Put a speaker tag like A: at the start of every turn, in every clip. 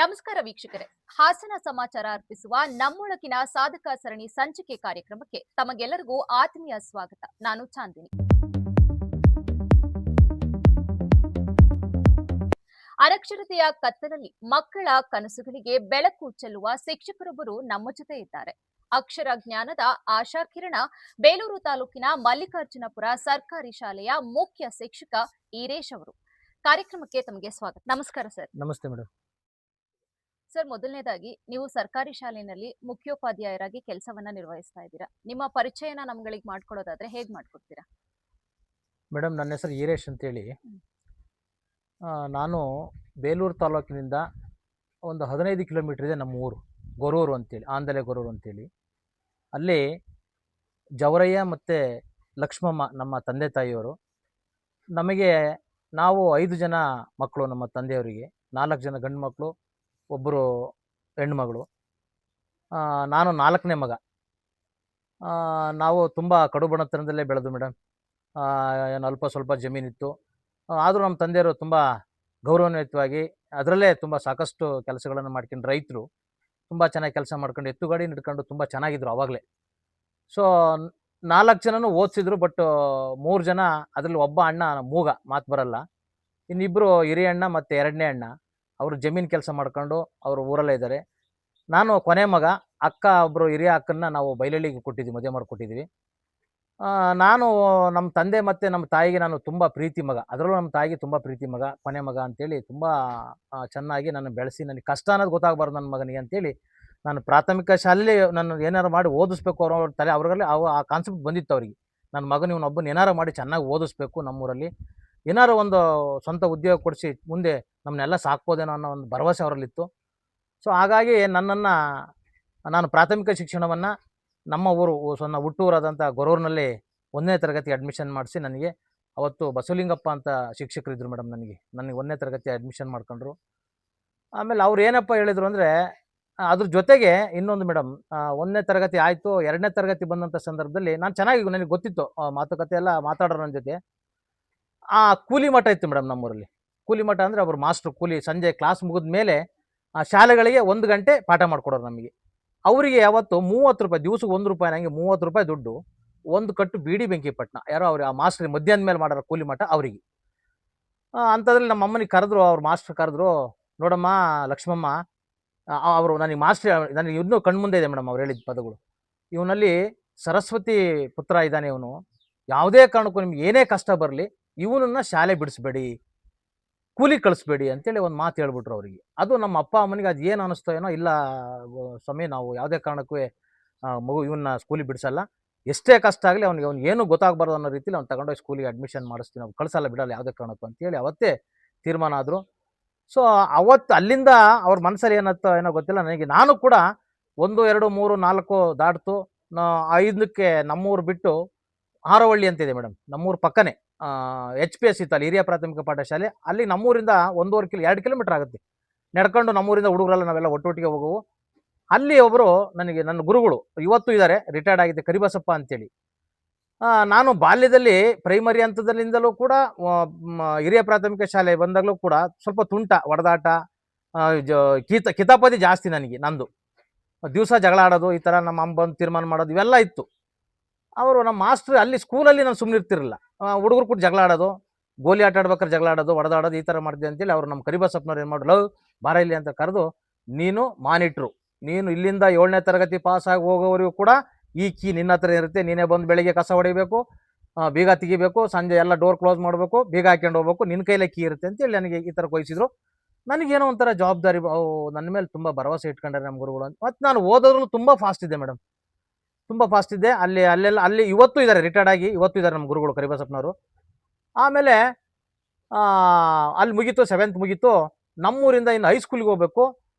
A: ನಮಸ್ಕಾರ ವೀಕ್ಷಕರೇ. ಹಾಸನ ಸಮಾಚಾರ ಅರ್ಪಿಸುವ ನಮ್ಮೊಳಗಿನ ಸಾಧಕ ಸರಣಿ ಸಂಚಿಕೆ ಕಾರ್ಯಕ್ರಮಕ್ಕೆ ತಮಗೆಲ್ಲರಿಗೂ ಆತ್ಮೀಯ ಸ್ವಾಗತ. ನಾನು ಚಾಂದಿನಿ. ಅನಕ್ಷರತೆಯ ಕತ್ತಲಲ್ಲಿ ಮಕ್ಕಳ ಕನಸುಗಳಿಗೆ ಬೆಳಕು ಚೆಲ್ಲುವ ಶಿಕ್ಷಕರೊಬ್ಬರು ನಮ್ಮ ಜೊತೆ ಇದ್ದಾರೆ. ಅಕ್ಷರ ಜ್ಞಾನದ ಆಶಾಕಿರಣ ಬೇಲೂರು ತಾಲೂಕಿನ ಮಲ್ಲಿಕಾರ್ಜುನಪುರ ಸರ್ಕಾರಿ ಶಾಲೆಯ ಮುಖ್ಯ ಶಿಕ್ಷಕ ಈರೇಶ್ ಅವರು. ಕಾರ್ಯಕ್ರಮಕ್ಕೆ ತಮಗೆ ಸ್ವಾಗತ. ನಮಸ್ಕಾರ ಸರ್.
B: ನಮಸ್ತೆ ಮೇಡಮ್.
A: ಸರ್, ಮೊದಲನೇದಾಗಿ ನೀವು ಸರ್ಕಾರಿ ಶಾಲೆಯಲ್ಲಿ ಮುಖ್ಯೋಪಾಧ್ಯಾಯರಾಗಿ ಕೆಲಸವನ್ನ ನಿರ್ವಹಿಸ್ತಾ ಇದ್ದೀರಾ. ನಿಮ್ಮ ಪರಿಚಯನ ನಮ್ಗಳಿಗೆ ಮಾಡ್ಕೊಡೋದಾದ್ರೆ ಹೇಗೆ ಮಾಡ್ಕೊಡ್ತೀರಾ?
B: ಮೇಡಮ್, ನನ್ನ ಹೆಸರು ಈರೇಶ್ ಅಂತೇಳಿ. ನಾನು ಬೇಲೂರು ತಾಲೂಕಿನಿಂದ ಒಂದು 15 ಕಿಲೋಮೀಟರ್ ಇದೆ ನಮ್ಮ ಊರು, ಗೊರೂರು ಅಂತೇಳಿ, ಆಂದಲೆ ಗೊರೂರು ಅಂತೇಳಿ. ಅಲ್ಲಿ ಜವರಯ್ಯ ಮತ್ತು ಲಕ್ಷ್ಮಮ್ಮ ನಮ್ಮ ತಂದೆ ತಾಯಿಯವರು. ನಾವು 5 ಜನ ಮಕ್ಕಳು ನಮ್ಮ ತಂದೆಯವರಿಗೆ. 4 ಜನ ಗಂಡು ಮಕ್ಕಳು, ಒಬ್ಬರು ಹೆಣ್ಮಗಳು. ನಾನು 4ನೇ ಮಗ. ನಾವು ತುಂಬ ಕಡು ಬಡತನದಲ್ಲೇ ಬೆಳೆದು ಮೇಡಮ್. ಏನು ಅಲ್ಪ ಸ್ವಲ್ಪ ಜಮೀನಿತ್ತು. ಆದರೂ ನಮ್ಮ ತಂದೆಯವರು ತುಂಬ ಗೌರವಾನ್ವಿತವಾಗಿ ಅದರಲ್ಲೇ ತುಂಬ ಸಾಕಷ್ಟು ಕೆಲಸಗಳನ್ನು ಮಾಡ್ಕೊಂಡು ರೈತರು ತುಂಬ ಚೆನ್ನಾಗಿ ಕೆಲಸ ಮಾಡ್ಕೊಂಡು ಎತ್ತು ಗಾಡಿ ನಡ್ಕೊಂಡು ತುಂಬ ಚೆನ್ನಾಗಿದ್ರು ಆವಾಗಲೇ. ಸೊ 4 ಜನನೂ ಓದಿಸಿದ್ರು. ಬಟ್ 3 ಜನ, ಅದರಲ್ಲಿ ಒಬ್ಬ ಅಣ್ಣ ಮೂಗ, ಮಾತು ಬರಲ್ಲ. ಇನ್ನಿಬ್ಬರು ಹಿರಿಯ ಅಣ್ಣ ಮತ್ತು 2ನೇ ಅಣ್ಣ, ಅವರು ಜಮೀನು ಕೆಲಸ ಮಾಡ್ಕೊಂಡು ಅವರು ಊರಲ್ಲೇ ಇದ್ದಾರೆ. ನಾನು ಕೊನೆ ಮಗ. ಅಕ್ಕ ಒಬ್ಬರು ಹಿರಿಯ ಅಕ್ಕನ್ನ ನಾವು ಬೈಲಳ್ಳಿಗೆ ಕೊಟ್ಟಿದ್ವಿ, ಮದುವೆ ಮಾಡಿಕೊಟ್ಟಿದ್ವಿ. ನಾನು ನಮ್ಮ ತಂದೆ ಮತ್ತು ನಮ್ಮ ತಾಯಿಗೆ ನಾನು ತುಂಬ ಪ್ರೀತಿ ಮಗ. ಅದರಲ್ಲೂ ನಮ್ಮ ತಾಯಿಗೆ ತುಂಬ ಪ್ರೀತಿ ಮಗ, ಕೊನೆ ಮಗ ಅಂತೇಳಿ ತುಂಬ ಚೆನ್ನಾಗಿ ನನ್ನ ಬೆಳೆಸಿ, ನನಗೆ ಕಷ್ಟ ಅನ್ನೋದು ಗೊತ್ತಾಗಬಾರ್ದು ನನ್ನ ಮಗನಿಗೆ ಅಂತೇಳಿ ನಾನು ಪ್ರಾಥಮಿಕ ಶಾಲೆಯಲ್ಲಿ ನಾನು ಏನಾರು ಮಾಡಿ ಓದಿಸ್ಬೇಕು ಅವ್ರ ತಲೆ ಅವ್ರಲ್ಲಿ ಆ ಕಾನ್ಸೆಪ್ಟ್ ಬಂದಿತ್ತು ಅವರಿಗೆ. ನನ್ನ ಮಗನ ಇವನೊಬ್ಬನ ಏನಾರು ಮಾಡಿ ಚೆನ್ನಾಗಿ ಓದಿಸ್ಬೇಕು, ನಮ್ಮೂರಲ್ಲಿ ಏನಾರು ಒಂದು ಸ್ವಂತ ಉದ್ಯೋಗ ಕೊಡಿಸಿ ಮುಂದೆ ನಮ್ಮನ್ನೆಲ್ಲ ಸಾಕ್ಬೋದೇನೋ ಅನ್ನೋ ಒಂದು ಭರವಸೆ ಅವರಲ್ಲಿತ್ತು. ಸೊ ಹಾಗಾಗಿ ನನ್ನನ್ನು ನಾನು ಪ್ರಾಥಮಿಕ ಶಿಕ್ಷಣವನ್ನು ನಮ್ಮ ಊರು ಸಣ್ಣ ಹುಟ್ಟೂರಾದಂಥ ಗೊರೂರಿನಲ್ಲಿ 1ನೇ ತರಗತಿ ಅಡ್ಮಿಷನ್ ಮಾಡಿಸಿ, ನನಗೆ ಅವತ್ತು ಬಸವಲಿಂಗಪ್ಪ ಅಂತ ಶಿಕ್ಷಕರಿದ್ದರು ಮೇಡಮ್. ನನಗೆ 1ನೇ ತರಗತಿ ಅಡ್ಮಿಷನ್ ಮಾಡ್ಕೊಂಡ್ರು. ಆಮೇಲೆ ಅವ್ರು ಏನಪ್ಪ ಹೇಳಿದರು ಅಂದರೆ, ಅದ್ರ ಜೊತೆಗೆ ಇನ್ನೊಂದು ಮೇಡಮ್, 1ನೇ ತರಗತಿ ಆಯಿತು, 2ನೇ ತರಗತಿ ಬಂದಂಥ ಸಂದರ್ಭದಲ್ಲಿ ನಾನು ಚೆನ್ನಾಗಿ, ನನಗೆ ಗೊತ್ತಿತ್ತು ಮಾತುಕತೆ ಎಲ್ಲ ಮಾತಾಡೋರು ನನ್ನ ಜೊತೆ. ಕೂಲಿ ಮಠ ಇತ್ತು ಮೇಡಮ್ ನಮ್ಮೂರಲ್ಲಿ. ಕೂಲಿ ಮಠ ಅಂದರೆ ಅವರು ಮಾಸ್ಟ್ರು, ಕೂಲಿ ಸಂಜೆ ಕ್ಲಾಸ್ ಮುಗಿದ ಮೇಲೆ ಶಾಲೆಗಳಿಗೆ 1 ಗಂಟೆ ಪಾಠ ಮಾಡಿಕೊಡೋರು ನಮಗೆ. ಅವರಿಗೆ ಯಾವತ್ತು 30 ರೂಪಾಯಿ, ದಿವಸಕ್ಕೆ 1 ರೂಪಾಯಿ, ನನಗೆ 30 ರೂಪಾಯಿ ದುಡ್ಡು, 1 ಕಟ್ಟು ಬೀಡಿ ಬೆಂಕಿಪಟ್ಟಣ. ಯಾರೋ ಅವ್ರು ಆ ಮಾಸ್ಟ್ರಿಗೆ ಮಧ್ಯಾಹ್ನ ಮೇಲೆ ಮಾಡೋರು ಕೂಲಿ ಮಠ ಅವರಿಗೆ. ಅಂಥದ್ರಲ್ಲಿ ನಮ್ಮ ಅಮ್ಮನಿಗೆ ಕರೆದ್ರು, ಅವ್ರು ಮಾಸ್ಟ್ರು ಕರೆದ್ರು, ನೋಡಮ್ಮ ಲಕ್ಷ್ಮಮ್ಮ, ಅವರು ನನಗೆ ಮಾಸ್ಟ್ರ್, ನನಗೆ ಇನ್ನೂ ಕಣ್ಮುಂದೆ ಇದೆ ಮೇಡಮ್ ಅವ್ರು ಹೇಳಿದ ಪದಗಳು. ಇವನಲ್ಲಿ ಸರಸ್ವತಿ ಪುತ್ರ ಇದ್ದಾನೆ, ಇವನು ಯಾವುದೇ ಕಾರಣಕ್ಕೂ ನಿಮ್ಗೆ ಏನೇ ಕಷ್ಟ ಬರಲಿ ಇವನನ್ನು ಶಾಲೆ ಬಿಡಿಸ್ಬೇಡಿ, ಕೂಲಿ ಕಳಿಸ್ಬೇಡಿ ಅಂತೇಳಿ ಒಂದು ಮಾತು ಹೇಳ್ಬಿಟ್ರು ಅವರಿಗೆ. ಅದು ನಮ್ಮ ಅಪ್ಪ ಅಮ್ಮನಿಗೆ ಅದು ಏನು ಅನ್ನಿಸ್ತೋ ಏನೋ, ಇಲ್ಲ ಸ್ವಾಮಿ, ನಾವು ಯಾವುದೇ ಕಾರಣಕ್ಕೂ ಇವನ್ನ ಸ್ಕೂಲಿಗೆ ಬಿಡಿಸಲ್ಲ, ಎಷ್ಟೇ ಕಷ್ಟ ಆಗಲಿ ಅವ್ನಿಗೆ ಏನು ಗೊತ್ತಾಗಬಾರ್ದು ಅನ್ನೋ ರೀತಿಲಿ ಅವ್ನು ತಗೊಂಡೋಗಿ ಸ್ಕೂಲಿಗೆ ಅಡ್ಮಿಷನ್ ಮಾಡಿಸ್ತೀವಿ, ನಾವು ಕಳಿಸಲ್ಲ, ಬಿಡಲ್ಲ ಯಾವುದೇ ಕಾರಣಕ್ಕೂ ಅಂತೇಳಿ ಅವತ್ತೇ ತೀರ್ಮಾನ ಆದರು. ಸೊ ಅವತ್ತು ಅಲ್ಲಿಂದ ಅವ್ರ ಮನಸ್ಸಲ್ಲಿ ಏನತ್ತೋ ಏನೋ ಗೊತ್ತಿಲ್ಲ ನನಗೆ. ನಾನು ಕೂಡ 1, 2, 3, 4 ದಾಟ್ತು. 5ಕ್ಕೆ ನಮ್ಮೂರು ಬಿಟ್ಟು ಹಾರೋಹಳ್ಳಿ ಅಂತಿದೆ ಮೇಡಮ್, ನಮ್ಮೂರು ಪಕ್ಕನೇ HPS ಇತ್ತು ಅಲ್ಲಿ, ಹಿರಿಯ ಪ್ರಾಥಮಿಕ ಪಾಠಶಾಲೆ. ಅಲ್ಲಿ ನಮ್ಮೂರಿಂದ 2 ಕಿಲೋಮೀಟರ್ ಆಗುತ್ತೆ ನಡ್ಕೊಂಡು. ನಮ್ಮೂರಿಂದ ಹುಡುಗರೆಲ್ಲ ನಾವೆಲ್ಲ ಒಟ್ಟೊಟ್ಟಿಗೆ ಹೋಗುವು. ಅಲ್ಲಿ ಒಬ್ಬರು ನನಗೆ ನನ್ನ ಗುರುಗಳು ಇವತ್ತು ಇದ್ದಾರೆ, ರಿಟೈರ್ಡ್ ಆಗಿದೆ, ಕರಿಬಸಪ್ಪ ಅಂತೇಳಿ. ನಾನು ಬಾಲ್ಯದಲ್ಲಿ ಪ್ರೈಮರಿ ಹಂತದಲ್ಲಿಂದಲೂ ಕೂಡ ಹಿರಿಯ ಪ್ರಾಥಮಿಕ ಶಾಲೆ ಬಂದಾಗಲೂ ಕೂಡ ಸ್ವಲ್ಪ ತುಂಟ, ಹೊಡೆದಾಟ, ಕಿತಾಪತಿ ಜಾಸ್ತಿ ನನಗೆ. ನಂದು ದಿವಸ ಜಗಳ ಆಡೋದು, ಈ ಥರ ನಮ್ಮ ಅಮ್ಮ ಬಂದು ತೀರ್ಮಾನ ಮಾಡೋದು ಇವೆಲ್ಲ ಇತ್ತು. ಅವರು ನಮ್ಮ ಮಾಸ್ಟ್ರು ಅಲ್ಲಿ ಸ್ಕೂಲಲ್ಲಿ ನಾನು ಸುಮ್ಮನೆ ಇರ್ತಿರಲಿಲ್ಲ, ಹುಡುಗರು ಕೂಡ ಜಗಳ ಆಡೋದು, ಗೋಲಿ ಆಟ ಆಡ್ಬೇಕಾದ್ರೆ ಜಗಳ ಆಡೋದು, ಹೊಡೆದಾಡೋದು ಈ ಥರ ಮಾಡಿದೆ ಅಂತೇಳಿ ಅವರು ನಮ್ಮ ಕರಿಬಸಪ್ಪನವ್ರು ಏನು ಮಾಡೋದು, ಬಾರ ಇಲ್ಲಿ ಅಂತ ಕರೆದು, ನೀನು ಮಾನಿಟ್ರು, ನೀನು ಇಲ್ಲಿಂದ 7ನೇ ತರಗತಿ ಪಾಸಾಗಿ ಹೋಗೋವರೆಗೂ ಕೂಡ ಈ ಕೀ ನಿನ್ನ ಹತ್ರ ಇರುತ್ತೆ, ನೀನೇ ಬಂದು ಬೆಳಿಗ್ಗೆ ಕಸ ಹೊಡಿಬೇಕು, ಬೀಗ ತೆಗಿಬೇಕು, ಸಂಜೆ ಎಲ್ಲ ಡೋರ್ ಕ್ಲೋಸ್ ಮಾಡಬೇಕು, ಬೀಗ ಹಾಕ್ಕೊಂಡು ಹೋಗ್ಬೇಕು, ನಿನ್ನ ಕೈಲೇ ಕೀ ಇರುತ್ತೆ ಅಂತೇಳಿ ನನಗೆ ಈ ಥರ ಕೊಯಿಸಿದ್ರು. ನನಗೇನೋ ಒಂಥರ ಜವಾಬ್ದಾರಿ, ನನ್ನ ಮೇಲೆ ತುಂಬ ಭರವಸೆ ಇಟ್ಕೊಂಡ್ರೆ ನಮ್ಮ ಗುರುಗಳು ಅಂತ. ಮತ್ತು ನಾನು ಓದೋದ್ರಲ್ಲೂ ತುಂಬ ಫಾಸ್ಟ್ ಇದ್ದೆ ಮೇಡಮ್, ತುಂಬ ಫಾಸ್ಟ್ ಇದ್ದೆ. ಅಲ್ಲಿ ಇವತ್ತು ಇದ್ದಾರೆ, ರಿಟೈರ್ಡ್ ಆಗಿ ಇವತ್ತು ಇದ್ದಾರೆ ನಮ್ಮ ಗುರುಗಳು ಕರಿಬಸಪ್ಪನವರು. ಆಮೇಲೆ ಅಲ್ಲಿ ಮುಗೀತು, 7th ಮುಗೀತು. ನಮ್ಮೂರಿಂದ ಇನ್ನು ಹೈಸ್ಕೂಲಿಗೆ ಹೋಗಬೇಕು.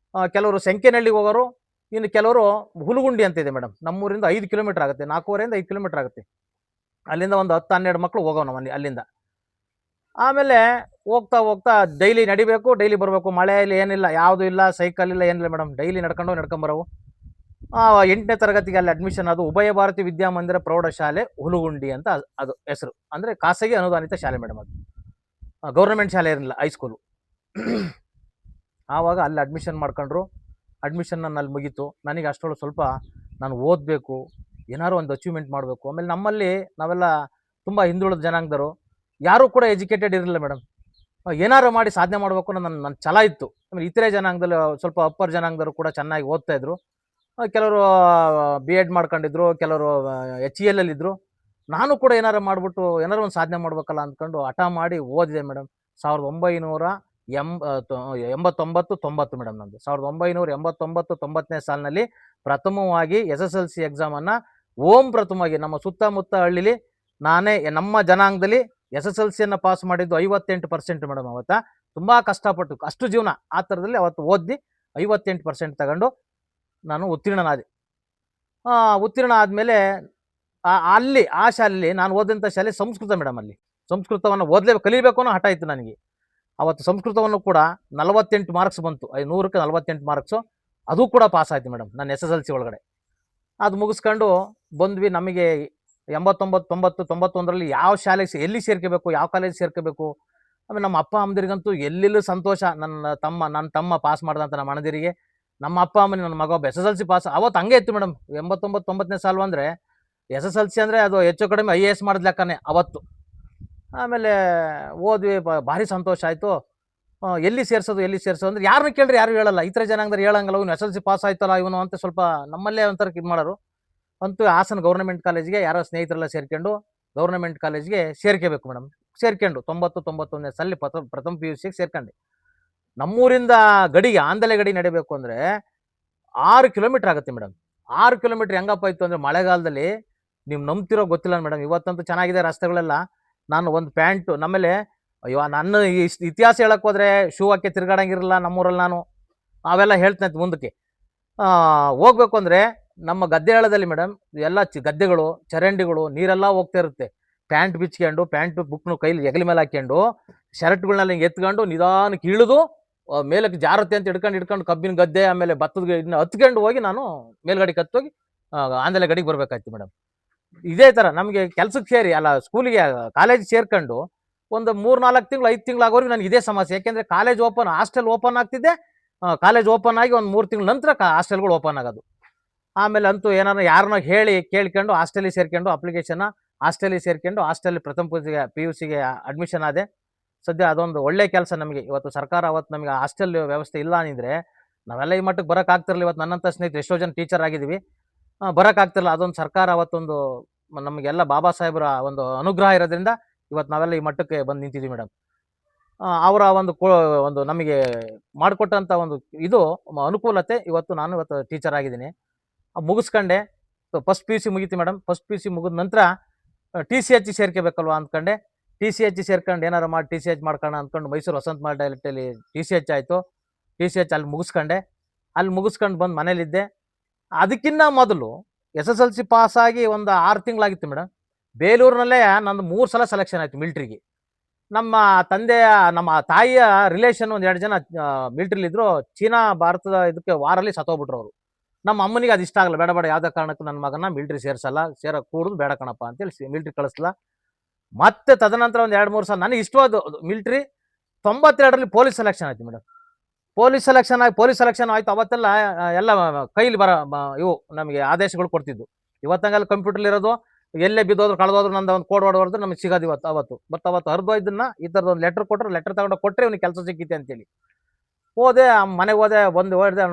B: ಕೆಲವರು ಸಂಖ್ಯೆನಹಳ್ಳಿಗೆ ಹೋಗೋರು, ಇನ್ನು ಕೆಲವರು ಹುಲಗುಂಡಿ ಅಂತ ಇದೆ ಮೇಡಮ್, ನಮ್ಮೂರಿಂದ 5 ಕಿಲೋಮೀಟರ್ ಆಗುತ್ತೆ, 4.5 5 ಕಿಲೋಮೀಟರ್ ಆಗುತ್ತೆ. ಅಲ್ಲಿಂದ ಒಂದು 10-12 ಮಕ್ಕಳು ಹೋಗೋವು ನಾವು ಅಲ್ಲಿಂದ. ಆಮೇಲೆ ಹೋಗ್ತಾ ಹೋಗ್ತಾ ಡೈಲಿ ನಡಿಬೇಕು, ಡೈಲಿ ಬರಬೇಕು. ಮಳೆಯಲ್ಲಿ ಏನಿಲ್ಲ, ಯಾವುದೂ ಇಲ್ಲ, ಸೈಕಲ್ ಇಲ್ಲ, ಏನಿಲ್ಲ ಮೇಡಮ್, ಡೈಲಿ ನಡ್ಕೊಂಬರೋವು. 8ನೇ ತರಗತಿಗೆ ಅಲ್ಲಿ ಅಡ್ಮಿಷನ್. ಅದು ಉಭಯ ಭಾರತಿ ವಿದ್ಯಾಮಂದಿರ ಪ್ರೌಢಶಾಲೆ ಹುಲಗುಂಡಿ ಅಂತ ಅದು ಹೆಸರು. ಅಂದರೆ ಖಾಸಗಿ ಅನುದಾನಿತ ಶಾಲೆ ಮೇಡಮ್, ಅದು ಗೌರ್ಮೆಂಟ್ ಶಾಲೆ ಇರಲಿಲ್ಲ, ಹೈಸ್ಕೂಲು. ಆವಾಗ ಅಲ್ಲಿ ಅಡ್ಮಿಷನ್ ಮಾಡ್ಕೊಂಡ್ರು. ಅಡ್ಮಿಷನ್ ನನ್ನ ಅಲ್ಲಿ ಮುಗೀತು. ನನಗೆ ಅಷ್ಟರೊಳಗೆ ಸ್ವಲ್ಪ ನಾನು ಓದಬೇಕು, ಏನಾದ್ರು ಒಂದು ಅಚೀವ್ಮೆಂಟ್ ಮಾಡಬೇಕು. ಆಮೇಲೆ ನಮ್ಮಲ್ಲಿ ನಾವೆಲ್ಲ ತುಂಬ ಹಿಂದುಳಿದ ಜನಾಂಗದವರು, ಯಾರೂ ಕೂಡ ಎಜುಕೇಟೆಡ್ ಇರಲಿಲ್ಲ ಮೇಡಮ್. ಏನಾರು ಮಾಡಿ ಸಾಧನೆ ಮಾಡಬೇಕು ಅನ್ನೋ ನನ್ನ ಛಲ ಇತ್ತು. ಆಮೇಲೆ ಇತರೆ ಜನಾಂಗದಲ್ಲಿ ಸ್ವಲ್ಪ ಅಪ್ಪರ್ ಜನಾಂಗದವರು ಕೂಡ ಚೆನ್ನಾಗಿ ಓದ್ತಾ ಇದ್ರು. ಕೆಲವರು ಬಿ ಎಡ್ ಮಾಡ್ಕೊಂಡಿದ್ರು, ಕೆಲವರು HEL ಇದ್ದರು. ನಾನು ಕೂಡ ಏನಾರು ಮಾಡಿಬಿಟ್ಟು ಏನಾರು ಒಂದು ಸಾಧನೆ ಮಾಡ್ಬೇಕಲ್ಲ ಅಂದ್ಕೊಂಡು ಹಠ ಮಾಡಿ ಓದಿದೆ ಮೇಡಮ್. 1989-90 ಮೇಡಮ್ ನಂದು. 1989-90ನೇ ಸಾಲಿನಲ್ಲಿ ಪ್ರಥಮವಾಗಿ SSLC ಎಕ್ಸಾಮನ್ನು ಪ್ರಥಮವಾಗಿ ನಮ್ಮ ಸುತ್ತಮುತ್ತ ಹಳ್ಳಿಲಿ ನಾನೇ, ನಮ್ಮ ಜನಾಂಗದಲ್ಲಿ SSLCಯನ್ನು ಪಾಸ್ ಮಾಡಿದ್ದು 58% ಮೇಡಮ್. ಅವತ್ತು ತುಂಬ ಕಷ್ಟಪಟ್ಟು ಅಷ್ಟು ಜೀವನ ಆ ಥರದಲ್ಲಿ ಅವತ್ತು ಓದಿ 58% ತಗೊಂಡು ನಾನು ಉತ್ತೀರ್ಣನಾದೆ. ಉತ್ತೀರ್ಣ ಆದಮೇಲೆ ಅಲ್ಲಿ ಆ ಶಾಲೆಯಲ್ಲಿ ನಾನು ಓದಿದಂಥ ಶಾಲೆ ಸಂಸ್ಕೃತ ಮೇಡಮ್. ಅಲ್ಲಿ ಸಂಸ್ಕೃತವನ್ನು ಕಲಿಬೇಕು ಅನ್ನೋ ಹಠ ಇತ್ತು ನನಗೆ. ಅವತ್ತು ಸಂಸ್ಕೃತವನ್ನು ಕೂಡ 48 ಮಾರ್ಕ್ಸ್ ಬಂತು, 100ಕ್ಕೆ 48 ಮಾರ್ಕ್ಸು. ಅದು ಕೂಡ ಪಾಸ್ ಆಯಿತು ಮೇಡಮ್ ನನ್ನ SSLC ಒಳಗಡೆ. ಅದು ಮುಗಿಸ್ಕೊಂಡು ಬಂದ್ವಿ. ನಮಗೆ 89, 90, 91ರಲ್ಲಿ ಯಾವ ಶಾಲೆಗೆ ಎಲ್ಲಿ ಸೇರ್ಕೋಬೇಕು, ಯಾವ ಕಾಲೇಜ್ ಸೇರ್ಕೋಬೇಕು. ಆಮೇಲೆ ನಮ್ಮ ಅಪ್ಪ ಅಮ್ಮದಿರಿಗಂತೂ ಎಲ್ಲೆಲ್ಲೂ ಸಂತೋಷ. ನನ್ನ ತಮ್ಮ ಪಾಸ್ ಮಾಡ್ದಂಥ ನಮ್ಮ ಅಣ್ಣದಿರಿಗೆ, ನಮ್ಮ ಅಪ್ಪ ಅಮ್ಮನಿಗೆ ನನ್ನ ಮಗ ಒಬ್ಬ SSLC ಪಾಸ್. ಅವತ್ತು ಹಂಗೆ ಇತ್ತು ಮೇಡಮ್. 89-90ನೇ ಸಾಲು ಅಂದರೆ SSLC ಅಂದರೆ ಅದು ಹೆಚ್ಚು ಕಡಿಮೆ IAS ಮಾಡಿದ ಲೆಕ್ಕನೇ ಅವತ್ತು. ಆಮೇಲೆ ಓದ್ವಿ, ಭಾರಿ ಸಂತೋಷ ಆಯಿತು. ಎಲ್ಲಿ ಸೇರಿಸೋದು ಅಂದರೆ ಯಾರನ್ನ ಕೇಳಿದ್ರೆ ಯಾರು ಹೇಳಲ್ಲ. ಇತರ ಜನಾಂಗದವ್ರು ಹೇಳಂಗಲ್ಲ, ಇವನು SSLC ಪಾಸ್ ಆಯ್ತಲ್ಲ ಇವನು ಅಂತ ಸ್ವಲ್ಪ ನಮ್ಮಲ್ಲೇ ಒಂಥರ ಇದು ಮಾಡೋರು. ಅಂತೂ ಹಾಸನ ಗೌರ್ಮೆಂಟ್ ಕಾಲೇಜ್ಗೆ ಯಾರೋ ಸ್ನೇಹಿತರೆಲ್ಲ ಸೇರ್ಕೊಂಡು ಗೌರ್ಮೆಂಟ್ ಕಾಲೇಜ್ಗೆ ಸೇರ್ಕೋಬೇಕು ಮೇಡಮ್. ಸೇರ್ಕೊಂಡು 90-91ನೇ ಸಾಲಿ ಪ್ರಥಮ PUCಗೆ ಸೇರ್ಕೊಂಡೆ. ನಮ್ಮೂರಿಂದ ಗಡಿಗೆ ಆಂದಲೆ ಗಡಿ ನಡಿಬೇಕು ಅಂದರೆ 6 ಕಿಲೋಮೀಟ್ರ್ ಆಗುತ್ತೆ ಮೇಡಮ್. 6 ಕಿಲೋಮೀಟ್ರ್ ಹೆಂಗಪ್ಪ ಇತ್ತು ಅಂದರೆ ಮಳೆಗಾಲದಲ್ಲಿ ನೀವು ನಂಬ್ತಿರೋ ಗೊತ್ತಿಲ್ಲ ಮೇಡಮ್. ಇವತ್ತಂತೂ ಚೆನ್ನಾಗಿದೆ ರಸ್ತೆಗಳೆಲ್ಲ. ನಾನು ಒಂದು ಪ್ಯಾಂಟು, ನಮ್ಮೇಲೆ ಅಯ್ಯೋ ನನ್ನ ಇತಿಹಾಸ ಹೇಳಕ್ಕೆ ಹೋದರೆ ಶೂ ಹಾಕಿ ತಿರ್ಗಾಡಂಗಿರಲ್ಲ ನಮ್ಮೂರಲ್ಲಿ. ನಾನು ಅವೆಲ್ಲ ಹೇಳ್ತೇನೆ ಮುಂದಕ್ಕೆ. ಹೋಗ್ಬೇಕು ಅಂದರೆ ನಮ್ಮ ಗದ್ದೆ ಹೇಳದಲ್ಲಿ ಮೇಡಮ್ ಎಲ್ಲ ಗದ್ದೆಗಳು, ಚರಂಡಿಗಳು, ನೀರೆಲ್ಲ ಹೋಗ್ತಾ ಇರುತ್ತೆ. ಪ್ಯಾಂಟ್ ಬಿಚ್ಕೊಂಡು, ಪ್ಯಾಂಟು ಬುಕ್ನು ಕೈಲಿ ಹೆಗಲ ಮೇಲೆ ಹಾಕ್ಕೊಂಡು, ಶರ್ಟ್ಗಳನ್ನೆಲ್ಲ ಹಿಂಗೆ ಎತ್ಕೊಂಡು ನಿಧಾನಕ್ಕೆ ಇಳಿದು ಮೇಲಕ್ಕೆ ಜಾರತ್ತೆ ಅಂತ ಹಿಡ್ಕೊಂಡು ಕಬ್ಬಿನ ಗದ್ದೆ ಆಮೇಲೆ ಭತ್ತದ ಇದನ್ನ ಹತ್ಕೊಂಡು ಹೋಗಿ ನಾನು ಮೇಲ್ಗಡೆಗೆ ಹತ್ತೋಗಿ ಆಂದಲೆ ಗಡಿಗೆ ಬರಬೇಕಾಯ್ತು ಮೇಡಮ್. ಇದೇ ಥರ ನಮಗೆ ಕೆಲಸಕ್ಕೆ ಸೇರಿ ಅಲ್ಲ ಸ್ಕೂಲಿಗೆ ಕಾಲೇಜ್ ಸೇರ್ಕೊಂಡು ಒಂದು 3-4 ತಿಂಗಳು 5 ತಿಂಗಳು ಆಗೋರಿಗೆ ನನಗೆ ಇದೇ ಸಮಸ್ಯೆ. ಯಾಕೆಂದರೆ ಹಾಸ್ಟೆಲ್ ಓಪನ್ ಆಗ್ತಿದ್ದೆ. ಕಾಲೇಜ್ ಓಪನ್ ಆಗಿ ಒಂದು 3 ತಿಂಗಳ ನಂತರ ಹಾಸ್ಟೆಲ್ಗಳು ಓಪನ್ ಆಗೋದು. ಆಮೇಲೆ ಅಂತೂ ಏನಾರು ಯಾರನ್ನ ಕೇಳ್ಕೊಂಡು ಹಾಸ್ಟೆಲಿಗೆ ಸೇರ್ಕೊಂಡು ಹಾಸ್ಟೆಲಿಗೆ ಸೇರ್ಕೊಂಡು ಹಾಸ್ಟೆಲ್ ಪ್ರಥಮ PUCಗೆ ಅಡ್ಮಿಷನ್ ಆದೆ. ಸದ್ಯ ಅದೊಂದು ಒಳ್ಳೆ ಕೆಲಸ ನಮಗೆ. ಇವತ್ತು ಸರ್ಕಾರ ಅವತ್ತು ನಮಗೆ ಹಾಸ್ಟೆಲ್ ವ್ಯವಸ್ಥೆ ಇಲ್ಲ ಅಂದಿದ್ರೆ ನಾವೆಲ್ಲ ಈ ಮಟ್ಟಕ್ಕೆ ಬರೋಕ್ಕಾಗ್ತಿರಲಿಲ್ಲ. ಇವತ್ತು ನನ್ನಂಥ ಸ್ನೇಹಿತರು ಎಷ್ಟೋ ಜನ ಟೀಚರ್ ಆಗಿದ್ದೀವಿ, ಬರೋಕ್ಕಾಗ್ತಿರಲಿಲ್ಲ. ಅದೊಂದು ಸರ್ಕಾರ ಅವತ್ತೊಂದು ನಮಗೆಲ್ಲ ಬಾಬಾ ಸಾಹೇಬರ ಒಂದು ಅನುಗ್ರಹ ಇರೋದ್ರಿಂದ ಇವತ್ತು ನಾವೆಲ್ಲ ಈ ಮಟ್ಟಕ್ಕೆ ಬಂದು ನಿಂತಿದ್ದೀವಿ ಮೇಡಮ್. ಅವರ ಒಂದು ನಮಗೆ ಮಾಡಿಕೊಟ್ಟಂಥ ಒಂದು ಇದು ಅನುಕೂಲತೆ ಇವತ್ತು ನಾನು ಟೀಚರ್ ಆಗಿದ್ದೀನಿ. ಮುಗಿಸ್ಕೊಂಡೆ. ಫಸ್ಟ್ PUC ಮುಗೀತು ಮೇಡಮ್. ಫಸ್ಟ್ PUC ಮುಗಿದ ನಂತರ TCH ಸೇರ್ಕೋಬೇಕಲ್ವ ಅಂದ್ಕೊಂಡೆ. TCH ಸೇರ್ಕೊಂಡು ಏನಾರು ಮಾಡಿ TCH ಮಾಡ್ಕೊಳ್ಳೋಣ ಅಂದ್ಕೊಂಡು ಮೈಸೂರು ವಸಂತ ಮಾರ್ಟಲ್ಲಿ TCH ಆಯಿತು. TCH ಅಲ್ಲಿ ಮುಗಿಸ್ಕೊಂಡೆ. ಅಲ್ಲಿ ಮುಗಿಸ್ಕೊಂಡು ಬಂದು ಮನೇಲಿದ್ದೆ. ಅದಕ್ಕಿಂತ ಮೊದಲು SSLC ಪಾಸಾಗಿ ಒಂದು 6 ತಿಂಗಳಾಗಿತ್ತು ಮೇಡಮ್. ಬೇಲೂರಿನಲ್ಲೇ ನಂದು 3 ಸಲ ಸೆಲೆಕ್ಷನ್ ಆಯಿತು ಮಿಲ್ಟ್ರಿಗೆ. ನಮ್ಮ ತಾಯಿಯ ರಿಲೇಷನ್ ಒಂದು 2 ಜನ ಮಿಲ್ಟ್ರಿಲಿದ್ದರು. ಚೀನಾ ಭಾರತದ ಇದಕ್ಕೆ ವಾರಲ್ಲಿ ಸತ್ತೋಗ್ಬಿಟ್ರು ಅವರು. ನಮ್ಮ ಅಮ್ಮನಿಗೆ ಅದು ಇಷ್ಟ ಆಗಲ್ಲ. ಬೇಡ ಯಾವುದೇ ಕಾರಣಕ್ಕೂ ನನ್ನ ಮಗನ ಮಿಲ್ಟ್ರಿ ಕೂಡುದು ಬೇಡ ಕಣಪ್ಪ ಅಂತೇಳಿ ಮಿಲ್ಟ್ರಿ ಕಳಿಸ್ಲ. ಮತ್ತೆ ತದನಂತರ ಒಂದು 2-3 ಸಲ ನನಗೆ ಇಷ್ಟವಾದ ಮಿಲ್ಟ್ರಿ. 92ರಲ್ಲಿ ಪೊಲೀಸ್ ಸೆಲೆಕ್ಷನ್ ಆಯಿತು ಮೇಡಮ್. ಪೊಲೀಸ್ ಸೆಲೆಕ್ಷನ್ ಆಯಿತು. ಅವತ್ತೆಲ್ಲ ಎಲ್ಲ ಕೈಲಿ ಇವು ನಮಗೆ ಆದೇಶಗಳು ಕೊಡ್ತಿದ್ದು. ಇವತ್ತಂಗೆಲ್ಲ ಕಂಪ್ಯೂಟರ್ಲಿರೋದು, ಎಲ್ಲೇ ಬಿದ್ದೋದ್ರು ಕಳೆದೋದ್ರು ನಂದು ಒಂದು ಕೋಡ್ ಹೊಡೆದ್ರೆ ನಮಗೆ ಸಿಗೋದು ಅವತ್ತು. ಅವತ್ತು ಹರಿದೋಯ್ದನ್ನ ಈ ಥರದ್ದು ಒಂದು ಲೆಟ್ರ್ ಕೊಟ್ಟರೆ ಇವ್ನಿಗೆ ಕೆಲಸ ಸಿಕ್ಕಿತೆ ಅಂತೇಳಿ ಹೋದೆ. ಮನೆಗೆ ಹೋದೆ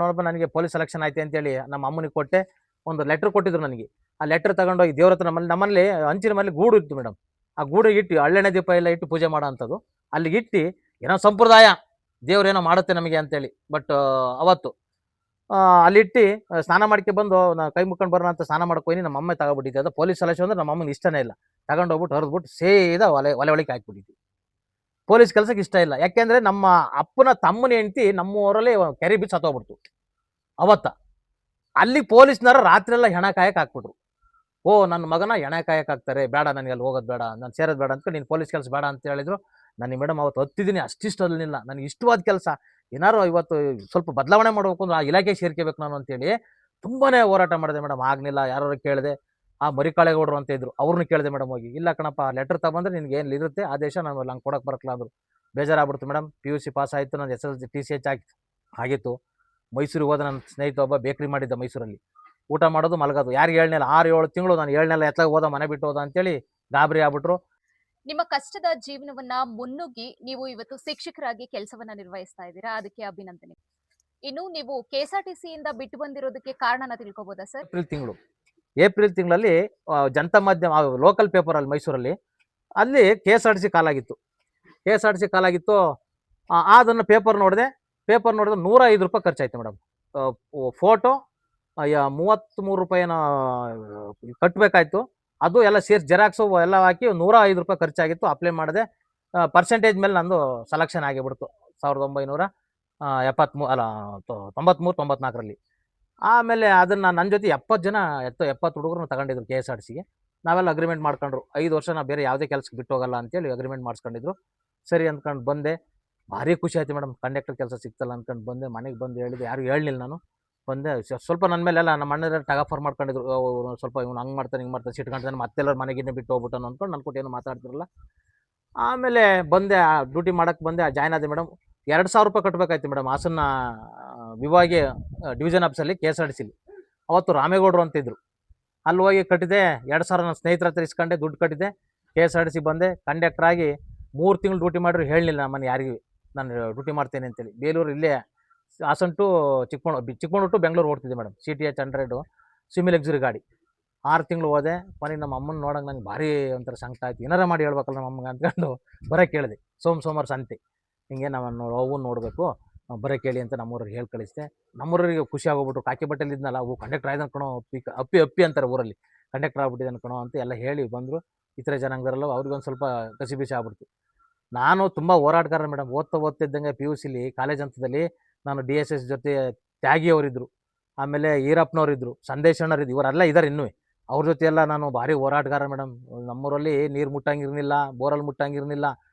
B: ನೋಡಪ್ಪ ನನಗೆ ಪೊಲೀಸ್ ಸೆಲೆಕ್ಷನ್ ಆಯ್ತು ಅಂತೇಳಿ ನಮ್ಮ ಅಮ್ಮನಿಗೆ ಕೊಟ್ಟೆ. ಒಂದು ಲೆಟ್ರ್ ಕೊಟ್ಟಿದ್ರು ನನಗೆ. ಆ ಲೆಟ್ರ್ ತಗೊಂಡೋಗಿ ದೇವ್ರ ಹತ್ರ ನಮ್ಮಲ್ಲಿ ಹಂಚಿನ ಮೇಲೆ ಗೂಡು ಇತ್ತು ಮೇಡಮ್. ಆ ಗೂಡಿಗೆ ಇಟ್ಟು ಹಳ್ಳೆಣ್ಣೆ ದೀಪ ಎಲ್ಲ ಇಟ್ಟು ಪೂಜೆ ಮಾಡೋ ಅಂಥದ್ದು. ಅಲ್ಲಿಗೆ ಇಟ್ಟು ಏನೋ ಸಂಪ್ರದಾಯ ದೇವ್ರೇನೋ ಮಾಡುತ್ತೆ ನಮಗೆ ಅಂತೇಳಿ. ಬಟ್ ಅವತ್ತು ಅಲ್ಲಿಟ್ಟು ಸ್ನಾನ ಮಾಡ್ಕೆ ಬಂದು ಕೈ ಮುಕ್ಕೊಂಡು ಬರೋಣ ಅಂತ ಸ್ನಾನ ಮಾಡ್ಕೊಂಡು ನಮ್ಮ ಅಮ್ಮ ತಗೊಬಿಟ್ಟಿದ್ದೆ. ಅದು ಪೊಲೀಸ್ ಸೆಲೆಕ್ಷನ್ ಅಂದರೆ ನಮ್ಮ ಅಮ್ಮನಿಗೆ ಇಷ್ಟನೇ ಇಲ್ಲ. ತಗೊಂಡೋಗ್ಬಿಟ್ಟು ಹರಿದ್ಬಿಟ್ಟು ಸೇದಾ ಒಲೆ ಒಳಗೆ ಹಾಕ್ಬಿಟ್ಟಿದ್ವಿ. ಪೊಲೀಸ್ ಕೆಲಸಕ್ಕೆ ಇಷ್ಟ ಇಲ್ಲ. ಯಾಕೆಂದರೆ ನಮ್ಮ ಅಪ್ಪನ ತಮ್ಮನ ಹೆಂಡತಿ ನಮ್ಮೂರಲ್ಲಿ ಕೆರೆ ಬಿದ್ದು ಸತ್ತೋಗ್ಬಿಡ್ತು ಅವತ್ತ. ಅಲ್ಲಿ ಪೊಲೀಸ್ನರ ರಾತ್ರಿ ಎಲ್ಲ ಹೆಣ ಕಾಯಕ್ಕೆ ಹಾಕ್ಬಿಟ್ರು. ನನ್ನ ಮಗನ ಹೆಣ ಕಾಯಕ್ಕೆ ಹಾಕ್ತಾರೆ, ಬೇಡ ನನಗೆ ಅಲ್ಲಿ ಹೋಗೋದು ಬೇಡ, ನಾನು ಸೇರೋದು ಬೇಡ ಅಂತ ನೀನು ಪೊಲೀಸ್ ಕೆಲಸ ಬೇಡ ಅಂತ ಹೇಳಿದ್ರು. ನನಗೆ ಮೇಡಮ್ ಅವತ್ತು ಹತ್ತಿದ್ದೀನಿ, ಅಷ್ಟಿಷ್ಟು ಅಲ್ಲಿಲ್ಲ. ನನಗೆ ಇಷ್ಟವಾದ ಕೆಲಸ ಏನಾರು ಇವತ್ತು ಸ್ವಲ್ಪ ಬದಲಾವಣೆ ಮಾಡಬೇಕು ಅಂದ್ರೆ ಆ ಇಲಾಖೆಗೆ ಸೇರ್ಕೋಬೇಕು ನಾನು ಅಂತೇಳಿ ತುಂಬಾ ಹೋರಾಟ ಮಾಡಿದೆ ಮೇಡಮ್. ಆಗಲಿಲ್ಲ. ಯಾರು ಕೇಳಿದೆ, ಆ ಮರಿಕಾಳೇಗೌಡರು ಅಂತ ಇದ್ರು, ಅವ್ರನ್ನ ಕೇಳಿದೆ ಮೇಡಮ್ ಹೋಗಿ. ಇಲ್ಲ ಕಣಪ್ಪ, ಲೆಟ್ರ್ ತಗೊಂಡ್ರೆ ನಿನ್ಗೆ ಏನು ಇರುತ್ತೆ ಆದೇಶ, ನಾನು ಹಂಗೆ ಕೊಡೋಕೆ ಬರಕ್ಲ ಅಂದರು. ಬೇಜಾರಾಗ್ಬಿಡ್ತು ಮೇಡಮ್. PUC ಪಾಸ್ ಆಯಿತು, ನಾನು SSLC TCH ಆಗಿತ್ತು. ಮೈಸೂರಿಗೆ ಹೋದ ನನ್ನ ಸ್ನೇಹಿತ ಒಬ್ಬ ಬೇಕ್ರಿ ಮಾಡಿದ್ದ ಮೈಸೂರಲ್ಲಿ. ಊಟ ಮಾಡೋದು ಮಲಗೋದು. ಯಾರಿಗೆ 7 ನೆಲ 6-7 ತಿಂಗಳು ನಾನು 7 ನೆಲ ಎತ್ತಲಾಗ ಹೋದ ಮನೆ ಬಿಟ್ಟು ಹೋದ ಅಂತೇಳಿ ಗಾಬರಿ ಆಗ್ಬಿಟ್ರು.
A: ನಿಮ್ಮ ಕಷ್ಟದ ಜೀವನವನ್ನ ಮುನ್ನುಗ್ಗಿ ನೀವು ಇವತ್ತು ಶಿಕ್ಷಕರಾಗಿ ಕೆಲಸವನ್ನ ನಿರ್ವಹಿಸ್ತಾ ಇದ್ದೀರಾ, ಅದಕ್ಕೆ ಅಭಿನಂದನೆ. ಇನ್ನು ನೀವು ಕೆಎಸ್ಆರ್ಟಿಸಿ ಇಂದ ಬಿಟ್ಟು ಬಂದಿರೋದಕ್ಕೆ ಕಾರಣನ ತಿಳ್ಕೊಬೋದಾ ಸರ್?
B: ಏಪ್ರಿಲ್ ತಿಂಗಳಲ್ಲಿ ಜನತಾ ಮಾಧ್ಯಮ ಲೋಕಲ್ ಪೇಪರ್ ಅಲ್ಲಿ ಮೈಸೂರಲ್ಲಿ ಅಲ್ಲಿ KSRTC ಕಾಲಾಗಿತ್ತು. KSRTC ಕಾಲಾಗಿತ್ತು. ಅದನ್ನು ಪೇಪರ್ ನೋಡಿದೆ 105 ರೂಪಾಯಿ ಖರ್ಚಾಯ್ತು ಮೇಡಮ್. ಫೋಟೋ 33 ರೂಪಾಯಿನ ಕಟ್ಟಬೇಕಾಯ್ತು. ಅದು ಎಲ್ಲ ಸೇರಿಸಿ ಜೆರಾಕ್ಸು ಎಲ್ಲ ಹಾಕಿ 105 ರೂಪಾಯಿ ಖರ್ಚಾಗಿತ್ತು. ಅಪ್ಲೈ ಮಾಡಿದೆ. ಪರ್ಸೆಂಟೇಜ್ ಮೇಲೆ ನಂದು ಸೆಲೆಕ್ಷನ್ ಆಗಿಬಿಡ್ತು 1973 ಅಲ್ಲ 93-94ರಲ್ಲಿ. ಆಮೇಲೆ ಅದನ್ನು ನನ್ನ ಜೊತೆ 70 ಹುಡುಗರನ್ನ ತಗೊಂಡಿದ್ರು KSRTCಗೆ. ನಾವೆಲ್ಲ ಅಗ್ರಿಮೆಂಟ್ ಮಾಡ್ಕೊಂಡ್ರು 5 ವರ್ಷ ನಾವು ಬೇರೆ ಯಾವುದೇ ಕೆಲಸಕ್ಕೆ ಬಿಟ್ಟು ಹೋಗಲ್ಲ ಅಂತೇಳಿ ಅಗ್ರಿಮೆಂಟ್ ಮಾಡಿಸ್ಕೊಂಡಿದ್ರು. ಸರಿ ಅಂದ್ಕೊಂಡು ಬಂದೆ. ಭಾರಿ ಖುಷಿ ಆಯ್ತು ಮೇಡಮ್, ಕಂಡಕ್ಟರ್ ಕೆಲಸ ಸಿಕ್ತಲ್ಲ ಅಂದ್ಕೊಂಡು ಬಂದೆ. ಮನೆಗೆ ಬಂದು ಹೇಳಿದೆ, ಯಾರು ಹೇಳಲಿಲ್ಲ ನಾನು. ಬಂದೆ. ಸ್ವಲ್ಪ ನನ್ನ ಮೇಲೆಲ್ಲ ನಮ್ಮ ಅಣ್ಣೆಲ್ಲ ಟಗಾಫರ್ ಮಾಡ್ಕೊಂಡಿದ್ರು. ಸ್ವಲ್ಪ ಇವ್ನು ಹಂಗೆ ಮಾಡ್ತಾನೆ ಹಿಂಗೆ ಮಾಡ್ತಾನೆ ಸಿಟ್ಕೊಂತಾನೆ, ಮತ್ತೆಲ್ಲರೂ ಮನೆಗಿನ್ನೇ ಬಿಟ್ಟು ಹೋಗ್ಬಿಟ್ಟನು ಅಂದ್ಕೊಂಡು ನನ್ನ ಕೊಟ್ಟು ಏನು ಮಾತಾಡ್ತಿರಲ್ಲ. ಆಮೇಲೆ ಬಂದೆ, ಡ್ಯೂಟಿ ಮಾಡೋಕ್ಕೆ ಬಂದೆ, ಜಾಯ್ನ್ ಆದೆ ಮೇಡಮ್. 2000 ರೂಪಾಯಿ ಕಟ್ಟಬೇಕಾಯ್ತು ಮೇಡಮ್. ಹಾಸನ ವಿಭಾಗೀಯ ಡಿವಿಷನ್ ಆಫೀಸಲ್ಲಿ KSRTCಲಿ. ಅವತ್ತು ರಾಮೇಗೌಡರು ಅಂತಿದ್ರು. ಅಲ್ಲಿ ಹೋಗಿ ಕಟ್ಟಿದೆ. 2000 ನನ್ನ ಸ್ನೇಹಿತರ ಹತ್ರ ಇಸ್ಕೊಂಡೆ, ದುಡ್ಡು ಕಟ್ಟಿದೆ. KSRTC ಬಂದೆ. ಕಂಡಕ್ಟರ್ ಆಗಿ 3 ತಿಂಗಳು ಡ್ಯೂಟಿ ಮಾಡಿದ್ರು ಹೇಳಲಿಲ್ಲ ನಮ್ಮನ್ನು ಯಾರಿಗೂ ನಾನು ಡ್ಯೂಟಿ ಮಾಡ್ತೇನೆ ಅಂತೇಳಿ. ಬೇಲೂರು ಇಲ್ಲೇ ಹಾಸನ್ ಟು ಚಿಕ್ಕಮಗಳೂರು ಟು ಬೆಂಗಳೂರು ಓಡ್ತಿದ್ದೆ ಮೇಡಮ್. CTH 100 ಸಿಮಿ ಲಕ್ಸುರಿ ಗಾಡಿ. 6 ತಿಂಗಳು ಹೋದೆ. ಕೊನೆಗೆ ನಮ್ಮ ಅಮ್ಮನ ನೋಡೋಕೆ ನಂಗೆ ಭಾರಿ ಒಂಥರ ಸಂಕಟ ಆಯ್ತು. ಏನಾರ ಮಾಡಿ ಹೇಳ್ಬೇಕಲ್ಲ ನಮ್ಮ ಅಮ್ಮಗೆ ಅಂದ್ಕೊಂಡು ಬರೋಕ್ಕೆ ಕೇಳಿದೆ. ಸೋಮವಾರ ಸಂತೆ ಹಿಂಗೆ ನಾವು ಅವು ನೋಡಬೇಕು, ಬರೋಕ್ಕೆ ಕೇಳಿ ಅಂತ ನಮ್ಮೂರಿಗೆ ಹೇಳಿ ಕಳಿಸಿದೆ. ನಮ್ಮೂರಿಗೆ ಖುಷಿ ಆಗೋಗ್ಬಿಟ್ರು. ಕಾಕಿ ಬಟ್ಟೆಲಿ ಇದ್ನಲ್ಲ, ಅವು ಕಂಡಕ್ಟರ್ ಆಯ್ತು ಅನ್ಕೊಳೋ, ಅಪ್ಪಿ ಅಂತಾರೆ ಊರಲ್ಲಿ, ಕಂಡಕ್ಟರ್ ಆಗ್ಬಿಟ್ಟಿದೆ ಅನ್ಕೊಳೋ ಅಂತ ಎಲ್ಲ ಹೇಳಿ ಬಂದರು. ಇತರೆ ಜನಾಂಗದರಲ್ಲ ಅವ್ರಿಗೊಂದು ಸ್ವಲ್ಪ ಕಸಿಬಿಸಿ ಆಗ್ಬಿಡ್ತು. ನಾನು ತುಂಬ ಹೋರಾಟಗಾರ ಮೇಡಮ್. ಓದ್ತಿದ್ದಂಗೆ PUCಲಿ ಕಾಲೇಜ್ ಹಂತದಲ್ಲಿ ನಾನು DSS ಜೊತೆ ತ್ಯಾಗಿ ಅವರಿದ್ದರು, ಆಮೇಲೆ ಈರಪ್ಪನವರಿದ್ದರು, ಸಂದೇಶ್ ಅಣ್ಣರಿದ್ದು, ಇವರೆಲ್ಲ ಇದ್ದಾರೆ ಇನ್ನೂ. ಅವ್ರ ಜೊತೆ ಎಲ್ಲ ನಾನು ಭಾರಿ ಹೋರಾಟಗಾರ ಮೇಡಮ್. ನಮ್ಮೂರಲ್ಲಿ ನೀರು ಮುಟ್ಟಂಗಿರ್ಲಿಲ್ಲ, ಬೋರಲ್ಲಿ ಮುಟ್ಟಂಗಿರ್ಲಿಲ್ಲ.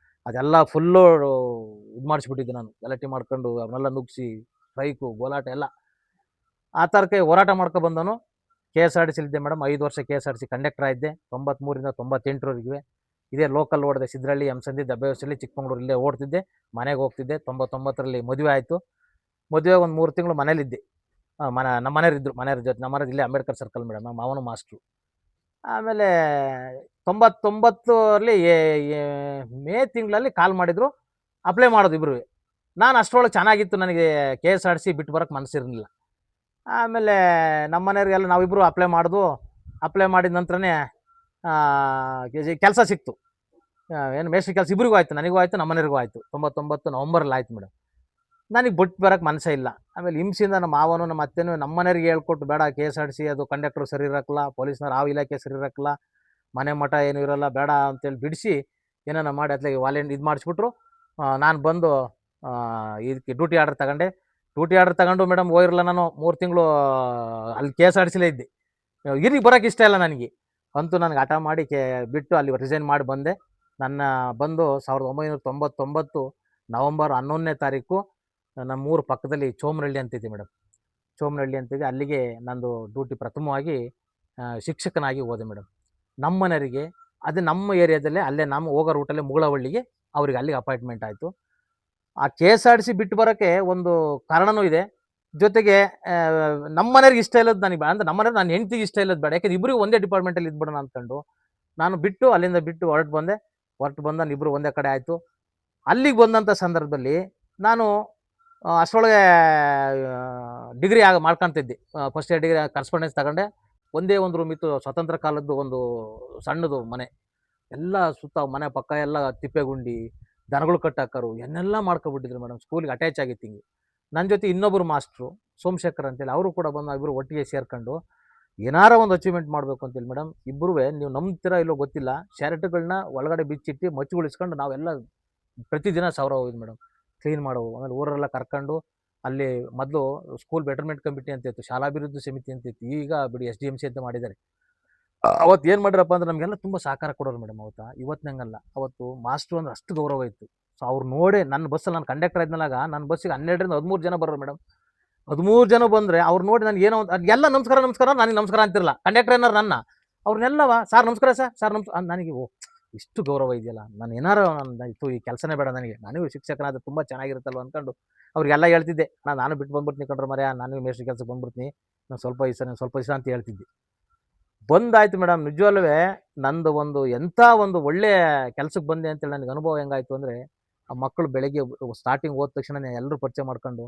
B: ಅದೆಲ್ಲ ಫುಲ್ಲು ಇದು ಮಾಡಿಸ್ಬಿಟ್ಟಿದ್ದೆ ನಾನು. ಗಲಾಟೆ ಮಾಡ್ಕೊಂಡು ಅವನ್ನೆಲ್ಲ ನುಗ್ಗಿಸಿ ಸ್ಟ್ರೈಕು ಗೋಲಾಟ ಎಲ್ಲ ಆ ಥರಕ್ಕೆ ಹೋರಾಟ ಮಾಡ್ಕೊಬಂದನು. KSRTCಲಿ ಇದ್ದೆ ಮೇಡಮ್. 5 ವರ್ಷ KSRTC ಕಂಡಕ್ಟರ್ ಆಗಿದ್ದೆ. 93ರಿಂದ 98ರವರೆಗೆ ಇದೇ ಲೋಕಲ್ ಓಡಿದೆ. ಸಿದ್ರಳ್ಳಿ, ಎಮ್ಸಂದಿ, ದಬ್ಬೆಹೊಸಳ್ಳಿ, ಚಿಕ್ಕಮಗಳೂರು ಇಲ್ಲೇ ಓಡ್ತಿದ್ದೆ. ಮನೆಗೆ ಹೋಗ್ತಿದ್ದೆ. 99ರಲ್ಲಿ ಮದುವೆ ಆಯಿತು. ಮದುವೆಗೆ ಒಂದು 3 ತಿಂಗಳು ಮನೇಲಿದ್ದೆ. ನಮ್ಮ ಮನೆಯವ್ರು ಇದ್ದರು. ಮನೆಯವ್ರ ಜೊತೆ ನಮ್ಮ ಮನೇಲಿ ಇಲ್ಲೇ ಅಂಬೇಡ್ಕರ್ ಸರ್ಕಲ್ ಮೇಡಮ್. ನಮ್ಮ ಮಾವನು ಮಾಸ್ಟ್ರು. ಆಮೇಲೆ 99ರಲ್ಲಿ ಮೇ ತಿಂಗಳಲ್ಲಿ ಕಾಲ್ ಮಾಡಿದರು, ಅಪ್ಲೈ ಮಾಡೋದು ಇಬ್ಬರು. ನಾನು ಅಷ್ಟರೊಳಗೆ ಚೆನ್ನಾಗಿತ್ತು, ನನಗೆ KSRTC ಬಿಟ್ಟು ಬರೋಕ್ಕೆ ಮನಸ್ಸಿರಲಿಲ್ಲ. ಆಮೇಲೆ ನಮ್ಮ ಮನೆಯವ್ರಿಗೆಲ್ಲ ನಾವಿಬ್ಬರು ಅಪ್ಲೈ ಮಾಡಿದ ನಂತರನೇ ಕೆಲಸ ಸಿಕ್ತು. ಏನು ಮೇಸ್ಟ್ರಿ ಕೆಲಸ ಇಬ್ಬರಿಗೂ ಆಯಿತು, ನನಗೂ ಆಯಿತು, ನಮ್ಮ ಮನೆಯವ್ರಿಗೂ ಆಯಿತು. 99 ನವಂಬರಲ್ಲಿ ಆಯಿತು ಮೇಡಮ್. ನನಗೆ ಬಿಟ್ಟು ಬರೋಕ್ಕೆ ಮನಸ್ಸೇ ಇಲ್ಲ. ಆಮೇಲೆ ಹಿಂಸೆಯಿಂದ ನಮ್ಮ ಮಾವನು ನಮ್ಮ ಅತ್ತೆನೂ ನಮ್ಮ ಮನೆಯವ್ರಿಗೆ ಹೇಳ್ಕೊಟ್ಟು, ಬೇಡ KSRTC ಅದು ಕಂಡಕ್ಟ್ರು ಸರಿ ಇರೋಕ್ಕಲ್ಲ, ಪೊಲೀಸ್ನವ್ರು ಆ ಇಲಾಖೆ ಸರಿ ಇರೋಕ್ಕಲ್ಲ, ಮನೆ ಮಠ ಏನೂ ಇರೋಲ್ಲ, ಬೇಡ ಅಂತೇಳಿ ಬಿಡಿಸಿ ಏನೇನೋ ಮಾಡಿ ಅತ್ಲಾಗೆ ವಾಲೆಂಟ್ ಇದು ಮಾಡಿಸ್ಬಿಟ್ರು. ನಾನು ಬಂದು ಇದಕ್ಕೆ ಡ್ಯೂಟಿ ಆರ್ಡರ್ ತಗೊಂಡು ಮೇಡಮ್ ಹೋಗಿರಲ್ಲ. ನಾನು 3 ತಿಂಗಳು ಅಲ್ಲಿ KSRTCಲೇ ಇದ್ದೆ. ಇರಿಗೆ ಬರೋಕ್ಕೆ ಇಷ್ಟ ಇಲ್ಲ ನನಗೆ. ಅಂತೂ ನನಗೆ ಹಠ ಮಾಡಿ ಬಿಟ್ಟು ಅಲ್ಲಿ ರಿಸೈನ್ ಮಾಡಿ ಬಂದೆ. ಬಂದು 1999 ನವಂಬರ್ 11ನೇ ತಾರೀಕು ನಮ್ಮೂರು ಪಕ್ಕದಲ್ಲಿ ಚೋಮನಹಳ್ಳಿ ಅಂತಿದೆ ಮೇಡಮ್. ಚೋಮನಹಳ್ಳಿ ಅಂತಿದೆ, ಅಲ್ಲಿಗೆ ನಂದು ಡ್ಯೂಟಿ ಪ್ರಥಮವಾಗಿ ಶಿಕ್ಷಕನಾಗಿ ಹೋದೆ ಮೇಡಮ್. ನಮ್ಮ ಮನೆಯವರಿಗೆ ಅದು ನಮ್ಮ ಏರಿಯಾದಲ್ಲೇ, ಅಲ್ಲೇ ನಮ್ಮ ಹೋಗೋ ರೂಟಲ್ಲೇ ಮುಗಳವಳ್ಳಿಗೆ ಅವ್ರಿಗೆ ಅಲ್ಲಿಗೆ ಅಪಾಯಿಂಟ್ಮೆಂಟ್ ಆಯಿತು. ಆ KSRTC ಬಿಟ್ಟು ಬರೋಕ್ಕೆ ಒಂದು ಕಾರಣವೂ ಇದೆ. ಜೊತೆಗೆ ನಮ್ಮ ಮನೆಯವ್ರಿಗೆ ಇಷ್ಟ ಇಲ್ಲದ ನನಗೆ, ಅಂದರೆ ನಮ್ಮ ಮನೆಯವ್ರು ನನ್ನ ಹೆಂಡ್ತಿಗೆ ಇಷ್ಟ ಇಲ್ಲದ ಬೇಡ, ಯಾಕೆಂದ್ರೆ ಇಬ್ಬರಿಗೂ ಒಂದೇ ಡಿಪಾರ್ಟ್ಮೆಂಟಲ್ಲಿ ಇದ್ಬಿಡೋಣ ಅಂದ್ಕೊಂಡು ನಾನು ಅಲ್ಲಿಂದ ಬಿಟ್ಟು ಹೊರಟು ಬಂದು ಇಬ್ಬರು ಒಂದೇ ಕಡೆ ಆಯಿತು. ಅಲ್ಲಿಗೆ ಬಂದಂಥ ಸಂದರ್ಭದಲ್ಲಿ ನಾನು ಅಷ್ಟರೊಳಗೆ ಡಿಗ್ರಿ ಮಾಡ್ಕೊತಿದ್ದೆ. ಫಸ್ಟ್ ಇಯರ್ ಡಿಗ್ರಿ ಕರೆಸ್ಪಾಂಡೆನ್ಸ್ ತಗೊಂಡೆ. ಒಂದೇ ಒಂದು ರೂಮ್ ಇತ್ತು, ಸ್ವತಂತ್ರ ಕಾಲದ್ದು ಒಂದು ಸಣ್ಣದು ಮನೆ. ಎಲ್ಲ ಸುತ್ತ ಮನೆ ಪಕ್ಕ ಎಲ್ಲ ತಿಪ್ಪೆಗುಂಡಿ, ದನಗಳು ಕಟ್ಟಾಕರು ಏನೆಲ್ಲ ಮಾಡ್ಕೊಬಿಟ್ಟಿದ್ರು ಮೇಡಮ್. ಸ್ಕೂಲಿಗೆ ಅಟ್ಯಾಚ್ ಆಗಿತ್ತು ಹಿಂಗೆ. ನನ್ನ ಜೊತೆ ಇನ್ನೊಬ್ಬರು ಮಾಸ್ಟ್ರು ಸೋಮಶೇಖರ್ ಅಂತೇಳಿ, ಅವರು ಕೂಡ ಬಂದು ಇಬ್ಬರು ಒಟ್ಟಿಗೆ ಸೇರ್ಕೊಂಡು ಏನಾರ ಒಂದು ಅಚೀವ್ಮೆಂಟ್ ಮಾಡಬೇಕು ಅಂತೇಳಿ ಮೇಡಮ್. ಇಬ್ಬರೂ ನೀವು ನಂಬ್ತೀರಾ ಇಲ್ಲೋ ಗೊತ್ತಿಲ್ಲ, ಶರ್ಟ್ಗಳನ್ನ ಒಳಗಡೆ ಬಿಚ್ಚಿಟ್ಟು ಮಚ್ಚುಗಳಿಸ್ಕೊಂಡು ನಾವೆಲ್ಲ ಪ್ರತಿದಿನ 1000 ಹೋಗಿದ್ದು ಮೇಡಮ್ ಕ್ಲೀನ್ ಮಾಡೋವು. ಆಮೇಲೆ ಊರೆಲ್ಲ ಕರ್ಕೊಂಡು ಅಲ್ಲಿ ಮೊದಲು ಸ್ಕೂಲ್ ಬೆಟರ್ಮೆಂಟ್ ಕಮಿಟಿ ಅಂತ ಇತ್ತು, ಶಾಲಾಭಿವೃದ್ಧಿ ಸಮಿತಿ ಅಂತ ಇತ್ತು. ಈಗ ಬಿಡಿ SDMC ಅಂತ ಮಾಡಿದ್ದಾರೆ. ಅವತ್ತು ಏನು ಮಾಡಿರಪ್ಪ ಅಂದ್ರೆ ನಮಗೆಲ್ಲ ತುಂಬ ಸಹಕಾರ ಕೊಡೋರು ಮೇಡಮ್. ಇವತ್ತಿನಂಗಲ್ಲ, ಅವತ್ತು ಮಾಸ್ಟ್ರು ಅಂದ್ರೆ ಅಷ್ಟು ಗೌರವ ಇತ್ತು. ಸೊ ಅವ್ರು ನೋಡಿ ನನ್ನ ಬಸ್ಸಲ್ಲಿ, ನಾನು ಕಂಡಕ್ಟರ್ ಇದ್ನಲ್ಲಾಗ ನನ್ನ ಬಸ್ಸಿಗೆ 12ರಿಂದ 13 ಜನ ಬರೋರು ಮೇಡಮ್. 13 ಜನ ಬಂದರೆ ಅವ್ರು ನೋಡಿ ನನಗೆ ಏನೋ ಎಲ್ಲ ನಮಸ್ಕಾರ ನನಗೆ ನಮಸ್ಕಾರ ಅಂತಿರಲ್ಲ. ಕಂಡಕ್ಟರ್ ಏನಾರು ಅವ್ರನ್ನೆಲ್ಲವ ಸರ್ ನಮಸ್ಕಾರ, ಸರ್ ನಮಸ್ಕಾರ ನನಗೆ ಇಷ್ಟು ಗೌರವ ಇದೆಯಲ್ಲ, ನಾನು ಏನಾರು ಇತ್ತು ಈ ಕೆಲಸನೇ ಬೇಡ ನನಗೆ, ನನಗೂ ಶಿಕ್ಷಕನಾದ್ರೆ ತುಂಬ ಚೆನ್ನಾಗಿರುತ್ತಲ್ವ ಅಂದ್ಕೊಂಡು ಅವ್ರಿಗೆಲ್ಲ ಹೇಳ್ತಿದ್ದೆ, ನಾನು ಬಿಟ್ಟು ಬಂದ್ಬಿಡ್ತೀನಿ ಕಂಡ್ರೆ ಮರ್ಯ, ನಾನು ಮೇಸ್ಟ್ರಿ ಕೆಲಸಕ್ಕೆ ಬಂದ್ಬಿಡ್ತೀನಿ, ನಾನು ಸ್ವಲ್ಪ ದಿವಸ ಅಂತ ಹೇಳ್ತಿದ್ದೆ. ಬಂದಾಯ್ತು ಮೇಡಮ್, ನಿಜವಲ್ಲೂ ನಂದು ಒಂದು ಎಂಥ ಒಂದು ಒಳ್ಳೆ ಕೆಲಸಕ್ಕೆ ಬಂದೆ ಅಂತೇಳಿ ನನಗೆ ಅನುಭವ ಹೆಂಗಾಯ್ತು ಅಂದರೆ, ಆ ಮಕ್ಕಳು ಬೆಳಗ್ಗೆ ಸ್ಟಾರ್ಟಿಂಗ್ ಹೋದ ತಕ್ಷಣ ಎಲ್ಲರೂ ಪರಿಚಯ ಮಾಡ್ಕೊಂಡು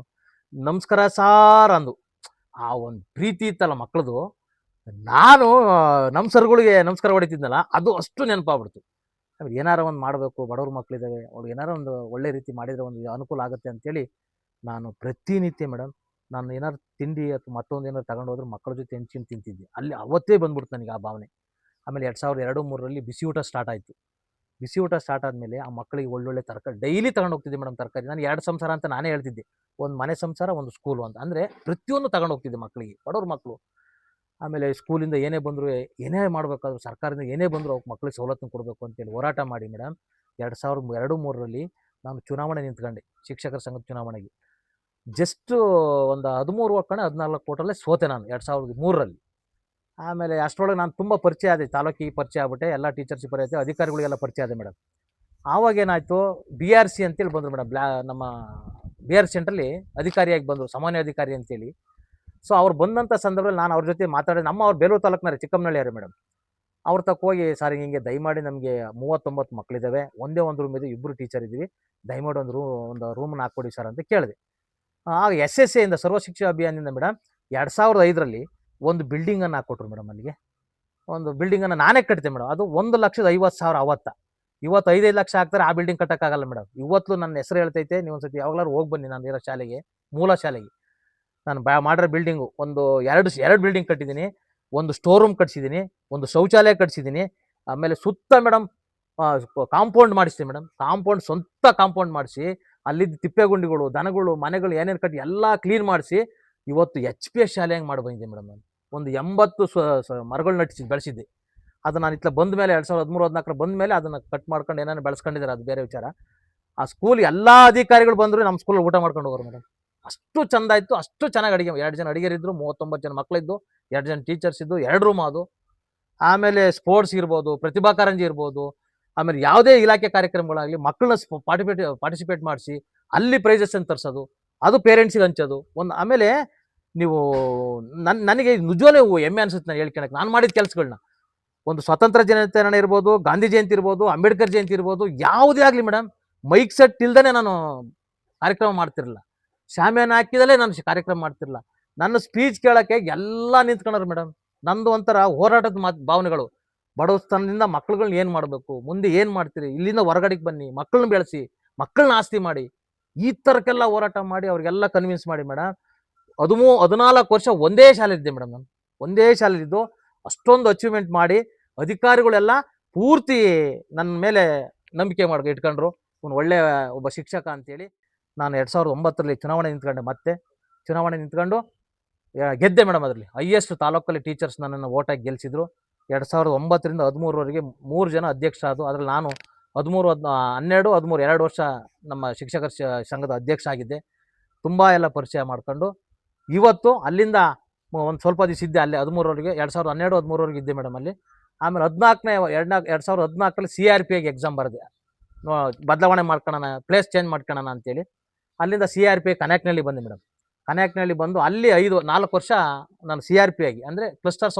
B: ನಮಸ್ಕಾರ ಸಾರ್ ಅಂದು, ಆ ಒಂದು ಪ್ರೀತಿ ಇತ್ತಲ್ಲ ಮಕ್ಕಳದು, ನಾನು ನಮ್ಮ ಸರ್ಗಳಿಗೆ ನಮಸ್ಕಾರ ಹೊಡಿತಿದ್ನಲ್ಲ, ಅದು ಅಷ್ಟು ನೆನಪಾಗ್ಬಿಡ್ತು. ಆಮೇಲೆ ಏನಾರ ಒಂದು ಮಾಡಬೇಕು, ಬಡವ್ರ ಮಕ್ಕಳಿದ್ದಾವೆ, ಅವ್ರಿಗೆ ಏನಾರ ಒಂದು ಒಳ್ಳೆ ರೀತಿ ಮಾಡಿದರೆ ಒಂದು ಅನುಕೂಲ ಆಗುತ್ತೆ ಅಂತೇಳಿ ನಾನು ಪ್ರತಿನಿತ್ಯ ಮೇಡಮ್, ನಾನು ಏನಾದ್ರು ತಿಂಡಿ ಅಥವಾ ಮತ್ತೊಂದು ಏನಾದ್ರು ತಗೊಂಡು ಹೋದ್ರೆ ಮಕ್ಕಳ ಜೊತೆ ಹೆಂಚ್ಕೊಂಡು ತಿಂತಿದ್ದೆ. ಅಲ್ಲಿ ಅವತ್ತೇ ಬಂದ್ಬಿಡ್ತು ನನಗೆ ಆ ಭಾವನೆ. ಆಮೇಲೆ 2002-3ರಲ್ಲಿ ಬಿಸಿ ಊಟ ಸ್ಟಾರ್ಟ್ ಆಯಿತು. ಬಿಸಿ ಊಟ ಸ್ಟಾರ್ಟ್ ಆದಮೇಲೆ ಆ ಮಕ್ಕಳಿಗೆ ಒಳ್ಳೊಳ್ಳೆ ತರಕಾರಿ ಡೈಲಿ ತಗೊಂಡು ಹೋಗ್ತಿದ್ದೆ ಮೇಡಮ್. ತರಕಾರಿ ನಾನು 2 ಸಂಸಾರ ಅಂತ ನಾನೇ ಹೇಳ್ತಿದ್ದೆ, ಒಂದು ಮನೆ ಸಂಸಾರ, ಒಂದು ಸ್ಕೂಲು ಅಂತ. ಅಂದರೆ ಪ್ರತಿಯೊಂದು ತಗೊಂಡು ಹೋಗ್ತಿದ್ದೆ ಮಕ್ಕಳಿಗೆ, ಬಡವ್ರ ಮಕ್ಕಳು. ಆಮೇಲೆ ಸ್ಕೂಲಿಂದ ಏನೇ ಬಂದರೂ, ಏನೇ ಮಾಡಬೇಕಾದ್ರೂ, ಸರ್ಕಾರದಿಂದ ಏನೇ ಬಂದರೂ ಅವ್ಕೆ ಮಕ್ಕಳಿಗೆ ಸವಲತ್ತನ್ನು ಕೊಡಬೇಕು ಅಂತೇಳಿ ಹೋರಾಟ ಮಾಡಿ ಮೇಡಮ್ 2002-3ರಲ್ಲಿ ನಾನು ಚುನಾವಣೆ ನಿಂತ್ಕೊಂಡೆ, ಶಿಕ್ಷಕರ ಸಂಘದ ಚುನಾವಣೆಗೆ. ಜಸ್ಟ್ ಒಂದು 13-14 ಓಟಲ್ಲೇ ಸೋತೆ ನಾನು 2003ರಲ್ಲಿ. ಆಮೇಲೆ ಅಷ್ಟರೊಳಗೆ ನಾನು ತುಂಬ ಪರಿಚಯ ಆದೆ, ತಾಲೂಕಿಗೆ ಪರಿಚಯ ಆಗ್ಬಿಟ್ಟೆ, ಎಲ್ಲ ಟೀಚರ್ಸಿಗೆ ಪರಿಚಯ ಆದೆ, ಅಧಿಕಾರಿಗಳಿಗೆಲ್ಲ ಪರಿಚಯ ಆದೆ ಮೇಡಮ್. ಆವಾಗೇನಾಯಿತು, BRC ಅಂತೇಳಿ ಬಂದರು ಮೇಡಮ್, ನಮ್ಮ BRC ಸೆಂಟ್ರಲ್ಲಿ ಅಧಿಕಾರಿಯಾಗಿ ಬಂದರು, ಸಾಮಾನ್ಯ ಅಧಿಕಾರಿ ಅಂತೇಳಿ. ಸೊ ಅವ್ರು ಬಂದಂಥ ಸಂದರ್ಭದಲ್ಲಿ ನಾನು ಅವ್ರ ಜೊತೆ ಮಾತಾಡಿ, ಅವ್ರು ಬೇಲೂರು ತಾಲೂಕಿನವ್ರೆ, ಚಿಕ್ಕಮ್ಮನಹಳ್ಳಿಯವ್ರೆ ಮೇಡಮ್. ಅವ್ರ ತಕ್ಕ ಹೋಗಿ, ಸರ್ ಹಿಂಗೆ ದಯಮಾಡಿ ನಮಗೆ 39 ಮಕ್ಕಳಿದ್ದಾವೆ, ಒಂದೇ ಒಂದು ರೂಮ್ ಇದೆ, 2 ಟೀಚರ್ ಇದ್ದೀವಿ, ದಯಮಾಡಿ ಒಂದು ರೂಮ್ನ ಹಾಕ್ಕೊಡಿ ಸರ್ ಅಂತ ಕೇಳಿದೆ. ಆಗ SSAಯಿಂದ ಸರ್ವ ಶಿಕ್ಷಾ ಅಭಿಯಾನದಿಂದ ಮೇಡಮ್ 2005ರಲ್ಲಿ ಒಂದು ಬಿಲ್ಡಿಂಗನ್ನು ಹಾಕ್ಕೊಟ್ರು ಮೇಡಮ್. ಅಲ್ಲಿಗೆ ಒಂದು ಬಿಲ್ಡಿಂಗನ್ನು ನಾನೇ ಕಟ್ಟಿದೆ ಮೇಡಮ್. ಅದು 1,50,000 ಅವತ್ತ. ಇವತ್ತು 5-5 ಲಕ್ಷ ಹಾಕ್ತಾರೆ, ಆ ಬಿಲ್ಡಿಂಗ್ ಕಟ್ಟೋಕ್ಕಾಗಲ್ಲ ಮೇಡಮ್. ಇವತ್ತು ನನ್ನ ಹೆಸರು ಹೇಳ್ತೈತೆ, ನೀವು ಒಂದ್ಸತಿ ಯಾವಾಗಲಾದ್ರು ಹೋಗಿ ಬನ್ನಿ ನಾನು ಇರೋ ಶಾಲೆಗೆ, ಮೂಲ ಶಾಲೆಗೆ. ನಾನು ಮಾಡಿರೋ ಬಿಲ್ಡಿಂಗು ಒಂದು ಎರಡು ಬಿಲ್ಡಿಂಗ್ ಕಟ್ಟಿದ್ದೀನಿ, ಒಂದು ಸ್ಟೋರ್ ರೂಮ್ ಕಟ್ಸಿದ್ದೀನಿ, ಒಂದು ಶೌಚಾಲಯ ಕಟ್ಸಿದ್ದೀನಿ. ಆಮೇಲೆ ಸುತ್ತ ಮೇಡಮ್ ಕಾಂಪೌಂಡ್ ಮಾಡಿಸ್ತೀನಿ ಮೇಡಮ್, ಸ್ವಂತ ಕಾಂಪೌಂಡ್ ಮಾಡಿಸಿ, ಅಲ್ಲಿದ್ದ ತಿಪ್ಪೆಗುಂಡಿಗಳು, ದನಗಳು, ಮನೆಗಳು ಏನೇನು ಕಟ್ಟಿ ಎಲ್ಲ ಕ್ಲೀನ್ ಮಾಡಿಸಿ ಇವತ್ತು HPS ಶಾಲೆ ಹೆಂಗೆ ಮಾಡಿ ಬಂದಿದ್ದೆ ಮೇಡಮ್. ನಾನು ಒಂದು 80 ಮರಗಳು ಬೆಳೆಸಿದ್ದೆ. ಅದು ನಾನು ಇತ್ಲ ಬಂದ ಮೇಲೆ 2013-14 ಬಂದ ಮೇಲೆ ಅದನ್ನು ಕಟ್ ಮಾಡ್ಕೊಂಡು ಏನೇನು ಬೆಳೆಸ್ಕೊಂಡಿದ್ದಾರೆ, ಅದು ಬೇರೆ ವಿಚಾರ. ಆ ಸ್ಕೂಲ್ ಎಲ್ಲ ಅಧಿಕಾರಿಗಳು ಬಂದರು ನಮ್ಮ ಸ್ಕೂಲಲ್ಲಿ ಊಟ ಮಾಡ್ಕೊಂಡು ಹೋಗೋರು ಮೇಡಮ್. ಅಷ್ಟು ಚಂದ ಇತ್ತು, ಅಷ್ಟು ಚೆನ್ನಾಗಿ ಅಡುಗೆ. 2 ಜನ ಅಡುಗೆರಿದ್ರು, 39 ಜನ ಮಕ್ಕಳಿದ್ದು, 2 ಜನ ಟೀಚರ್ಸ್ ಇದ್ದು, 2 ರೂಮ್ ಅದು. ಆಮೇಲೆ ಸ್ಪೋರ್ಟ್ಸ್ ಇರ್ಬೋದು, ಪ್ರತಿಭಾ ಕಾರಂಜಿ ಇರ್ಬೋದು, ಆಮೇಲೆ ಯಾವುದೇ ಇಲಾಖೆ ಕಾರ್ಯಕ್ರಮಗಳಾಗಲಿ ಮಕ್ಕಳನ್ನ ಪಾರ್ಟಿಸಿಪೇಟ್ ಮಾಡಿಸಿ ಅಲ್ಲಿ ಪ್ರೈಸಸ್ಸನ್ನು ತರಿಸೋದು, ಅದು ಪೇರೆಂಟ್ಸಿಗೆ ಹಂಚೋದು ಒಂದು. ಆಮೇಲೆ ನೀವು ನನಗೆ ನಿಜವೇ ಹೆಮ್ಮೆ ಅನಿಸುತ್ತೆ ನಾನು ಹೇಳ್ಕೊಳಕ್ಕೆ, ನಾನು ಮಾಡಿದ ಕೆಲಸಗಳನ್ನ. ಒಂದು ಸ್ವತಂತ್ರ ದಿನಾಚರಣೆ ಇರ್ಬೋದು, ಗಾಂಧಿ ಜಯಂತಿ ಇರ್ಬೋದು, ಅಂಬೇಡ್ಕರ್ ಜಯಂತಿ ಇರ್ಬೋದು, ಯಾವುದೇ ಆಗಲಿ ಮೇಡಮ್, ಮೈಕ್ ಸೆಟ್ ಇಲ್ದೇ ನಾನು ಕಾರ್ಯಕ್ರಮ ಮಾಡ್ತಿರಲಿಲ್ಲ, ಶಾಮಿಯಾನ ಹಾಕಿದಲೇ ನಾನು ಕಾರ್ಯಕ್ರಮ ಮಾಡ್ತಿರಲಿಲ್ಲ. ನನ್ನ ಸ್ಪೀಚ್ ಕೇಳೋಕ್ಕೆ ಎಲ್ಲ ನಿಂತ್ಕೊಂಡ್ರು ಮೇಡಮ್. ನಂದು ಒಂಥರ ಹೋರಾಟದ ಭಾವನೆಗಳು. ಬಡವಸ್ಥಾನದಿಂದ ಮಕ್ಕಳುಗಳನ್ನ ಏನು ಮಾಡಬೇಕು, ಮುಂದೆ ಏನು ಮಾಡ್ತೀರಿ, ಇಲ್ಲಿಂದ ಹೊರಗಡೆಗೆ ಬನ್ನಿ, ಮಕ್ಕಳನ್ನ ಬೆಳೆಸಿ, ಮಕ್ಕಳನ್ನ ಆಸ್ತಿ ಮಾಡಿ, ಈ ಥರಕ್ಕೆಲ್ಲ ಹೋರಾಟ ಮಾಡಿ ಅವ್ರಿಗೆಲ್ಲ ಕನ್ವಿನ್ಸ್ ಮಾಡಿ ಮೇಡಮ್ 14 ವರ್ಷ ಒಂದೇ ಶಾಲೆ ಇದ್ದೆ ಮೇಡಮ್. ನಾನು ಒಂದೇ ಶಾಲೆ ಇದ್ದು ಅಷ್ಟೊಂದು ಅಚೀವ್ಮೆಂಟ್ ಮಾಡಿ ಅಧಿಕಾರಿಗಳೆಲ್ಲ ಪೂರ್ತಿ ನನ್ನ ಮೇಲೆ ನಂಬಿಕೆ ಇಟ್ಕೊಂಡ್ರು, ಒಬ್ಬ ಶಿಕ್ಷಕ ಅಂತೇಳಿ. ನಾನು 2009ರಲ್ಲಿ ಚುನಾವಣೆ ನಿಂತ್ಕೊಂಡೆ, ಮತ್ತೆ ಚುನಾವಣೆ ನಿಂತ್ಕೊಂಡು ಗೆದ್ದೆ ಮೇಡಮ್. ಅದರಲ್ಲಿ ಹೈಯೆಸ್ಟ್ ತಾಲೂಕಲ್ಲಿ ಟೀಚರ್ಸ್ ನನ್ನನ್ನು ಓಟಾಗಿ ಗೆಲ್ಲಿಸಿದ್ರು. 2009ರಿಂದ 2013ವರೆಗೆ 3 ಜನ ಅಧ್ಯಕ್ಷ ಆದವು. ಅದರಲ್ಲಿ ನಾನು 12, 2 ವರ್ಷ ನಮ್ಮ ಶಿಕ್ಷಕರ ಸಂಘದ ಅಧ್ಯಕ್ಷ ಆಗಿದ್ದೆ. ತುಂಬ ಎಲ್ಲ ಪರಿಚಯ ಮಾಡ್ಕೊಂಡು ಇವತ್ತು ಅಲ್ಲಿಂದ ಒಂದು ಸ್ವಲ್ಪ ದಿವಸ ಇದ್ದೆ ಅಲ್ಲೇ 13ವರೆಗೆ, 2012, 13ವರೆಗೆ ಇದ್ದೆ ಮೇಡಮ್ ಅಲ್ಲಿ. ಆಮೇಲೆ 2014ರಲ್ಲಿ CRPIಗೆ ಎಕ್ಸಾಮ್ ಬರೆದೆ, ಬದಲಾವಣೆ ಮಾಡ್ಕೊಳ್ಳೋಣ, ಪ್ಲೇಸ್ ಚೇಂಜ್ ಮಾಡ್ಕೊಳ್ಳೋಣ ಅಂತೇಳಿ. ಅಲ್ಲಿಂದ CRPI ಕನ್ಯಾಕ್ನಲ್ಲಿ ಬಂದೆ ಮೇಡಮ್. ಕನ್ಯಾಕ್ನಲ್ಲಿ ಬಂದು ಅಲ್ಲಿ 4 ವರ್ಷ ನಾನು CRPIಗೆ, ಅಂದರೆ ಕ್ಲಸ್ಟರ್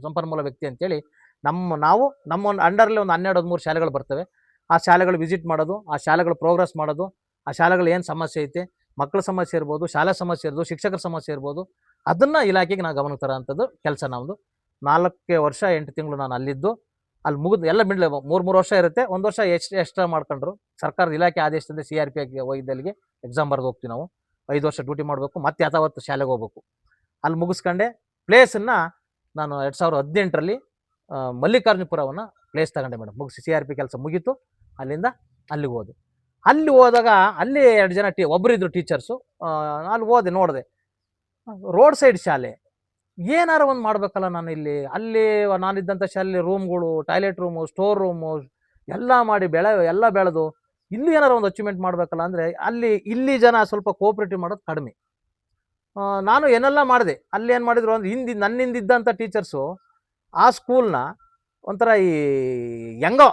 B: ಸಂಪನ್ಮೂಲ ವ್ಯಕ್ತಿ ಅಂತೇಳಿ, ನಮ್ಮ ಅಂಡರಲ್ಲಿ ಒಂದು 12-13 ಶಾಲೆಗಳು ಬರ್ತವೆ. ಆ ಶಾಲೆಗಳು ವಿಸಿಟ್ ಮಾಡೋದು, ಆ ಶಾಲೆಗಳು ಪ್ರೋಗ್ರೆಸ್ ಮಾಡೋದು, ಆ ಶಾಲೆಗಳು ಏನು ಸಮಸ್ಯೆ ಐತೆ, ಮಕ್ಕಳ ಸಮಸ್ಯೆ ಇರ್ಬೋದು, ಶಾಲಾ ಸಮಸ್ಯೆ ಇರ್ಬೋದು, ಶಿಕ್ಷಕರ ಸಮಸ್ಯೆ ಇರ್ಬೋದು, ಅದನ್ನು ಇಲಾಖೆಗೆ ನಾವು ಗಮನಕ್ಕೆ ತರೋಂಥದ್ದು ಕೆಲಸ ನಮ್ಮದು. 4 ವರ್ಷ 8 ತಿಂಗಳು ನಾನು ಅಲ್ಲಿದ್ದು, ಅಲ್ಲಿ ಮುಗಿದು ಎಲ್ಲ ಮಿಡ್ಲ್ 3 ವರ್ಷ ಇರುತ್ತೆ, 1 ವರ್ಷ ಎಕ್ಸ್ಟ್ರಾ ಮಾಡ್ಕೊಂಡ್ರು. ಸರ್ಕಾರದ ಇಲಾಖೆ ಆದೇಶದಿಂದ CRPIಗೆ ಹೋಗಿದ್ದಲ್ಲಿಗೆ ಎಕ್ಸಾಮ್ ಬರೆದು ಹೋಗ್ತೀವಿ ನಾವು. 5 ವರ್ಷ ಡ್ಯೂಟಿ ಮಾಡಬೇಕು, ಮತ್ತೆ ಯಥಾವತ್ತು ಶಾಲೆಗೆ ಹೋಗ್ಬೇಕು. ಅಲ್ಲಿ ಮುಗಿಸ್ಕೊಂಡೆ ಪ್ಲೇಸನ್ನು ನಾನು 2018ರಲ್ಲಿ ಮಲ್ಲಿಕಾರ್ಜುನಪುರವನ್ನು ಪ್ಲೇಸ್ ತಗೊಂಡೆ ಮೇಡಮ್. ಮುಗಿಸಿ CRPI ಕೆಲಸ ಮುಗೀತು, ಅಲ್ಲಿಂದ ಅಲ್ಲಿಗೆ ಹೋದೆ. ಅಲ್ಲಿ ಹೋದಾಗ ಅಲ್ಲಿ 2 ಜನ ಒಬ್ಬರಿದ್ರು ಟೀಚರ್ಸು. ಅಲ್ಲಿ ಹೋದೆ, ನೋಡಿದೆ ರೋಡ್ ಸೈಡ್ ಶಾಲೆ, ಏನಾರು ಒಂದು ಮಾಡಬೇಕಲ್ಲ ನಾನು ಇಲ್ಲಿ. ಅಲ್ಲಿ ನಾನಿದ್ದಂಥ ಶಾಲೆಯಲ್ಲಿ ರೂಮ್ಗಳು, ಟಾಯ್ಲೆಟ್ ರೂಮು, ಸ್ಟೋರ್ ರೂಮು ಎಲ್ಲ ಮಾಡಿ ಎಲ್ಲ ಬೆಳೆದು ಇಲ್ಲಿ ಏನಾರು ಒಂದು ಅಚೀವ್ಮೆಂಟ್ ಮಾಡಬೇಕಲ್ಲ ಅಂದರೆ ಇಲ್ಲಿ ಜನ ಸ್ವಲ್ಪ ಕೋಆಪ್ರೇಟಿವ್ ಮಾಡೋದು ಕಡಿಮೆ. ನಾನು ಏನೆಲ್ಲ ಮಾಡಿದೆ, ಅಲ್ಲಿ ಏನು ಮಾಡಿದ್ರು ಅಂದರೆ ನನ್ನಿಂದಿದ್ದಂಥ ಟೀಚರ್ಸು ಆ ಸ್ಕೂಲ್ನ ಒಂಥರ ಹೆಂಗೋ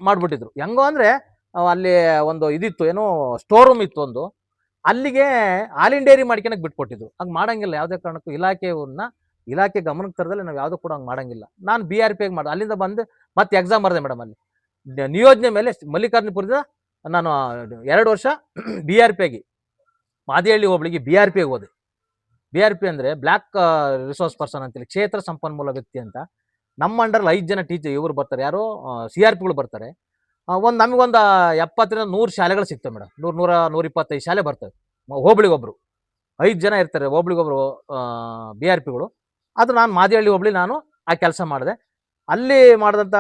B: ಮಾಡ್ಬಿಟ್ಟಿದ್ರು. ಹೆಂಗೋ ಅಂದ್ರೆ ಅಲ್ಲಿ ಒಂದು ಇದಿತ್ತು, ಏನೋ ಸ್ಟೋರ್ ರೂಮ್ ಇತ್ತು ಒಂದು, ಅಲ್ಲಿಗೆ ಹಾಲಿನ ಡೈರಿ ಮಾಡ್ಕೊಳಕ್ ಬಿಟ್ಕೊಟ್ಟಿದ್ರು. ಹಂಗೆ ಮಾಡಂಗಿಲ್ಲ ಯಾವುದೇ ಕಾರಣಕ್ಕೂ. ಇಲಾಖೆ ಗಮನಕ್ಕೆ ತರದಲ್ಲಿ ನಾವು ಯಾವುದೂ ಕೂಡ ಹಂಗೆ ಮಾಡಂಗಿಲ್ಲ. ನಾನು BRP ಮಾಡಿ ಅಲ್ಲಿಂದ ಬಂದು ಮತ್ತೆ ಎಕ್ಸಾಮ್ ಬರೆದೆ ಮೇಡಮ್. ಅಲ್ಲಿ ನಿಯೋಜನೆ ಮೇಲೆ ಮಲ್ಲಿಕಾರ್ಜುನಪುರದ ನಾನು 2 ವರ್ಷ BRP ಆಗಿ ಮಾದಿಹಳ್ಳಿ ಹೋಬಳಿಗೆ BRP ಆಗಿ ಹೋದೆ. BRP ಅಂದ್ರೆ ಬ್ಲ್ಯಾಕ್ ರಿಸೋರ್ಸ್ ಪರ್ಸನ್ ಅಂತೇಳಿ, ಕ್ಷೇತ್ರ ಸಂಪನ್ಮೂಲ ವ್ಯಕ್ತಿ ಅಂತ. ನಮ್ಮ ಅಂಡರ್ 5 ಜನ ಟೀಚರ್ ಇವರು ಬರ್ತಾರೆ, ಯಾರು CRPಗಳು ಬರ್ತಾರೆ. ನಮಗೊಂದು 70ರಿಂದ 100 ಶಾಲೆಗಳು ಸಿಗ್ತವೆ ಮೇಡಮ್. 100-125 ಶಾಲೆ ಬರ್ತವೆ. ಹೋಬಳಿಗೊಬ್ರು 5 ಜನ ಇರ್ತಾರೆ, ಹೋಬಳಿಗೊಬ್ರು BRPಗಳು. ಅದು ನಾನು ಮಾದಿಹಳ್ಳಿ ಹೋಬಳಿ ನಾನು ಆ ಕೆಲಸ ಮಾಡಿದೆ. ಅಲ್ಲಿ ಮಾಡಿದಂಥ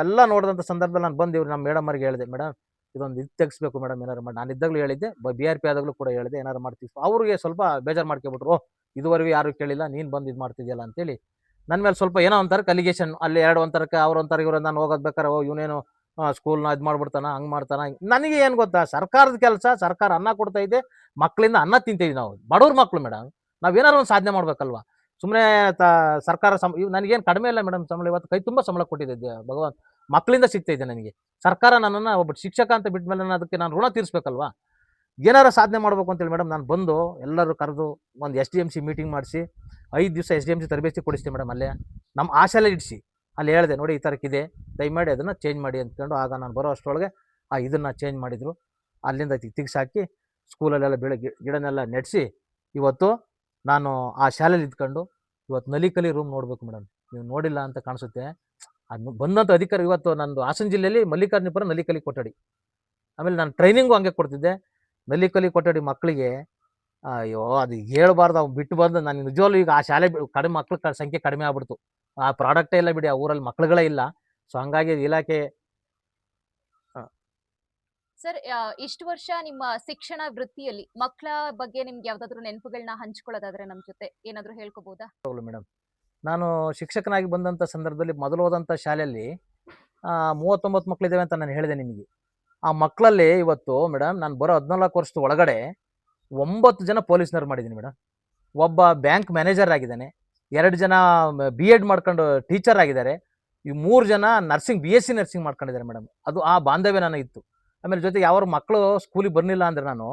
B: ಎಲ್ಲ ನೋಡಿದಂಥ ಸಂದರ್ಭದಲ್ಲಿ ನಾನು ಬಂದು ಇವ್ರು ನಮ್ಮ ಮೇಡಮ್ ಅವ್ರಿಗೆ ಹೇಳಿದೆ, ಮೇಡಮ್ ಇದೊಂದು ಇದು ತೆಗಿಸ್ಬೇಕು ಮೇಡಮ್, ಏನಾರು ಮಾಡಿ. ನಾನು ಇದ್ದಾಗಲೂ ಹೇಳಿದ್ದೆ, BRP ಆದಾಗಲೂ ಕೂಡ ಹೇಳಿದೆ, ಏನಾರು ಮಾಡ್ತೀವಿ. ಅವ್ರಿಗೆ ಸ್ವಲ್ಪ ಬೇಜಾರು ಮಾಡ್ಕೊಬಿಟ್ರು. ಇದುವರೆಗೂ ಯಾರು ಕೇಳಿಲ್ಲ, ನೀನು ಬಂದು ಇದು ಮಾಡ್ತಿದ್ಯಲ್ಲ ಅಂತೇಳಿ ನನ್ನ ಮೇಲೆ ಸ್ವಲ್ಪ ಏನೋ ಒಂಥರ ಕಲಿಗೇಷನ್. ಅಲ್ಲಿ ಒಂಥರಕ್ಕೆ ಅವ್ರೊಂಥರ ಇವ್ರು ನಾನು ಹೋಗೋದು ಬೇಕಾರೆ ಇವನೇನು ಸ್ಕೂಲ್ನ ಇದು ಮಾಡ್ಬಿಡ್ತಾನ, ಹಂಗೆ ಮಾಡ್ತಾನ. ನನಗೆ ಏನು ಗೊತ್ತಾ, ಸರ್ಕಾರದ ಕೆಲಸ, ಸರ್ಕಾರ ಅನ್ನ ಕೊಡ್ತಾ ಇದೆ, ಮಕ್ಕಳಿಂದ ಅನ್ನ ತಿಂತೀವಿ ನಾವು, ಬಡವ್ರ ಮಕ್ಕಳು ಮೇಡಮ್. ನಾವೇನಾರು ಒಂದು ಸಾಧನೆ ಮಾಡ್ಬೇಕಲ್ವಾ. ಸುಮ್ಮನೆ ಸರ್ಕಾರ ನನಗೇನು ಕಡಿಮೆ ಇಲ್ಲ ಮೇಡಮ್ ಸಂಬಳ. ಇವತ್ತು ಕೈ ತುಂಬ ಸಂಬಳ ಕೊಟ್ಟಿದ್ದೆ ಭಗವಂತ, ಮಕ್ಕಳಿಂದ ಸಿಗ್ತಾ ಇದೆ ನನಗೆ. ಸರ್ಕಾರ ನನ್ನನ್ನು ಒಬ್ಬ ಶಿಕ್ಷಕ ಅಂತ ಬಿಟ್ಟ ಮೇಲೆ ಅದಕ್ಕೆ ನಾನು ಋಣ ತೀರಿಸ್ಬೇಕಲ್ವಾ. ಏನಾರ ಸಾಧನೆ ಮಾಡ್ಬೇಕು ಅಂತೇಳಿ ಮೇಡಮ್ ನಾನು ಬಂದು ಎಲ್ಲರೂ ಕರೆದು ಒಂದು SDMC ಮೀಟಿಂಗ್ ಮಾಡಿಸಿ 5 ದಿವಸ SDMC ತರಬೇತಿ ಕೊಡಿಸ್ತೀವಿ ಮೇಡಮ್. ಅಲ್ಲೇ ನಮ್ಮ ಆಶೆಲ್ಲ ಇಡಿಸಿ ಅಲ್ಲಿ ಹೇಳಿದೆ, ನೋಡಿ ಈ ಥರಕ್ಕಿದೆ, ದಯಮಾಡಿ ಅದನ್ನು ಚೇಂಜ್ ಮಾಡಿ ಅಂದ್ಕೊಂಡು. ಆಗ ನಾನು ಬರೋ ಅಷ್ಟರೊಳಗೆ ಇದನ್ನು ಚೇಂಜ್ ಮಾಡಿದರು. ಅಲ್ಲಿಂದ ತೆಗ್ಸಾಕಿ ಸ್ಕೂಲಲ್ಲೆಲ್ಲ ಗಿಡನೆಲ್ಲ ನೆಡೆಸಿ ಇವತ್ತು ನಾನು ಆ ಶಾಲೆಯಲ್ಲಿ ಇದ್ಕೊಂಡು ಇವತ್ತು ನಲಿಕಲಿ ರೂಮ್ ನೋಡಬೇಕು ಮೇಡಮ್. ನೀವು ನೋಡಿಲ್ಲ ಅಂತ ಕಾಣಿಸುತ್ತೆ. ಅದು ಬಂದಂಥ ಅಧಿಕಾರಿ ಇವತ್ತು ನಂದು ಹಾಸನ ಜಿಲ್ಲೆಯಲ್ಲಿ ಮಲ್ಲಿಕಾರ್ಜುನಪುರ ನಲಿಕಲಿ ಕೊಠಡಿ. ಆಮೇಲೆ ನಾನು ಟ್ರೈನಿಂಗು ಹಂಗೆ ಕೊಡ್ತಿದ್ದೆ ನಲಿಕಲಿ ಕೊಠಡಿ ಮಕ್ಕಳಿಗೆ. ಅಯ್ಯೋ ಅದು ಹೇಳ್ಬಾರ್ದು, ಅವ್ನು ಬಿಟ್ಟು ಬಂದು ನಾನು ನಿಜವಾಗ್ಲೂ ಈಗ ಆ ಶಾಲೆ ಕಡಿಮೆ ಮಕ್ಳ ಸಂಖ್ಯೆ ಕಡಿಮೆ ಆಗ್ಬಿಡ್ತು. ಆ ಪ್ರಾಡಕ್ಟೇ ಇಲ್ಲ ಬಿಡಿ, ಆ ಊರಲ್ಲಿ ಮಕ್ಳುಗಳೇ ಇಲ್ಲ. ಸೊ ಹಂಗಾಗಿ ಇಲಾಖೆ.
A: ಸರ್, ಇಷ್ಟು ವರ್ಷ ನಿಮ್ಮ ಶಿಕ್ಷಣ ವೃತ್ತಿಯಲ್ಲಿ ಮಕ್ಕಳ ಬಗ್ಗೆ ನಿಮ್ಗೆ ಯಾವ್ದಾದ್ರು ನೆನಪುಗಳನ್ನ ಹಂಚ್ಕೊಳ್ಳೋದಾದ್ರೆ ನಮ್ಮ ಜೊತೆ ಏನಾದ್ರು ಹೇಳ್ಕೋಬಹುದಾ?
B: ಮೇಡಮ್, ನಾನು ಶಿಕ್ಷಕನಾಗಿ ಬಂದಂಥ ಸಂದರ್ಭದಲ್ಲಿ ಮೊದಲು ಹೋದಂಥ ಶಾಲೆಯಲ್ಲಿ 39 ಮಕ್ಕಳಿದ್ದಾವೆ ಅಂತ ನಾನು ಹೇಳಿದೆ ನಿಮಗೆ. ಆ ಮಕ್ಕಳಲ್ಲಿ ಇವತ್ತು ಮೇಡಮ್ ನಾನು ಬರೋ 14 ವರ್ಷದ ಒಳಗಡೆ 9 ಜನ ಪೊಲೀಸ್ನವ್ರು ಮಾಡಿದ್ದೀನಿ ಮೇಡಮ್. ಒಬ್ಬ ಬ್ಯಾಂಕ್ ಮ್ಯಾನೇಜರ್ ಆಗಿದ್ದಾನೆ, 2 ಜನ B.Ed ಮಾಡ್ಕೊಂಡು ಟೀಚರ್ ಆಗಿದ್ದಾರೆ, ಈ 3 ಜನ BSc ನರ್ಸಿಂಗ್ ಮಾಡ್ಕೊಂಡಿದ್ದಾರೆ ಮೇಡಮ್. ಅದು ಆ ಬಾಂಧವ್ಯ ನನಗಿತ್ತು. ಆಮೇಲೆ ಜೊತೆಗೆ ಯಾವ ಮಕ್ಕಳು ಸ್ಕೂಲಿಗೆ ಬರಲಿಲ್ಲ ಅಂದರೆ ನಾನು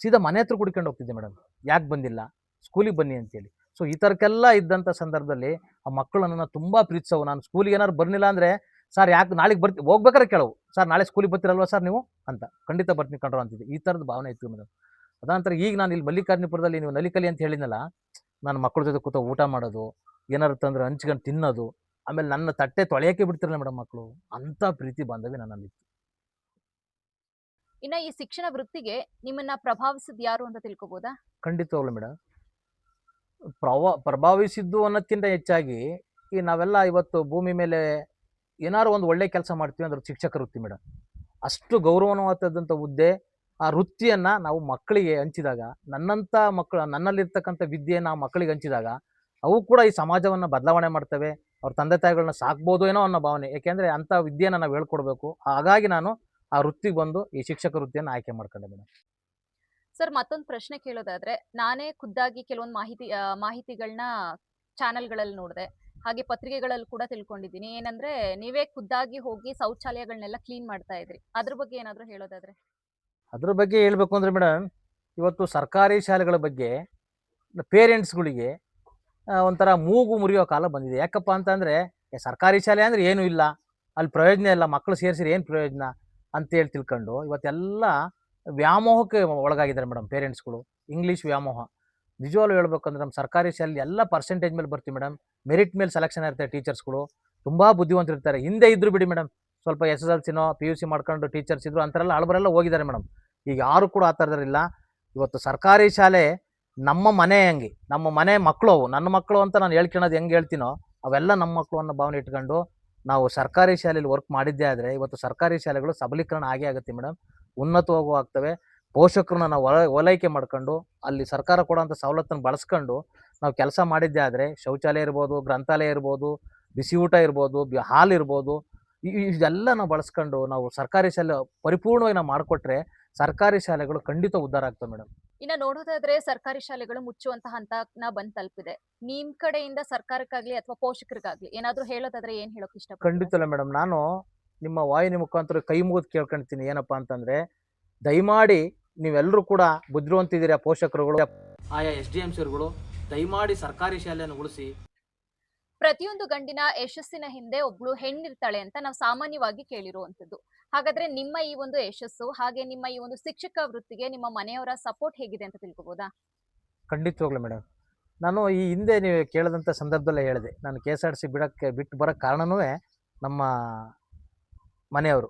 B: ಸೀದಾ ಮನೆ ಹತ್ರ ಕುಡ್ಕೊಂಡು ಹೋಗ್ತಿದ್ದೆ ಮೇಡಮ್, ಯಾಕೆ ಬಂದಿಲ್ಲ ಸ್ಕೂಲಿಗೆ ಬನ್ನಿ ಅಂತೇಳಿ. ಸೊ ಈ ಥರಕ್ಕೆಲ್ಲ ಇದ್ದಂಥ ಸಂದರ್ಭದಲ್ಲಿ ಆ ಮಕ್ಕಳು ನನ್ನನ್ನು ತುಂಬ ಪ್ರೀತಿಸವು. ನಾನು ಸ್ಕೂಲಿಗೆ ಏನಾದ್ರು ಬರಲಿಲ್ಲ ಅಂದರೆ, ಸರ್ ಯಾಕೆ ನಾಳೆಗೆ ಹೋಗ್ಬೇಕಾರೆ ಕೇಳವು, ಸರ್ ನಾಳೆ ಸ್ಕೂಲಿಗೆ ಬರ್ತೀರಲ್ವ ಸರ್ ನೀವು ಅಂತ, ಖಂಡಿತ ಬರ್ತೀನಿ ಕಂಡ್ರು ಅಂತಿದ್ದೆ. ಈ ಥರದ ಭಾವನೆ ಇತ್ತು ಮೇಡಮ್. ಅದಂತರ ಈಗ ನಾನು ಇಲ್ಲಿ ಮಲ್ಲಿಕಾರ್ಜುನಪುರದಲ್ಲಿ ನೀವು ನಲಿಕಲಿ ಅಂತ ಹೇಳಿದ್ನಲ್ಲ, ನನ್ನ ಮಕ್ಕಳ ಜೊತೆ ಕೂತ ಊಟ ಮಾಡೋದು, ಏನಾರು ತಂದ್ರೆ ಹಂಚ್ಕೊಂಡು ತಿನ್ನೋದು, ಆಮೇಲೆ ನನ್ನ ತಟ್ಟೆ ತೊಳೆಯೋಕ್ಕೆ ಬಿಡ್ತಿರಲಿಲ್ಲ ಮೇಡಮ್ ಮಕ್ಕಳು. ಅಂಥ ಪ್ರೀತಿ ಬಾಂಧವ್ಯ ನನ್ನಲ್ಲಿತ್ತು.
A: ಇನ್ನ ಈ ಶಿಕ್ಷಣ ವೃತ್ತಿಗೆ ನಿಮ್ಮನ್ನ ಪ್ರಭಾವಿಸಿದ ಯಾರು ಅಂತ ತಿಳ್ಕೊಬೋದಾ?
B: ಖಂಡಿತವಾಗ್ಲು ಮೇಡಮ್. ಪ್ರಭಾವಿಸಿದ್ದು ಅನ್ನೋದಕ್ಕಿಂತ ಹೆಚ್ಚಾಗಿ ಈ ನಾವೆಲ್ಲ ಇವತ್ತು ಭೂಮಿ ಮೇಲೆ ಏನಾದ್ರು ಒಂದು ಒಳ್ಳೆ ಕೆಲಸ ಮಾಡ್ತೀವಿ ಅಂದ್ರೆ ಶಿಕ್ಷಕ ವೃತ್ತಿ ಮೇಡಮ್. ಅಷ್ಟು ಗೌರವವಾದಂಥ ಹುದ್ದೆ. ಆ ವೃತ್ತಿಯನ್ನು ನಾವು ಮಕ್ಕಳಿಗೆ ಹಂಚಿದಾಗ, ನನ್ನಂಥ ಮಕ್ಕಳು, ನನ್ನಲ್ಲಿರ್ತಕ್ಕಂಥ ವಿದ್ಯೆಯನ್ನು ಆ ಮಕ್ಕಳಿಗೆ ಹಂಚಿದಾಗ ಅವು ಕೂಡ ಈ ಸಮಾಜವನ್ನು ಬದಲಾವಣೆ ಮಾಡ್ತವೆ. ಅವ್ರ ತಂದೆ ತಾಯಿಗಳನ್ನ ಸಾಕ್ಬೋದು ಏನೋ ಅನ್ನೋ ಭಾವನೆ. ಯಾಕೆಂದರೆ ಅಂಥ ವಿದ್ಯೆಯನ್ನು ನಾವು ಹೇಳ್ಕೊಡ್ಬೇಕು. ಹಾಗಾಗಿ ನಾನು ಆ ವೃತ್ತಿಗೆ ಬಂದು ಈ ಶಿಕ್ಷಕ ವೃತ್ತಿಯನ್ನು ಆಯ್ಕೆ ಮಾಡ್ಕೊಂಡೆ ಮೇಡಮ್.
A: ಸರ್, ಮತ್ತೊಂದು ಪ್ರಶ್ನೆ ಕೇಳೋದಾದ್ರೆ, ನಾನೇ ಖುದ್ದಾಗಿ ಕೆಲವೊಂದು ಮಾಹಿತಿಗಳನ್ನ ಚಾನೆಲ್ಗಳಲ್ಲಿ ನೋಡಿದೆ, ಹಾಗೆ ಪತ್ರಿಕೆಗಳಲ್ಲಿ ಕೂಡ ತಿಳ್ಕೊಂಡಿದ್ದೀನಿ. ಏನಂದ್ರೆ, ನೀವೇ ಖುದ್ದಾಗಿ ಹೋಗಿ ಶೌಚಾಲಯಗಳನ್ನೆಲ್ಲ ಕ್ಲೀನ್ ಮಾಡ್ತಾ ಇದ್ರಿ. ಅದ್ರ ಬಗ್ಗೆ ಏನಾದ್ರು ಹೇಳೋದಾದ್ರೆ?
B: ಅದ್ರ ಬಗ್ಗೆ ಹೇಳ್ಬೇಕು ಅಂದರೆ ಮೇಡಮ್, ಇವತ್ತು ಸರ್ಕಾರಿ ಶಾಲೆಗಳ ಬಗ್ಗೆ ಪೇರೆಂಟ್ಸ್ಗಳಿಗೆ ಒಂಥರ ಮೂಗು ಮುರಿಯೋ ಕಾಲ ಬಂದಿದೆ. ಯಾಕಪ್ಪ ಅಂತಂದರೆ, ಸರ್ಕಾರಿ ಶಾಲೆ ಅಂದರೆ ಏನೂ ಇಲ್ಲ, ಅಲ್ಲಿ ಪ್ರಯೋಜನ ಇಲ್ಲ, ಮಕ್ಕಳು ಸೇರಿಸಿದ್ರೆ ಏನು ಪ್ರಯೋಜನ ಅಂತೇಳಿ ತಿಳ್ಕೊಂಡು ಇವತ್ತೆಲ್ಲ ವ್ಯಾಮೋಹಕ್ಕೆ ಒಳಗಾಗಿದ್ದಾರೆ ಮೇಡಮ್ ಪೇರೆಂಟ್ಸ್ಗಳು. ಇಂಗ್ಲೀಷ್ ವ್ಯಾಮೋಹ. ನಿಜವಾಗ್ಲೂ ಹೇಳ್ಬೇಕಂದ್ರೆ ನಮ್ಮ ಸರ್ಕಾರಿ ಶಾಲೆಯಲ್ಲಿ ಎಲ್ಲ ಪರ್ಸೆಂಟೇಜ್ ಮೇಲೆ ಬರ್ತೀವಿ ಮೇಡಮ್. ಮೆರಿಟ್ ಮೇಲೆ ಸೆಲೆಕ್ಷನ್ ಇರ್ತಾರೆ ಟೀಚರ್ಸ್ಗಳು. ತುಂಬ ಬುದ್ಧಿವಂತರಿರ್ತಾರೆ. ಹಿಂದೆ ಇದ್ರು ಬಿಡಿ ಮೇಡಮ್, ಸ್ವಲ್ಪ SSLCನೋ PUC ಮಾಡ್ಕೊಂಡು ಟೀಚರ್ಸ್ ಇದ್ರು, ಅಂಥರೆಲ್ಲ ಹಳಬರೆಲ್ಲ ಹೋಗಿದ್ದಾರೆ ಮೇಡಮ್. ಈಗ ಯಾರು ಕೂಡ ಆ ಥರದರಿಲ್ಲ. ಇವತ್ತು ಸರ್ಕಾರಿ ಶಾಲೆ ನಮ್ಮ ಮನೆ ಹಂಗೆ, ನಮ್ಮ ಮನೆ ಮಕ್ಕಳು ಅವು, ನನ್ನ ಮಕ್ಕಳು ಅಂತ ನಾನು ಹೇಳ್ಕೊಳೋದು ಹೆಂಗೆ ಹೇಳ್ತೀನೋ ಅವೆಲ್ಲ ನಮ್ಮ ಮಕ್ಕಳು ಅನ್ನೋ ಭಾವನೆ ಇಟ್ಕೊಂಡು ನಾವು ಸರ್ಕಾರಿ ಶಾಲೆಯಲ್ಲಿ ವರ್ಕ್ ಮಾಡಿದ್ದೇ ಆದರೆ ಇವತ್ತು ಸರ್ಕಾರಿ ಶಾಲೆಗಳು ಸಬಲೀಕರಣ ಆಗೇ ಆಗುತ್ತೆ ಮೇಡಮ್. ಉನ್ನತವಾಗೂ ಆಗ್ತವೆ. ಪೋಷಕರನ್ನ ನಾವು ಓಲೈಕೆ ಮಾಡ್ಕೊಂಡು ಅಲ್ಲಿ ಸರ್ಕಾರ ಕೊಡೋಂಥ ಸವಲತ್ತನ್ನು ಬಳಸ್ಕೊಂಡು ನಾವು ಕೆಲಸ ಮಾಡಿದ್ದೇ ಆದರೆ ಶೌಚಾಲಯ ಇರ್ಬೋದು, ಗ್ರಂಥಾಲಯ ಇರ್ಬೋದು, ಬಿಸಿ ಊಟ ಇರ್ಬೋದು, ಹಾಲು ಇರ್ಬೋದು, ಇದೆಲ್ಲ ನಾವು ಬಳಸ್ಕೊಂಡು ನಾವು ಸರ್ಕಾರಿ ಶಾಲೆ ಪರಿಪೂರ್ಣವಾಗಿ ನಾವು ಮಾಡಿಕೊಟ್ರೆ ಸರ್ಕಾರಿ ಶಾಲೆಗಳು ಖಂಡಿತ ಉದ್ಧಾರ ಆಗ್ತವೆ ಮೇಡಮ್.
A: ಇನ್ನ ನೋಡೋದಾದ್ರೆ ಸರ್ಕಾರಿ ಶಾಲೆಗಳು ಮುಚ್ಚುವಂತ ಹಂತನ ಬಂದ್ ತಲುಪಿದೆ. ನಿಮ್ ಕಡೆಯಿಂದ ಸರ್ಕಾರಕ್ಕಾಗ್ಲಿ ಅಥವಾ ಪೋಷಕರಿಗಾಗ್ಲಿ ಏನಾದ್ರು ಹೇಳೋದಾದ್ರೆ ಏನ್ ಹೇಳೋಕ್ ಇಷ್ಟ?
B: ಖಂಡಿತ ಮೇಡಮ್. ನಾನು ನಿಮ್ಮ ವಾಹಿನಿ ಮುಖಾಂತರ ಕೈ ಮುಗಿದು ಕೇಳ್ಕೊಳ್ತೀನಿ ಏನಪ್ಪ ಅಂತಂದರೆ, ದಯಮಾಡಿ ನೀವೆಲ್ಲರೂ ಕೂಡ ಬುದ್ಧಿವಂತಿದ್ದೀರಾ ಪೋಷಕರುಗಳು, ಆಯಾ SDM ಸರ್ಗಳು, ದಯಮಾಡಿ ಸರ್ಕಾರಿ ಶಾಲೆಯನ್ನು ಉಳಿಸಿ.
A: ಪ್ರತಿಯೊಂದು ಗಂಡಿನ ಯಶಸ್ಸಿನ ಹಿಂದೆ ಒಬ್ಳು ಹೆಣ್ಣಿರ್ತಾಳೆ ಅಂತ ನಾವು ಸಾಮಾನ್ಯವಾಗಿ ಕೇಳಿರುವಂತದ್ದು. ಹಾಗಾದ್ರೆ ನಿಮ್ಮ ಈ ಒಂದು ಯಶಸ್ಸು ಹಾಗೆ ನಿಮ್ಮ ಈ ಒಂದು ಶಿಕ್ಷಕ ವೃತ್ತಿಗೆ ನಿಮ್ಮ ಮನೆಯವರ ಸಪೋರ್ಟ್ ಹೇಗಿದೆ ಅಂತ ತಿಳ್ಕೊಬೋದಾ?
B: ಖಂಡಿತವಾಗ್ಲೂ ಮೇಡಮ್. ನಾನು ಈ ಹಿಂದೆ ನೀವು ಕೇಳಿದಂಥ ಸಂದರ್ಭದಲ್ಲೇ ಹೇಳಿದೆ, ನಾನು KSRTC ಬಿಟ್ಟು ಬರೋಕ್ಕೆ ಕಾರಣವೂ ನಮ್ಮ ಮನೆಯವರು,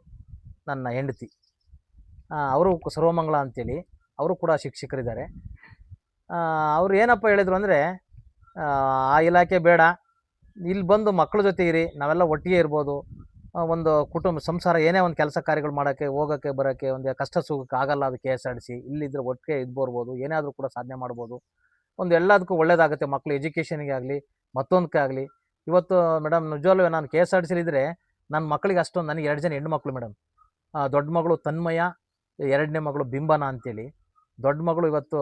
B: ನನ್ನ ಹೆಂಡತಿ. ಅವರು ಸರ್ವಮಂಗಳ ಅಂತೇಳಿ, ಅವರು ಕೂಡ ಶಿಕ್ಷಕರಿದ್ದಾರೆ. ಅವರು ಏನಪ್ಪ ಹೇಳಿದರು ಅಂದರೆ, ಆ ಇಲಾಖೆ ಬೇಡ, ಇಲ್ಲಿ ಬಂದು ಮಕ್ಕಳ ಜೊತೆ ಇರಿ, ನಾವೆಲ್ಲ ಒಟ್ಟಿಗೆ ಇರ್ಬೋದು, ಒಂದು ಕುಟುಂಬ ಸಂಸಾರ ಏನೇ ಒಂದು ಕೆಲಸ ಕಾರ್ಯಗಳು ಮಾಡೋಕ್ಕೆ ಹೋಗೋಕ್ಕೆ ಬರೋಕ್ಕೆ ಒಂದು ಕಷ್ಟ ಸುಖಕ್ಕೆ ಆಗಲ್ಲ ಅದು KSRTC, ಇಲ್ಲಿದ್ದರೆ ಒಟ್ಟಿಗೆ ಬರ್ಬೋದು, ಏನಾದರೂ ಕೂಡ ಸಾಧನೆ ಮಾಡ್ಬೋದು, ಒಂದು ಎಲ್ಲದಕ್ಕೂ ಒಳ್ಳೇದಾಗುತ್ತೆ, ಮಕ್ಕಳು ಎಜುಕೇಷನ್ಗೆ ಆಗಲಿ ಮತ್ತೊಂದಕ್ಕೆ ಆಗಲಿ. ಇವತ್ತು ಮೇಡಮ್ ನಿಜವಾಗ್ಲೂ ನಾನು KSRTC ಇದ್ದರೆ ನನ್ನ ಮಕ್ಕಳಿಗೆ ಅಷ್ಟೊಂದು, ನನಗೆ 2 ಜನ ಹೆಣ್ಣು ಮಕ್ಕಳು ಮೇಡಮ್. ದೊಡ್ಡ ಮಗಳು ತನ್ಮಯ, 2ನೇ ಮಗಳು ಬಿಂಬನ ಅಂತೇಳಿ. ದೊಡ್ಡ ಮಗಳು ಇವತ್ತು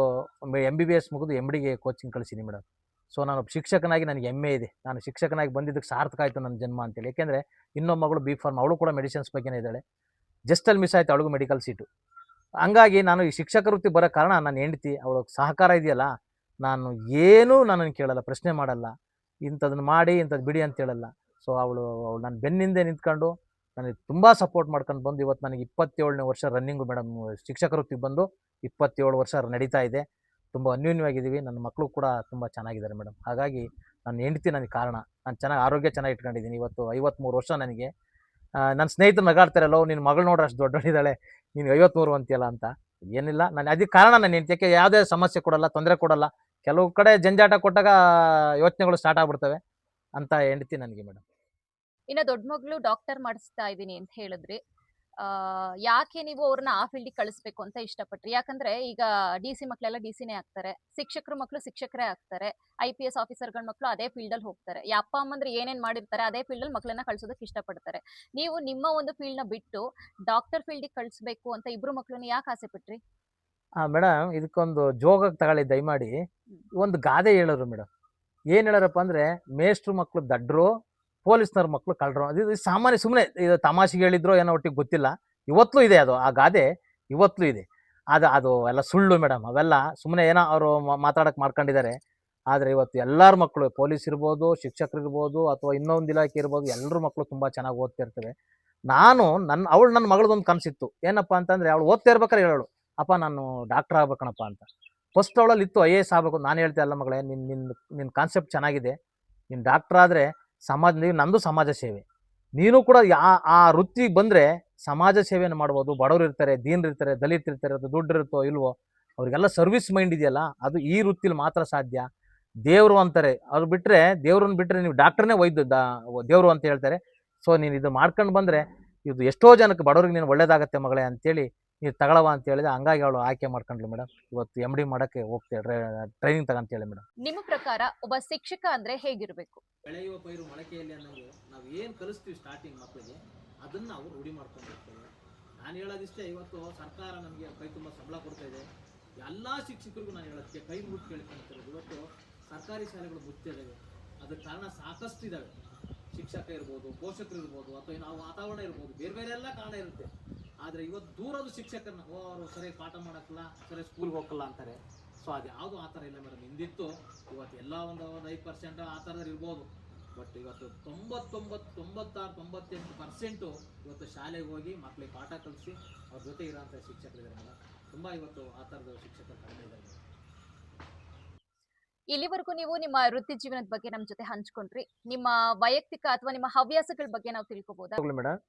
B: MBBS ಮುಗಿದು MDಗೆ ಕೋಚಿಂಗ್ ಕಳಿಸಿದ್ದೀನಿ ಮೇಡಮ್. ಸೊ ನಾನು ಶಿಕ್ಷಕನಾಗಿ ನನಗೆ ಹೆಮ್ಮೆ ಇದೆ, ನಾನು ಶಿಕ್ಷಕನಾಗಿ ಬಂದಿದ್ದಕ್ಕೆ ಸಾರ್ಥಕ ಆಯಿತು ನನ್ನ ಜನ್ಮ ಅಂತೇಳಿ. ಏಕೆಂದರೆ ಇನ್ನೊಬ್ಬ ಮಗಳು B.Pharm, ಅವಳು ಕೂಡ ಮೆಡಿಸಿನ್ಸ್ ಬಗ್ಗೆನೇ ಇದ್ದಾಳೆ, ಜಸ್ಟಲ್ಲಿ ಮಿಸ್ ಆಯಿತು ಅವಳಿಗೂ ಮೆಡಿಕಲ್ ಸೀಟು. ಹಂಗಾಗಿ ನಾನು ಈ ಶಿಕ್ಷಕ ವೃತ್ತಿ ಬರೋ ಕಾರಣ ನನ್ನ ಹೆಂಡತಿ, ಅವಳ ಸಹಕಾರ ಇದೆಯಲ್ಲ, ನಾನು ಏನೂ ನನ್ನನ್ನು ಕೇಳಲ್ಲ, ಪ್ರಶ್ನೆ ಮಾಡಲ್ಲ, ಇಂಥದನ್ನು ಮಾಡಿ ಇಂಥದ್ದು ಬಿಡಿ ಅಂತ ಹೇಳಲ್ಲ. ಸೊ ಅವಳು ನನ್ನ ಬೆನ್ನಿಂದೆ ನಿಂತ್ಕೊಂಡು ನನಗೆ ತುಂಬ ಸಪೋರ್ಟ್ ಮಾಡ್ಕೊಂಡು ಬಂದು ಇವತ್ತು ನನಗೆ 27ನೇ ವರ್ಷ ರನ್ನಿಂಗು ಮೇಡಮ್. ಶಿಕ್ಷಕ ವೃತ್ತಿಗೆ ಬಂದು 27 ವರ್ಷ ನಡೀತಾ ಇದೆ. ತುಂಬ ಅನ್ಯೋನ್ಯವಾಗಿದ್ದೀವಿ, ನನ್ನ ಮಕ್ಕಳು ಕೂಡ ತುಂಬ ಚೆನ್ನಾಗಿದ್ದಾರೆ ಮೇಡಮ್. ಹಾಗಾಗಿ ನನ್ನ ಹೆಂಡತಿ ನನಗೆ ಕಾರಣ. ನಾನು ಚೆನ್ನಾಗಿ ಆರೋಗ್ಯ ಚೆನ್ನಾಗಿ ಇಟ್ಕೊಂಡಿದ್ದೀನಿ. ಇವತ್ತು 53 ವರ್ಷ ನನಗೆ. ನನ್ನ ಸ್ನೇಹಿತರು ನಗಾಡ್ತಾರಲ್ಲೋ, ನಿನ್ನ ಮಗಳು ನೋಡ್ರೆ ಅಷ್ಟು ದೊಡ್ಡವಳಿದ್ದಾಳೆ, ನೀನು 53 ಅಂತೀಯಲ್ಲ ಅಂತ. ಏನಿಲ್ಲ, ನಾನು ಅದಕ್ಕೆ ಕಾರಣ ನನ್ನ ಹೆಂಡತಿಗೆ ಯಾವುದೇ ಸಮಸ್ಯೆ ಕೊಡಲ್ಲ, ತೊಂದರೆ ಕೊಡಲ್ಲ. ಕೆಲವು ಕಡೆ ಜಂಜಾಟ ಕೊಟ್ಟಾಗ ಯೋಚನೆಗಳು ಸ್ಟಾರ್ಟ್ ಆಗ್ಬಿಡ್ತವೆ ಅಂತ ಹೆಂಡತಿ ನನಗೆ ಮೇಡಮ್.
A: ಇನ್ನ ದೊಡ್ಡ ಮಗಳು ಡಾಕ್ಟರ್ ಮಾಡಿಸ್ತಾ ಇದ್ದೀನಿ ಅಂತ ಹೇಳಿದ್ರಿ. ಯಾಕೆ ನೀವು ಅವ್ರನ್ನ ಆ ಫೀಲ್ಡಿಗೆ ಕಳಿಸ್ಬೇಕು ಅಂತ ಇಷ್ಟಪಟ್ರಿ? ಯಾಕಂದ್ರೆ ಈಗ DC ಮಕ್ಕಳೆಲ್ಲ DCನೇ ಆಗ್ತಾರೆ, ಶಿಕ್ಷಕರ ಮಕ್ಕಳು ಶಿಕ್ಷಕರೇ ಆಗ್ತಾರೆ, IPS ಆಫೀಸರ್ಗಳ ಮಕ್ಕಳು ಅದೇ ಫೀಲ್ಡಲ್ಲಿ ಹೋಗ್ತಾರೆ. ಈ ಅಪ್ಪ ಅಮ್ಮಂದ್ರೆ ಏನೇನ್ ಮಾಡಿರ್ತಾರೆ ಅದೇ ಫೀಲ್ಡಲ್ಲಿ ಮಕ್ಕಳನ್ನ ಕಳ್ಸೋದಕ್ಕೆ ಇಷ್ಟಪಡ್ತಾರೆ. ನೀವು ನಿಮ್ಮ ಒಂದು ಫೀಲ್ಡ್ನ ಬಿಟ್ಟು ಡಾಕ್ಟರ್ ಫೀಲ್ಡಿಗೆ ಕಳಿಸ್ಬೇಕು ಅಂತ ಇಬ್ರು ಮಕ್ಕಳನ್ನ ಯಾಕೆ ಆಸೆ ಪಟ್ರಿ?
B: ಮೇಡಮ್, ಇದಕ್ಕೊಂದು ಜೋಗಕ್ಕೆ ತಗೊಳ್ಳಿ ದಯಮಾಡಿ. ಒಂದು ಗಾದೆ ಹೇಳೋರು ಮೇಡಮ್. ಏನು ಹೇಳೋರಪ್ಪ ಅಂದರೆ, ಮೇಷ್ಟ್ರು ಮಕ್ಕಳು ದಡ್ರು, ಪೊಲೀಸ್ನವ್ರ ಮಕ್ಕಳು ಕಳ್ಳರು. ಅದು ಸಾಮಾನ್ಯ, ಸುಮ್ಮನೆ ಇದು ತಮಾಷೆಗೆ ಹೇಳಿದ್ರೋ ಏನೋ ಒಟ್ಟಿಗೆ ಗೊತ್ತಿಲ್ಲ, ಇವತ್ತೂ ಇದೆ ಅದು, ಆ ಗಾದೆ ಇವತ್ತೂ ಇದೆ. ಅದು ಎಲ್ಲ ಸುಳ್ಳು ಮೇಡಮ್. ಅವೆಲ್ಲ ಸುಮ್ಮನೆ ಏನೋ ಅವರು ಮಾತಾಡೋಕ್ಕೆ ಮಾಡ್ಕೊಂಡಿದ್ದಾರೆ. ಆದರೆ ಇವತ್ತು ಎಲ್ಲರ ಮಕ್ಕಳು, ಪೊಲೀಸ್ ಇರ್ಬೋದು, ಶಿಕ್ಷಕರು ಇರ್ಬೋದು, ಅಥವಾ ಇನ್ನೊಂದು ಇಲಾಖೆ ಇರ್ಬೋದು, ಎಲ್ಲರ ಮಕ್ಕಳು ತುಂಬ ಚೆನ್ನಾಗಿ ಓದ್ತಿರ್ತವೆ. ನನ್ನ ಮಗಳದೊಂದು ಕನಸಿತ್ತು. ಏನಪ್ಪ ಅಂತಂದರೆ, ಅವಳು ಓದ್ತಾ ಇರ್ಬೇಕಾದ್ರೆ ಹೇಳೋಳು, ಅಪ್ಪ ನಾನು ಡಾಕ್ಟರ್ ಆಗ್ಬೇಕಣಪ್ಪ ಅಂತ. ಫಸ್ಟ್ ಅವಳಲ್ಲಿ ಇತ್ತು IAS ಆಗಬೇಕು. ನಾನು ಹೇಳ್ತೆ, ಅಲ್ಲ ಮಗಳೇ, ನಿನ್ನ ಕಾನ್ಸೆಪ್ಟ್ ಚೆನ್ನಾಗಿದೆ, ನೀನು ಡಾಕ್ಟರ್ ಆದರೆ ನಂದು ಸಮಾಜ ಸೇವೆ, ನೀನು ಕೂಡ ಆ ವೃತ್ತಿಗೆ ಬಂದರೆ ಸಮಾಜ ಸೇವೆಯನ್ನು ಮಾಡ್ಬೋದು. ಬಡವರು ಇರ್ತಾರೆ, ದೀನರು ಇರ್ತಾರೆ, ದಲಿತರು ಇರ್ತಾರೆ, ಅದು ದುಡ್ಡು ಇರುತ್ತೋ ಇಲ್ವೋ, ಅವರಿಗೆಲ್ಲ ಸರ್ವಿಸ್ ಮೈಂಡ್ ಇದೆಯಲ್ಲ, ಅದು ಈ ವೃತ್ತಿಲಿ ಮಾತ್ರ ಸಾಧ್ಯ. ದೇವರು ಅಂತಾರೆ, ಅವ್ರು ಬಿಟ್ಟರೆ, ದೇವ್ರನ್ನ ಬಿಟ್ಟರೆ ನೀವು ಡಾಕ್ಟ್ರನ್ನೇ ದೇವರು ಅಂತ ಹೇಳ್ತಾರೆ. ಸೊ ನೀನು ಇದು ಮಾಡ್ಕೊಂಡು ಬಂದರೆ ಇದು ಎಷ್ಟೋ ಜನಕ್ಕೆ ಬಡವ್ರಿಗೆ ನೀನು ಒಳ್ಳೇದಾಗತ್ತೆ ಮಗಳೇ ಅಂತೇಳಿ ನೀವು ತಗೊಳವ ಅಂತ ಹೇಳಿದೆ. ಹಂಗಾಗಿ ಅವಳು ಆಯ್ಕೆ ಮಾಡ್ಕೊಂಡ್ಲು ಮೇಡಮ್. ಇವತ್ತು MD ಮಾಡೋಕ್ಕೆ ಹೋಗ್ತೇವೆ, ಟ್ರೈನಿಂಗ್ ತಗೊಂತೇಳಿ ಮೇಡಮ್.
A: ನಿಮ್ಮ ಪ್ರಕಾರ ಒಬ್ಬ ಶಿಕ್ಷಕ ಅಂದ್ರೆ ಹೇಗಿರ್ಬೇಕು?
B: ಬೆಳೆಯುವ ಪೈರು ಮೊಳಕೆಯಲ್ಲಿ ಅನ್ನೋದು ನಾವು ಏನು ಕಲಿಸ್ತೀವಿ ಸ್ಟಾರ್ಟಿಂಗ್ ಮಕ್ಕಳಿಗೆ, ಅದನ್ನು ನಾವು ರೂಢಿ ಮಾಡ್ಕೊಂಡಿರ್ತೇವೆ. ನಾನು ಹೇಳೋದಿಷ್ಟೇ, ಇವತ್ತು ಸರ್ಕಾರ ನಮಗೆ ಕೈ ತುಂಬ ಸಂಬಳ ಕೊಡ್ತಾ ಇದೆ. ಎಲ್ಲ ಶಿಕ್ಷಕರಿಗೂ ನಾನು ಹೇಳೋದಕ್ಕೆ ಕೈ ಮುಗಿದು ಕೇಳ್ಕೊಳ್ತಿರೋದು, ಇವತ್ತು ಸರ್ಕಾರಿ ಶಾಲೆಗಳು ಮುಚ್ಚಿದ್ದಾವೆ. ಅದಕ್ಕೆ ಕಾರಣ ಸಾಕಷ್ಟು ಇದ್ದಾವೆ. ಶಿಕ್ಷಕ ಇರ್ಬೋದು, ಪೋಷಕರು ಇರ್ಬೋದು, ಅಥವಾ ನಾವು ವಾತಾವರಣ ಇರ್ಬೋದು, ಬೇರೆ ಬೇರೆ ಎಲ್ಲ ಕಾರಣ ಇರುತ್ತೆ. ಆದರೆ ಇವತ್ತು ದೂರದ ಶಿಕ್ಷಕರನ್ನ ಅವರು ಸರಿಯಾಗಿ ಪಾಠ ಮಾಡೋಕ್ಕಲ್ಲ, ಸರಿಯಾಗಿ ಸ್ಕೂಲ್ಗೆ ಹೋಗಲ್ಲ ಅಂತಾರೆ. ಸೊ ಅದು ಯಾವುದು ಆ ಥರ ಇಲ್ಲ ಮೇಡಮ್. ಹಿಂದಿತ್ತು, ಇವತ್ತು ಎಲ್ಲ ಒಂದು 5% ಆ ಥರದಲ್ಲಿ ಇರ್ಬೋದು. ಬಟ್ ಇವತ್ತು 96-98% ಇವತ್ತು ಶಾಲೆಗೆ ಹೋಗಿ ಮಕ್ಕಳಿಗೆ ಪಾಠ ಕಲಿಸಿ ಅವ್ರ ಜೊತೆ ಇರೋಂಥ ಶಿಕ್ಷಕರಿದ್ದಾರೆ ಮೇಡಮ್. ತುಂಬ ಇವತ್ತು ಆ ಥರದ ಶಿಕ್ಷಕರು ಕಡಿಮೆ ಇದ್ದಾರೆ.
A: ಇಲ್ಲಿವರೆಗೂ ನೀವು ನಿಮ್ಮ ವೃತ್ತಿ ಜೀವನದ ಬಗ್ಗೆ ನಮ್ಮ ಜೊತೆ ಹಂಚ್ಕೊಂಡ್ರಿ. ನಿಮ್ಮ ವೈಯಕ್ತಿಕ ಅಥವಾ ನಿಮ್ಮ ಹವ್ಯಾಸಗಳ ಬಗ್ಗೆ ನಾವು ತಿಳ್ಕೊಬೋದಾ?
B: ಮೇಡಮ್,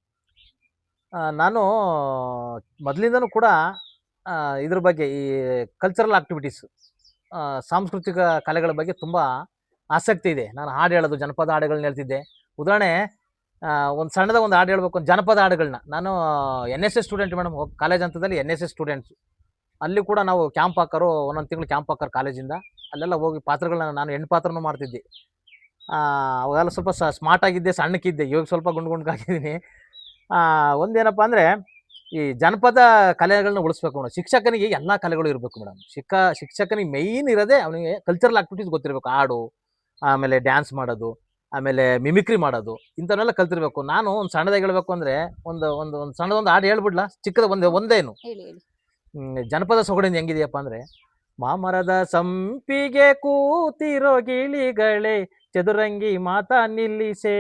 B: ನಾನು ಮೊದಲಿಂದನೂ ಕೂಡ ಇದ್ರ ಬಗ್ಗೆ, ಈ ಕಲ್ಚರಲ್ ಆಕ್ಟಿವಿಟೀಸ್, ಸಾಂಸ್ಕೃತಿಕ ಕಲೆಗಳ ಬಗ್ಗೆ ತುಂಬ ಆಸಕ್ತಿ ಇದೆ. ನಾನು ಹಾಡು ಹೇಳೋದು, ಜನಪದ ಹಾಡುಗಳನ್ನ ಹೇಳ್ತಿದ್ದೆ. ಉದಾಹರಣೆ, ಒಂದು ಸಣ್ಣದ ಒಂದು ಹಾಡು ಹೇಳ್ಬೇಕು, ಒಂದು ಜನಪದ ಹಾಡುಗಳನ್ನ. ನಾನು NSS ಸ್ಟೂಡೆಂಟ್ ಮೇಡಮ್, ಕಾಲೇಜ್ ಹಂತದಲ್ಲಿ NSS ಸ್ಟೂಡೆಂಟ್ಸು. ಅಲ್ಲಿ ಕೂಡ ನಾವು ಕ್ಯಾಂಪ್ ಹಾಕೋರು, ಒಂದೊಂದು ತಿಂಗಳು ಕ್ಯಾಂಪ್ ಹಾಕೋರು ಕಾಲೇಜಿಂದ. ಅಲ್ಲೆಲ್ಲ ಹೋಗಿ ಪಾತ್ರಗಳನ್ನ, ನಾನು ಹೆಣ್ಣು ಪಾತ್ರನೂ ಮಾಡ್ತಿದ್ದೆ. ಅವೆಲ್ಲ ಸ್ವಲ್ಪ ಸ್ಮಾರ್ಟ್ ಆಗಿದ್ದೆ, ಸಣ್ಣಕ್ಕಿದ್ದೆ. ಇವಾಗ ಸ್ವಲ್ಪ ಗುಂಡ್ಗಾಗಿದ್ದೀನಿ. ಒಂದೇನಪ್ಪ ಅಂದರೆ, ಈ ಜನಪದ ಕಲೆಗಳನ್ನ ಉಳಿಸ್ಬೇಕು ಮೇಡಮ್. ಶಿಕ್ಷಕನಿಗೆ ಎಲ್ಲ ಕಲೆಗಳು ಇರಬೇಕು ಮೇಡಮ್. ಶಿಕ್ಷಕನಿಗೆ ಮೈನ್ ಇರೋದೇ ಅವನಿಗೆ ಕಲ್ಚರಲ್ ಆಕ್ಟಿವಿಟೀಸ್ ಗೊತ್ತಿರಬೇಕು. ಹಾಡು, ಆಮೇಲೆ ಡ್ಯಾನ್ಸ್ ಮಾಡೋದು, ಆಮೇಲೆ ಮಿಮಿಕ್ರಿ ಮಾಡೋದು ಇಂಥವನ್ನೆಲ್ಲ ಕಲ್ತಿರ್ಬೇಕು. ನಾನು ಒಂದು ಸಣ್ಣದಾಗಿ ಹೇಳ್ಬೇಕು ಅಂದರೆ ಒಂದು ಸಣ್ಣದೊಂದು ಹಾಡು ಹೇಳ್ಬಿಡ್ಲಾ, ಚಿಕ್ಕದ ಒಂದೇನು
A: ಹೇಳಿ ಹೇಳಿ.
B: ಜನಪದ ಸೊಗಡಿಂದ ಹೆಂಗಿದೆಯಪ್ಪ ಅಂದರೆ, ಮಾಮರದ ಸಂಪಿಗೆ ಕೂತಿರೋ ಗಿಳಿಗಳೇ ಚದುರಂಗಿ ಮಾತಾ ನಿಲ್ಲಿಸೇ,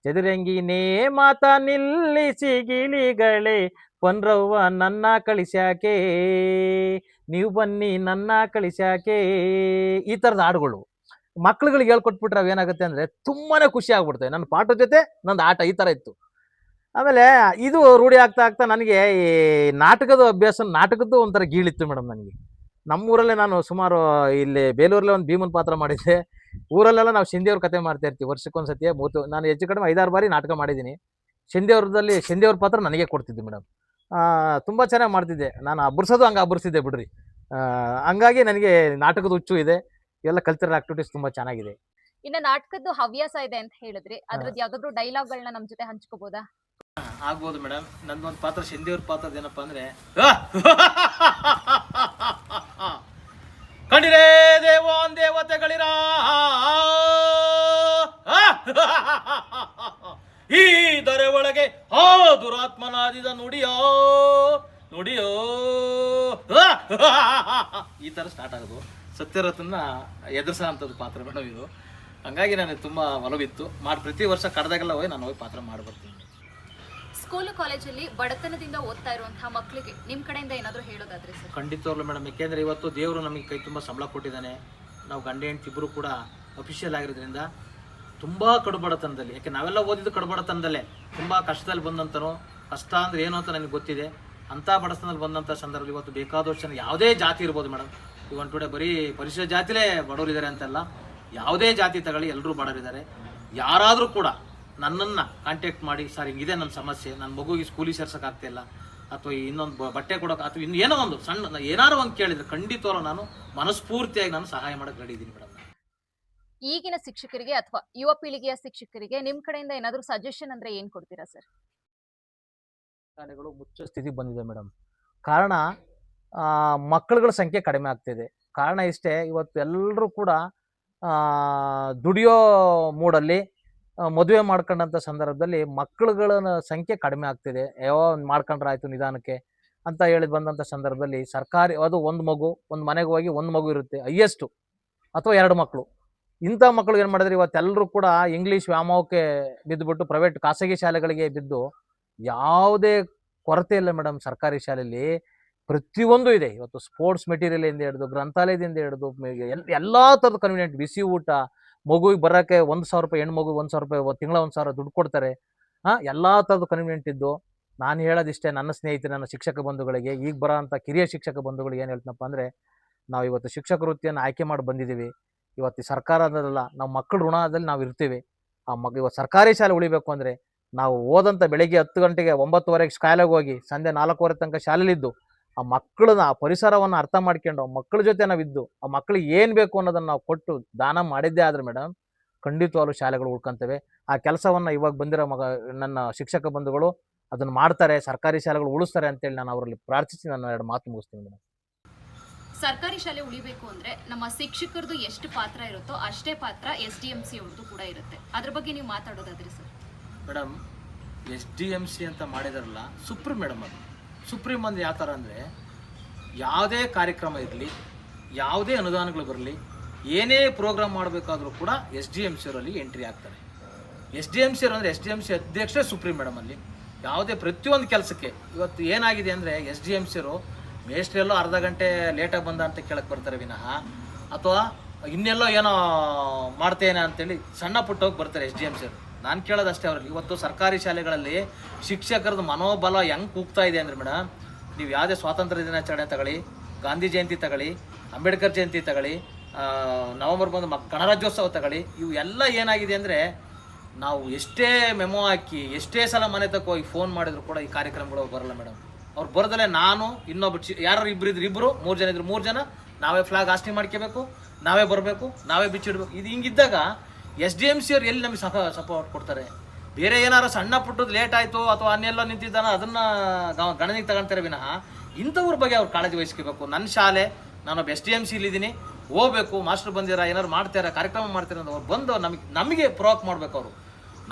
B: ಚದುರಂಗಿನೇ ಮಾತಾ ನಿಲ್ಲಿಸಿ ಗಿಳಿಗಳೇ ಪೊನ್ರವ್ವ ನನ್ನ ಕಳಿಸ್ಯಾಕೆ, ನೀವು ಬನ್ನಿ ನನ್ನ ಕಳಿಸ್ಯಾಕೆ. ಈ ಥರದ ಹಾಡುಗಳು ಮಕ್ಳುಗಳಿಗೆ ಹೇಳ್ಕೊಟ್ಬಿಟ್ರೆ ಅವೇನಾಗುತ್ತೆ ಅಂದರೆ ತುಂಬಾ ಖುಷಿ ಆಗ್ಬಿಡ್ತವೆ. ನನ್ನ ಪಾಠದ ಜೊತೆ ನಂದು ಆಟ ಈ ಥರ ಇತ್ತು. ಆಮೇಲೆ ಇದು ರೂಢಿ ಆಗ್ತಾ ಆಗ್ತಾ ನನಗೆ ಈ ನಾಟಕದ್ದು ಒಂಥರ ಗೀಳಿತ್ತು ಮೇಡಮ್ ನನಗೆ. ನಮ್ಮೂರಲ್ಲೇ ನಾನು ಸುಮಾರು ಇಲ್ಲಿ ಬೇಲೂರಲ್ಲೇ ಒಂದು ಭೀಮನ್ ಪಾತ್ರ ಮಾಡಿದ್ದೆ. ಊರಲ್ಲೆಲ್ಲ ನಾವು ಶಿಂದೆಯವ್ರ ಕತೆ ಮಾಡ್ತಾ ಇರ್ತೀವಿ ವರ್ಷಕ್ಕೊಂದ್ಸತಿ ನಾನು ಹೆಚ್ಚು ಕಡಿಮೆ 5-6 ಬಾರಿ ನಾಟಕ ಮಾಡಿದ್ದೀನಿ. ಶಿಂದೆಯವ್ರ ಪಾತ್ರ ನನಗೆ ಕೊಡ್ತಿದ್ದೆ ಮೇಡಮ್. ತುಂಬ ಚೆನ್ನಾಗಿ ಮಾಡ್ತಿದ್ದೆ ನಾನು. ಹಂಗೆ ಅಬ್ಬರಿಸಿದ್ದೆ ಬಿಡ್ರಿ. ಹಂಗಾಗಿ ನನಗೆ ನಾಟಕದ ಹುಚ್ಚು ಇದೆ. ಎಲ್ಲ ಕಲ್ಚರಲ್ ಆಕ್ಟಿವಿಟೀಸ್ ತುಂಬ ಚೆನ್ನಾಗಿದೆ.
A: ಇನ್ನ ನಾಟಕದ್ದು ಹವ್ಯಾಸ ಇದೆ ಅಂತ ಹೇಳಿದ್ರಿ, ಅದ್ರದ್ದು ಯಾವ್ದಾದ್ರು ಡೈಲಾಗ್ಗಳನ್ನ ನಮ್ ಜೊತೆ ಹಂಚ್ಕೋಬಹುದಾ?
B: ಆಗ್ಬೋದು ಮೇಡಮ್. ನಂದೊಂದು ಪಾತ್ರ ಶಿಂದೆಯವ್ರ ಪಾತ್ರದ ಏನಪ್ಪಾ ಅಂದ್ರೆ, ಕಂಡಿರೇ ದೇವಾನ್ ದೇವತೆಗಳಿರ ಈ ದರೆ ಒಳಗೆ ಆ ದುರಾತ್ಮನಾದಿದ ನುಡಿಯೋ ನುಡಿಯೋ ಈ ತರ ಸ್ಟಾರ್ಟ್ ಆಗೋದು. ಸತ್ಯರತ್ನ ಎದುರಿಸೋ ಅಂಥದ್ದು ಪಾತ್ರ ಮೇಡಮ್ ಇದು. ಹಂಗಾಗಿ ನನಗೆ ತುಂಬ ಒಲವಿತ್ತು. ಪ್ರತಿ ವರ್ಷ ಕಡ್ದಾಗೆಲ್ಲ ನಾನು ಹೋಗಿ ಪಾತ್ರ ಮಾಡ್ಬರ್ತೀನಿ.
A: ಸ್ಕೂಲು ಕಾಲೇಜಲ್ಲಿ ಬಡತನದಿಂದ ಓದ್ತಾ ಇರುವಂತಹ ಮಕ್ಕಳಿಗೆ ನಿಮ್ ಕಡೆಯಿಂದ ಏನಾದ್ರು ಹೇಳೋದಾದ್ರೆ ಸರ್?
B: ಖಂಡಿತವಾಗ್ಲೂ ಮೇಡಮ್. ಯಾಕೆಂದರೆ ಇವತ್ತು ದೇವರು ನಮಗೆ ಕೈ ತುಂಬ ಸಂಬಳ ಕೊಟ್ಟಿದ್ದಾನೆ. ನಾವು ಗಂಡ ಹೆಂಡತಿ ಇಬ್ಬರು ಕೂಡ ಅಫಿಷಿಯಲ್ ಆಗಿರೋದ್ರಿಂದ ತುಂಬ ಕಡುಬಡತನದಲ್ಲಿ, ಯಾಕೆ ನಾವೆಲ್ಲ ಓದಿದ್ದು ಕಡುಬಡತನದಲ್ಲೇ, ತುಂಬ ಕಷ್ಟದಲ್ಲಿ ಬಂದಂತನೋ, ಕಷ್ಟ ಅಂದರೆ ಏನು ಅಂತ ನನಗೆ ಗೊತ್ತಿದೆ. ಅಂಥ ಬಡತನದಲ್ಲಿ ಬಂದಂಥ ಸಂದರ್ಭದಲ್ಲಿ ಇವತ್ತು ಬೇಕಾದಷ್ಟು ಜನ ಯಾವುದೇ ಜಾತಿ ಇರ್ಬೋದು ಮೇಡಮ್. ಇವನ್ ಟುಡೇ ಬರೀ ಪರಿಶಿಷ್ಟ ಜಾತಿಲೇ ಬಡವರಿದ್ದಾರೆ ಅಂತಲ್ಲ, ಯಾವುದೇ ಜಾತಿ ತಗೊಳ್ಳಿ ಎಲ್ಲರೂ ಬಡವರಿದ್ದಾರೆ. ಯಾರಾದರೂ ಕೂಡ ನನ್ನನ್ನು ಕಾಂಟ್ಯಾಕ್ಟ್ ಮಾಡಿ, ಸರ್ ಹಿಂಗಿದೆ ನನ್ನ ಸಮಸ್ಯೆ, ನನ್ನ ಮಗುಗೆ ಸ್ಕೂಲಿಗೆ ಸೇರ್ಸೋಕ್ಕಾಗ್ತಿಲ್ಲ, ಅಥವಾ ಇನ್ನೊಂದು ಬಟ್ಟೆ ಕೊಡೋಕೆ, ಅಥವಾ ಇನ್ನು ಏನೋ ಒಂದು ಸಣ್ಣ ಏನಾರು ಒಂದು ಕೇಳಿದರೆ ಖಂಡಿತವಲ್ಲ ನಾನು ಮನಸ್ಫೂರ್ತಿಯಾಗಿ ನಾನು ಸಹಾಯ ಮಾಡೋಕ್ಕೆ ರೆಡಿ ಇದ್ದೀನಿ ಮೇಡಮ್.
A: ಈಗಿನ ಶಿಕ್ಷಕರಿಗೆ ಅಥವಾ ಯುವ ಪೀಳಿಗೆಯ ಶಿಕ್ಷಕರಿಗೆ ನಿಮ್ ಕಡೆಯಿಂದ ಏನಾದ್ರು ಸಜೆಷನ್ ಅಂದ್ರೆ ಏನ್ ಕೊಡ್ತೀರಾ ಸರ್?
B: ಶಾಲೆಗಳು ಮುಚ್ಚೋ ಸ್ಥಿತಿ ಬಂದಿದೆ ಮೇಡಮ್. ಕಾರಣ ಮಕ್ಕಳುಗಳ ಸಂಖ್ಯೆ ಕಡಿಮೆ ಆಗ್ತಿದೆ. ಕಾರಣ ಇಷ್ಟೇ, ಇವತ್ತು ಎಲ್ಲರೂ ಕೂಡ ದುಡಿಯೋ ಮೂಡಲ್ಲಿ ಮದುವೆ ಮಾಡ್ಕೊಂಡಂಥ ಸಂದರ್ಭದಲ್ಲಿ ಮಕ್ಕಳುಗಳ ಸಂಖ್ಯೆ ಕಡಿಮೆ ಆಗ್ತಿದೆ. ಮಾಡ್ಕೊಂಡ್ರೆ ಆಯಿತು ನಿಧಾನಕ್ಕೆ ಅಂತ ಹೇಳಿ ಬಂದಂಥ ಸಂದರ್ಭದಲ್ಲಿ ಸರ್ಕಾರಿ ಅದು ಒಂದು ಮನೆಗೆ ಹೋಗಿ ಒಂದು ಮಗು ಇರುತ್ತೆ ಹೈಯೆಸ್ಟು, ಅಥವಾ 2 ಮಕ್ಕಳು. ಇಂಥ ಮಕ್ಕಳು ಏನು ಮಾಡಿದ್ರೆ ಇವತ್ತೆಲ್ಲರೂ ಕೂಡ ಇಂಗ್ಲೀಷ್ ವ್ಯಾಮೋಹಕ್ಕೆ ಬಿದ್ದುಬಿಟ್ಟು ಖಾಸಗಿ ಶಾಲೆಗಳಿಗೆ ಬಿದ್ದು ಯಾವುದೇ ಕೊರತೆ ಇಲ್ಲ ಮೇಡಮ್. ಸರ್ಕಾರಿ ಶಾಲೆಯಲ್ಲಿ ಪ್ರತಿಯೊಂದು ಇದೆ. ಇವತ್ತು ಸ್ಪೋರ್ಟ್ಸ್ ಮೆಟೀರಿಯಲಿಂದ ಹಿಡಿದು, ಗ್ರಂಥಾಲಯದಿಂದ ಹಿಡಿದು ಎಲ್ಲ ಥರದ ಕನ್ವೀನಿಯಂಟ್, ಬಿಸಿ ಊಟ, ಮಗುವಿಗೆ ಬರೋಕ್ಕೆ 1,000 ರೂಪಾಯಿ, ಹೆಣ್ಣು ಮಗು 1,000 ರೂಪಾಯಿ, ತಿಂಗಳ 1,000 ದುಡ್ಡು ಕೊಡ್ತಾರೆ. ಎಲ್ಲ ಥರದ ಕನ್ವೀನಿಯಂಟ್ ಇದ್ದು, ನಾನು ಹೇಳೋದಿಷ್ಟೇ ನನ್ನ ಸ್ನೇಹಿತರು, ನನ್ನ ಶಿಕ್ಷಕ ಬಂಧುಗಳಿಗೆ, ಈಗ ಬರೋ ಅಂಥ ಕಿರಿಯ ಶಿಕ್ಷಕ ಬಂಧುಗಳಿಗೆ ಏನು ಹೇಳ್ತೀನಪ್ಪ ಅಂದರೆ, ನಾವು ಇವತ್ತು ಶಿಕ್ಷಕ ವೃತ್ತಿಯನ್ನು ಆಯ್ಕೆ ಮಾಡಿ ಬಂದಿದ್ದೀವಿ. ಇವತ್ತು ಸರ್ಕಾರದಲ್ಲ, ನಾವು ಮಕ್ಕಳ ಋಣದಲ್ಲಿ ನಾವು ಇರ್ತೀವಿ. ಇವತ್ತು ಸರ್ಕಾರಿ ಶಾಲೆ ಉಳಿಬೇಕು ಅಂದರೆ ನಾವು ಓದಂಥ ಬೆಳಗ್ಗೆ 10 ಗಂಟೆಗೆ 9:30ಗೆ ಶಾಲೆಗೆ ಹೋಗಿ ಸಂಜೆ 4:15 ತನಕ ಶಾಲೆಲಿದ್ದು ಆ ಮಕ್ಕಳನ್ನ, ಆ ಪರಿಸರವನ್ನು ಅರ್ಥ ಮಾಡ್ಕೊಂಡು ಆ ಮಕ್ಕಳ ಜೊತೆ ನಾವಿದ್ದು ಆ ಮಕ್ಕಳಿಗೆ ಏನು ಬೇಕು ಅನ್ನೋದನ್ನು ನಾವು ಕೊಟ್ಟು ದಾನ ಮಾಡಿದ್ದೇ ಆದರೆ ಮೇಡಮ್ ಖಂಡಿತವಾಗ್ಲೂ ಶಾಲೆಗಳು ಉಳ್ಕೊಂತವೆ. ಆ ಕೆಲಸವನ್ನು ಇವಾಗ ಬಂದಿರೋ ನನ್ನ ಶಿಕ್ಷಕ ಬಂಧುಗಳು ಅದನ್ನು ಮಾಡ್ತಾರೆ, ಸರ್ಕಾರಿ ಶಾಲೆಗಳು ಉಳಿಸ್ತಾರೆ ಅಂತೇಳಿ ನಾನು ಅವರಲ್ಲಿ ಪ್ರಾರ್ಥಿಸಿ ನನ್ನ 2 ಮಾತು ಮುಗಿಸ್ತೀನಿ ಮೇಡಮ್.
A: ಸರ್ಕಾರಿ ಶಾಲೆ ಉಳಿಬೇಕು ಅಂದ್ರೆ ನಮ್ಮ ಶಿಕ್ಷಕರದು ಎಷ್ಟು ಪಾತ್ರ ಇರುತ್ತೋ ಅಷ್ಟೇ ಪಾತ್ರ SDMC ಅವ್ರದ್ದು ಕೂಡ ಇರುತ್ತೆ. ಅದ್ರ ಬಗ್ಗೆ ನೀವು ಮಾತಾಡೋದಾದ್ರೆ ಸರ್?
B: ಮೇಡಮ್, SDMC ಅಂತ ಮಾಡಿದಾರಲ್ಲ ಸುಪ್ರೀಂ ಮೇಡಮ್. ಅದು ಸುಪ್ರೀಂ ಅಂದ್ರೆ ಯಾವ ಥರ ಅಂದರೆ, ಯಾವುದೇ ಕಾರ್ಯಕ್ರಮ ಇರಲಿ, ಯಾವುದೇ ಅನುದಾನಗಳು ಬರಲಿ, ಏನೇ ಪ್ರೋಗ್ರಾಮ್ ಮಾಡಬೇಕಾದ್ರೂ ಕೂಡ SDMC ಅವರಲ್ಲಿ ಎಂಟ್ರಿ ಆಗ್ತಾರೆ. SDMC ಅವರು ಅಂದರೆ SDMC ಅಧ್ಯಕ್ಷರೇ ಸುಪ್ರೀಂ ಮೇಡಮ್. ಅಲ್ಲಿ ಯಾವುದೇ ಪ್ರತಿಯೊಂದು ಕೆಲಸಕ್ಕೆ ಇವತ್ತು ಏನಾಗಿದೆ ಅಂದರೆ SDMC ಅವರು ಮೇಷ್ಟ್ರೆಲ್ಲೋ ಅರ್ಧ ಗಂಟೆ ಲೇಟಾಗಿ ಬಂದ ಅಂತ ಕೇಳಕ್ಕೆ ಬರ್ತಾರೆ ವಿನಃ, ಅಥವಾ ಇನ್ನೆಲ್ಲೋ ಏನೋ ಮಾಡ್ತೇನೆ ಅಂತೇಳಿ ಸಣ್ಣ ಪುಟ್ಟೋಗಿ ಬರ್ತಾರೆ SDMC ಅವರು. ನಾನು ಕೇಳೋದಷ್ಟೇ ಅವ್ರಿಗೆ. ಇವತ್ತು ಸರ್ಕಾರಿ ಶಾಲೆಗಳಲ್ಲಿ ಶಿಕ್ಷಕರದ್ದು ಮನೋಬಲ ಹೆಂಗೆ ಕೂಗ್ತಾ ಇದೆ ಅಂದರೆ ಮೇಡಮ್, ನೀವು ಯಾವುದೇ ಸ್ವಾತಂತ್ರ್ಯ ದಿನಾಚರಣೆ ತಗೊಳ್ಳಿ, ಗಾಂಧಿ ಜಯಂತಿ ತಗೊಳ್ಳಿ, ಅಂಬೇಡ್ಕರ್ ಜಯಂತಿ ತಗೊಳ್ಳಿ, ನವೆಂಬರ್ 1 ಗಣರಾಜ್ಯೋತ್ಸವ ತಗೊಳ್ಳಿ, ಇವು ಎಲ್ಲ ಏನಾಗಿದೆ ಅಂದರೆ, ನಾವು ಎಷ್ಟೇ ಮೆಮೊ ಹಾಕಿ ಎಷ್ಟೇ ಸಲ ಮನೆ ತಕ್ಕ ಹೋಗಿ ಫೋನ್ ಮಾಡಿದ್ರು ಕೂಡ ಈ ಕಾರ್ಯಕ್ರಮಗಳು ಬರಲ್ಲ ಮೇಡಮ್. ಅವ್ರು ಬರೋದಲ್ಲೇ ನಾನು ಇನ್ನೊಬ್ಬರು ಯಾರು ಇಬ್ಬರು 3 ಜನ ಇದ್ರು 3 ಜನ ನಾವೇ ಫ್ಲಾಗ್ ಹಾಸ್ಟಿ ಮಾಡ್ಕೋಬೇಕು, ನಾವೇ ಬರಬೇಕು, ನಾವೇ ಬಿಚ್ಚಿಡ್ಬೇಕು. ಇದು ಹಿಂಗಿದ್ದಾಗ SDMC ಅವ್ರು ಎಲ್ಲಿ ನಮಗೆ ಸಪೋರ್ಟ್ ಕೊಡ್ತಾರೆ? ಬೇರೆ ಏನಾರು ಸಣ್ಣ ಪುಟ್ಟದ್ದು ಲೇಟ್ ಆಯಿತು ಅಥವಾ ಅನ್ನೆಲ್ಲೋ ನಿಂತಿದ್ದಾನ ಅದನ್ನು ಗಣನೆಗೆ ತಗೊಳ್ತಾರೆ ವಿನಃ ಇಂಥವ್ರ ಬಗ್ಗೆ ಅವ್ರು ಕಾಳಜಿ ವಹಿಸ್ಕೋಬೇಕು. ನನ್ನ ಶಾಲೆ, ನಾನೊಬ್ಬ SDMC ಇಲ್ಲಿದ್ದೀನಿ, ಹೋಗ್ಬೇಕು, ಮಾಸ್ಟರ್ ಬಂದಿರ ಏನಾರು ಮಾಡ್ತಾರ, ಕಾರ್ಯಕ್ರಮ ಮಾಡ್ತಾರೆ ಅಂತ ಅವ್ರು ಬಂದು ನಮಗೆ ಪ್ರೊವೋಕ್ ಮಾಡ್ಬೇಕು. ಅವರು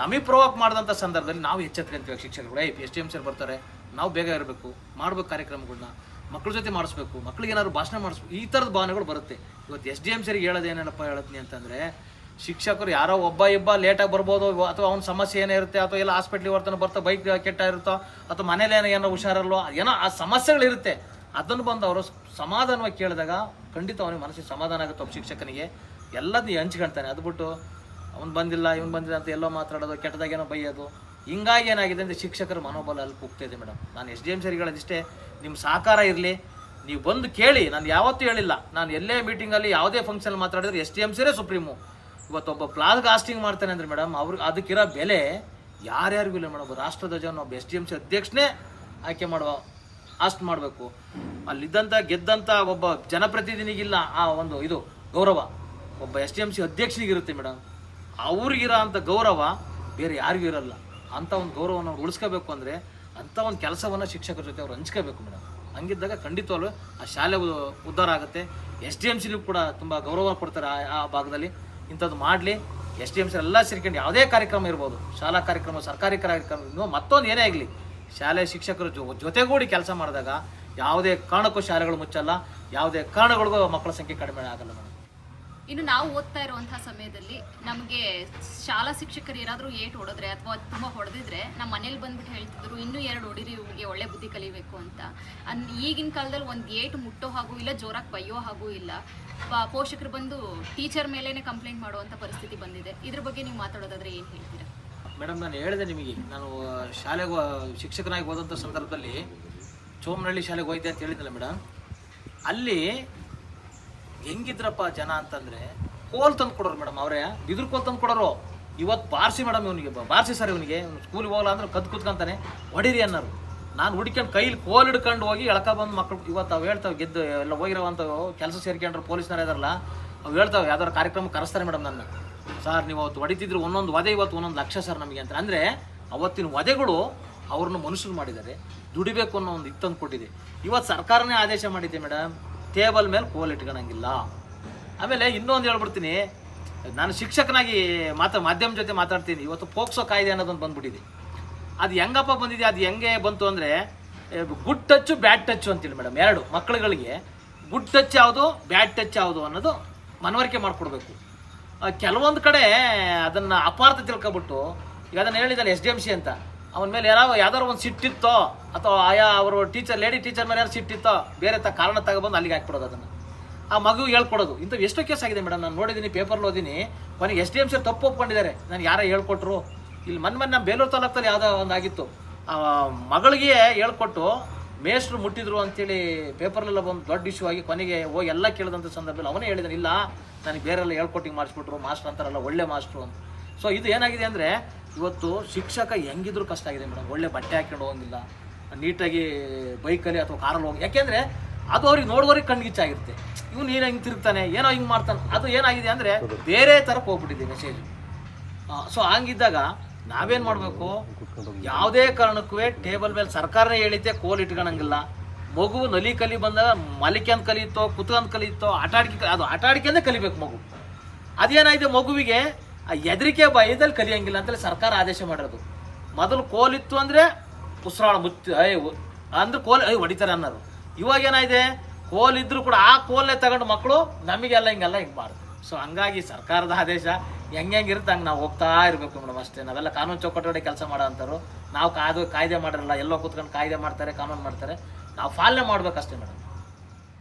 B: ನಮಗೆ ಪ್ರೊವೋಕ್ ಮಾಡಿದಂಥ ಸಂದರ್ಭದಲ್ಲಿ ನಾವು ಎಚ್ಚೆತ್ಕೊಂತೀವಿ ಶಿಕ್ಷಕರು. SDMC ಬರ್ತಾರೆ, ನಾವು ಬೇಗ ಇರಬೇಕು, ಮಾಡ್ಬೇಕು ಕಾರ್ಯಕ್ರಮಗಳನ್ನ, ಮಕ್ಕಳ ಜೊತೆ ಮಾಡಿಸ್ಬೇಕು, ಮಕ್ಳಿಗೆ ಏನಾದ್ರು ಭಾಷಣ ಮಾಡಿಸ್ಬೇಕು, ಈ ಥರದ ಭಾವನೆಗಳು ಬರುತ್ತೆ. ಇವತ್ತು SDMCಗೆ ಹೇಳೋದೇನೇನಪ್ಪ ಹೇಳ್ತೀನಿ ಅಂತಂದರೆ, ಶಿಕ್ಷಕರು ಯಾರೋ ಒಬ್ಬ ಇಬ್ಬ ಲೇಟಾಗಿ ಬರ್ಬೋದು, ಅಥವಾ ಅವ್ನ ಸಮಸ್ಯೆ ಏನೇ ಇರುತ್ತೆ, ಅಥವಾ ಎಲ್ಲ ಹಾಸ್ಪಿಟ್ಲಿಗೆ ಬರ್ತಾನೆ, ಬರ್ತಾ ಬೈಕ್ ಕೆಟ್ಟ ಇರುತ್ತೋ, ಅಥವಾ ಮನೇಲಿ ಏನೋ ಹುಷಾರಲ್ಲೋ, ಏನೋ ಆ ಸಮಸ್ಯೆಗಳಿರುತ್ತೆ. ಅದನ್ನು ಬಂದು ಅವರು ಸಮಾಧಾನವಾಗಿ ಕೇಳಿದಾಗ ಖಂಡಿತ ಅವನಿಗೆ ಮನಸ್ಸಿಗೆ ಸಮಾಧಾನ ಆಗುತ್ತೆ. ಒಬ್ಬ ಶಿಕ್ಷಕನಿಗೆ ಎಲ್ಲದನ್ನ ಹಂಚ್ಕೊಳ್ತಾನೆ. ಅದು ಬಿಟ್ಟು ಅವ್ನು ಬಂದಿಲ್ಲ ಇವ್ನು ಬಂದಿಲ್ಲ ಅಂತ ಎಲ್ಲೋ ಮಾತಾಡೋದು, ಕೆಟ್ಟದಾಗೇನೋ ಬೈಯೋದು, ಹಿಂಗಾಗಿ ಏನಾಗಿದೆ ಅಂದರೆ ಶಿಕ್ಷಕರ ಮನೋಬಲ ಅಲ್ಲಿ ಹೋಗ್ತಾಯಿದೆ ಮೇಡಮ್. ನಾನು SDMC ಹೇಳೋದಿಷ್ಟೇ, ನಿಮ್ಮ ಸಹಕಾರ ಇರಲಿ, ನೀವು ಬಂದು ಕೇಳಿ. ನಾನು ಯಾವತ್ತೂ ಹೇಳಿಲ್ಲ, ನಾನು ಎಲ್ಲೇ ಮೀಟಿಂಗಲ್ಲಿ ಯಾವುದೇ ಫಂಕ್ಷನ್ ಮಾತಾಡಿದ್ರೆ SDMCರೇ ಸುಪ್ರೀಮು. ಇವತ್ತೊಬ್ಬ ಪ್ಲಾಗ್ ಕಾಸ್ಟಿಂಗ್ ಮಾಡ್ತಾನೆ ಅಂದರೆ ಮೇಡಮ್, ಅವ್ರಿಗೆ ಅದಕ್ಕಿರೋ ಬೆಲೆ ಯಾರ್ಯಾರಿಗೂ ಇಲ್ಲ ಮೇಡಮ್. ರಾಷ್ಟ್ರಧ್ವಜವನ್ನು ಒಬ್ಬ SDMC ಅಧ್ಯಕ್ಷನೇ ಆಯ್ಕೆ ಮಾಡುವ ಅಷ್ಟು ಮಾಡಬೇಕು. ಅಲ್ಲಿದ್ದಂಥ ಗೆದ್ದಂಥ ಒಬ್ಬ ಜನಪ್ರತಿನಿಧಿಗಿಲ್ಲ ಆ ಒಂದು ಇದು ಗೌರವ, ಒಬ್ಬ SDMC ಅಧ್ಯಕ್ಷನಿಗಿರುತ್ತೆ ಮೇಡಮ್. ಅವ್ರಿಗಿರೋ ಅಂಥ ಗೌರವ ಬೇರೆ ಯಾರಿಗೂ ಇರಲ್ಲ. ಅಂಥ ಒಂದು ಗೌರವವನ್ನು ಅವ್ರು ಉಳಿಸ್ಕೋಬೇಕು ಅಂದರೆ ಅಂಥ ಒಂದು ಕೆಲಸವನ್ನು ಶಿಕ್ಷಕರ ಜೊತೆ ಅವ್ರು ಹಂಚ್ಕೋಬೇಕು ಮೇಡಮ್. ಹಂಗಿದ್ದಾಗ ಖಂಡಿತವಾಗ್ಲೂ ಆ ಶಾಲೆ ಉದ್ಧಾರ ಆಗುತ್ತೆ. SDMCಗೂ ಕೂಡ ತುಂಬ ಗೌರವ ಕೊಡ್ತಾರೆ ಆ ಭಾಗದಲ್ಲಿ. ಇಂಥದ್ದು ಮಾಡಲಿ. SDMC ಎಲ್ಲ ಸೇರ್ಕೊಂಡು ಯಾವುದೇ ಕಾರ್ಯಕ್ರಮ ಇರ್ಬೋದು, ಶಾಲಾ ಕಾರ್ಯಕ್ರಮ, ಸರ್ಕಾರಿ ಕಾರ್ಯಕ್ರಮ, ಮತ್ತೊಂದು ಏನೇ ಆಗಲಿ, ಶಾಲೆ ಶಿಕ್ಷಕರ ಜೊತೆಗೂಡಿ ಕೆಲಸ ಮಾಡಿದಾಗ ಯಾವುದೇ ಕಾರಣಕ್ಕೂ ಶಾಲೆಗಳು ಮುಚ್ಚಲ್ಲ, ಯಾವುದೇ ಕಾರಣಗಳಿಗೂ ಮಕ್ಕಳ ಸಂಖ್ಯೆ ಕಡಿಮೆ ಆಗಲ್ಲ ಮೇಡಮ್.
C: ಇನ್ನು ನಾವು ಓದ್ತಾ ಇರುವಂತಹ ಸಮಯದಲ್ಲಿ ನಮಗೆ ಶಾಲಾ ಶಿಕ್ಷಕರು ಏನಾದರೂ ಏಟು ಹೊಡೆದ್ರೆ ಅಥವಾ ತುಂಬ ಹೊಡೆದಿದ್ರೆ ನಮ್ಮ ಮನೇಲಿ ಬಂದ್ಬಿಟ್ಟು ಹೇಳ್ತಿದ್ರು, ಇನ್ನೂ 2 ಹೊಡಿರಿ, ಇವ್ರಿಗೆ ಒಳ್ಳೆ ಬುದ್ಧಿ ಕಲಿಬೇಕು ಅಂತ. ಈಗಿನ ಕಾಲದಲ್ಲಿ ಒಂದು ಏಟು ಮುಟ್ಟೋ ಹಾಗೂ ಇಲ್ಲ, ಜೋರಾಗಿ ಬೈಯೋ ಹಾಗೂ ಇಲ್ಲ. ಪೋಷಕರು ಬಂದು ಟೀಚರ್ ಮೇಲೇ ಕಂಪ್ಲೇಂಟ್ ಮಾಡುವಂಥ ಪರಿಸ್ಥಿತಿ ಬಂದಿದೆ. ಇದ್ರ ಬಗ್ಗೆ ನೀವು ಮಾತಾಡೋದಾದ್ರೆ ಏನು ಹೇಳ್ತೀರಾ?
B: ಮೇಡಮ್, ನಾನು ಹೇಳಿದೆ ನಿಮಗೆ, ನಾನು ಶಾಲೆಗೆ ಶಿಕ್ಷಕನಾಗಿ ಹೋದಂಥ ಸಂದರ್ಭದಲ್ಲಿ ಚೋಮನಹಳ್ಳಿ ಶಾಲೆಗೆ ಹೋಯ್ದೆ ಅಂತ ಹೇಳಿದ್ನಲ್ಲ ಮೇಡಮ್. ಅಲ್ಲಿ ಹೆಂಗಿದ್ರಪ್ಪ ಜನ ಅಂತಂದರೆ, ಕೋಲ್ ತಂದು ಕೊಡೋರು ಮೇಡಮ್. ಅವರೇ ಬಿದ್ರು ಕೋಲ್ ತಂದು ಕೊಡೋರು. ಇವತ್ತು ಬಾರಿಸಿ ಮೇಡಮ್, ಇವನಿಗೆ ಬಾರಿಸಿ ಸರ್, ಇವನಿಗೆ ಸ್ಕೂಲಿಗೆ ಹೋಗಲ್ಲ ಅಂದ್ರೆ ಕದ್ದು ಕೂತ್ಕೊಂತಾನೆ, ಹೊಡೀರಿ ಅನ್ನೋರು. ನಾನು ಹುಡ್ಕೊಂಡು ಕೈಲಿ ಕೋಲ್ ಹಿಡ್ಕೊಂಡು ಹೋಗಿ ಬಂದು ಮಕ್ಕಳು ಇವತ್ತು ಅವು ಹೇಳ್ತಾವೆ, ಗೆದ್ದು ಎಲ್ಲ ಹೋಗಿರೋವಂಥವು ಕೆಲಸ ಸೇರ್ಕೊಂಡ್ರು ಪೊಲೀಸ್ನವ್ರು ಇದಾರಲ್ಲ, ಅವು ಹೇಳ್ತಾವೆ ಯಾವ್ದಾರು ಕಾರ್ಯಕ್ರಮ ಕರೆಸ್ತಾರೆ ಮೇಡಮ್ ನನ್ನ. ಸರ್ ನೀವು ಅವತ್ತು ಹೊಡಿತಿದ್ರು, ಒಂದೊಂದು ವಧೆ ಇವತ್ತು 1 ಲಕ್ಷ ಸರ್ ನಮಗೆ ಅಂತ. ಅಂದರೆ ಅವತ್ತಿನ ವಧೆಗಳು ಅವ್ರನ್ನ ಮನುಷ್ಯರು ಮಾಡಿದ್ದಾರೆ, ದುಡಿಬೇಕು ಅನ್ನೋ ಒಂದು ಇತ್ತಂದು ಕೊಟ್ಟಿದೆ. ಇವತ್ತು ಸರ್ಕಾರನೇ ಆದೇಶ ಮಾಡಿದೆ ಮೇಡಮ್, ಟೇಬಲ್ ಮೇಲೆ ಕೋಲ್ ಇಟ್ಕೊಳಂಗಿಲ್ಲ. ಆಮೇಲೆ ಇನ್ನೊಂದು ಹೇಳ್ಬಿಡ್ತೀನಿ, ನಾನು ಶಿಕ್ಷಕನಾಗಿ ಮಾಧ್ಯಮ ಜೊತೆ ಮಾತಾಡ್ತೀನಿ. ಇವತ್ತು ಪೋಕ್ಸೋ ಕಾಯ್ದೆ ಅನ್ನೋದೊಂದು ಬಂದ್ಬಿಟ್ಟಿದೆ. ಅದು ಹೆಂಗಪ್ಪ ಬಂದಿದೆ, ಅದು ಹೆಂಗೆ ಬಂತು ಅಂದರೆ, ಗುಡ್ ಟಚ್ಚು ಬ್ಯಾಡ್ ಟಚ್ಚು ಅಂತೇಳಿ ಮೇಡಮ್. 2 ಮಕ್ಕಳುಗಳಿಗೆ ಗುಡ್ ಟಚ್ ಯಾವುದು, ಬ್ಯಾಡ್ ಟಚ್ ಯಾವುದು ಅನ್ನೋದು ಮನವರಿಕೆ ಮಾಡಿಕೊಡ್ಬೇಕು. ಕೆಲವೊಂದು ಕಡೆ ಅದನ್ನು ಅಪಾರ್ಥ ತಿಳ್ಕೊಬಿಟ್ಟು, ಈಗ ಅದನ್ನು ಹೇಳಿದ್ದಾನೆ SDMC ಅಂತ, ಅವನ ಮೇಲೆ ಯಾವ್ದಾರು ಒಂದು ಸಿಟ್ಟಿತ್ತೋ, ಅಥವಾ ಅವರು ಲೇಡಿ ಟೀಚರ್ ಮೇಲೆ ಯಾರು ಸಿಟ್ಟಿತ್ತೋ, ಬೇರೆ ಕಾರಣ ತಗೊಬಂದು ಅಲ್ಲಿಗೆ ಹಾಕ್ಬಿಡೋದು, ಅದನ್ನು ಆ ಮಗು ಹೇಳ್ಕೊಡೋದು. ಇಂಥವು ಎಷ್ಟೋ ಕೇಸ್ ಆಗಿದೆ ಮೇಡಮ್. ನಾನು ನೋಡಿದ್ದೀನಿ, ಪೇಪರ್ಲ್ಲಿ ಓದಿನಿ. ಕೊನೆಗೆ SDMC ತಪ್ಪು ಒಪ್ಕೊಂಡಿದ್ದಾರೆ. ನಾನು ಯಾರೋ ಹೇಳ್ಕೊಟ್ರು. ಇಲ್ಲಿ ಮೊನ್ನೆ ನಮ್ಮ ಬೇಲೂರು ತಾಲೂಕಲ್ಲಿ ಯಾವುದೋ ಒಂದು ಆಗಿತ್ತು, ಮಗಳಿಗೆ ಹೇಳ್ಕೊಟ್ಟು ಮೇಷ್ಟ್ರು ಮುಟ್ಟಿದ್ರು ಅಂತೇಳಿ ಪೇಪರ್ಲೆಲ್ಲ ಬಂದು ದೊಡ್ಡ ಇಶ್ಯೂ ಆಗಿ ಕೊನೆಗೆ ಹೋಗಿ ಎಲ್ಲ ಕೇಳಿದಂಥ ಸಂದರ್ಭದಲ್ಲಿ ಅವನೇ ಹೇಳಿದಾನೆ, ಇಲ್ಲ ನನಗೆ ಬೇರೆಲ್ಲ ಹೇಳ್ಕೊಟ್ಟಿಂಗ್ ಮಾಡಿಸ್ಬಿಟ್ರು, ಮಾಸ್ಟ್ರು ಅಂತಾರಲ್ಲ ಒಳ್ಳೆ ಮಾಸ್ಟ್ರು ಅಂತ. ಸೊ ಇದು ಏನಾಗಿದೆ ಅಂದರೆ, ಇವತ್ತು ಶಿಕ್ಷಕ ಹೆಂಗಿದ್ರು ಕಷ್ಟ ಆಗಿದೆ ಮೇಡಮ್. ಒಳ್ಳೆ ಬಟ್ಟೆ ಹಾಕ್ಕೊಂಡು ಹೋಗಿಲ್ಲ, ನೀಟಾಗಿ ಬೈಕಲ್ಲಿ ಅಥವಾ ಕಾರಲ್ಲಿ ಹೋಗಿ, ಯಾಕೆಂದರೆ ಅದು ಅವ್ರಿಗೆ ನೋಡುವವ್ರಿಗೆ ಕಣ್ಗಿಚ್ಚಾಗಿರುತ್ತೆ. ಇವನು ಏನು ಹಿಂಗೆ ತಿರುಗ್ತಾನೆ, ಏನೋ ಹಿಂಗೆ ಮಾಡ್ತಾನೆ. ಅದು ಏನಾಗಿದೆ ಅಂದರೆ ಬೇರೆ ಥರಕ್ಕೆ ಹೋಗ್ಬಿಟ್ಟಿದೆ ಮೆಸೇಜು. ಸೊ ಹಂಗಿದ್ದಾಗ ನಾವೇನು ಮಾಡಬೇಕು, ಯಾವುದೇ ಕಾರಣಕ್ಕೂ ಟೇಬಲ್ ಮೇಲೆ ಸರ್ಕಾರನೇ ಹೇಳಿದ್ದೆ ಕೋಲ್ ಇಟ್ಕೊಳಂಗಿಲ್ಲ. ಮಗು ನಲಿ ಕಲಿ ಬಂದಾಗ ಮಲಿಕೆಂದು ಕಲಿಯುತ್ತೋ, ಕುತ್ಕೊಂಡ್ ಕಲಿಯುತ್ತೋ, ಅದು ಆಟ ಆಡಿಕೆಂದೇ ಕಲಿಬೇಕು ಮಗು. ಅದೇನಾಗಿದೆ, ಮಗುವಿಗೆ ಹೆದರಿಕೆ ಭಯದಲ್ಲಿ ಕಲಿಯಂಗಿಲ್ಲ ಅಂತೇಳಿ ಸರ್ಕಾರ ಆದೇಶ ಮಾಡಿರೋದು. ಮೊದಲು ಕೋಲಿತ್ತು ಅಂದರೆ ಉಸಿರಾಳ ಅಂದ್ರೆ ಕೋಲ್ ಹೊಡಿತಾರೆ ಅನ್ನೋರು. ಇವಾಗ ಏನಾಗಿದೆ, ಕೋಲ್ ಇದ್ರೂ ಕೂಡ ಆ ಕೋಲ್ನೇ ತಗೊಂಡು ಮಕ್ಕಳು ನಮಗೆಲ್ಲ ಹಿಂಗೆಲ್ಲ ಹಿಂಗೆ ಮಾಡ್ತಾರೆ. ಸೊ ಹಂಗಾಗಿ ಸರ್ಕಾರದ ಆದೇಶ ಹೆಂಗಿರುತ್ತೆ ಹಂಗೆ ನಾವು ಹೋಗ್ತಾ ಇರಬೇಕು ಮೇಡಮ್, ಅಷ್ಟೇ. ನಾವೆಲ್ಲ ಕಾನೂನು ಚೌಕಟ್ಟೊಳಗೆ ಕೆಲಸ ಮಾಡೋ ಅಂತಾರು. ನಾವು ಕಾಯ್ದೆ ಮಾಡಿರಲ್ಲ, ಎಲ್ಲೋ ಕೂತ್ಕೊಂಡು ಕಾಯ್ದೆ ಮಾಡ್ತಾರೆ, ಕಾನೂನು ಮಾಡ್ತಾರೆ, ನಾವು ಪಾಲನೆ ಮಾಡ್ಬೇಕಷ್ಟೇ ಮೇಡಮ್.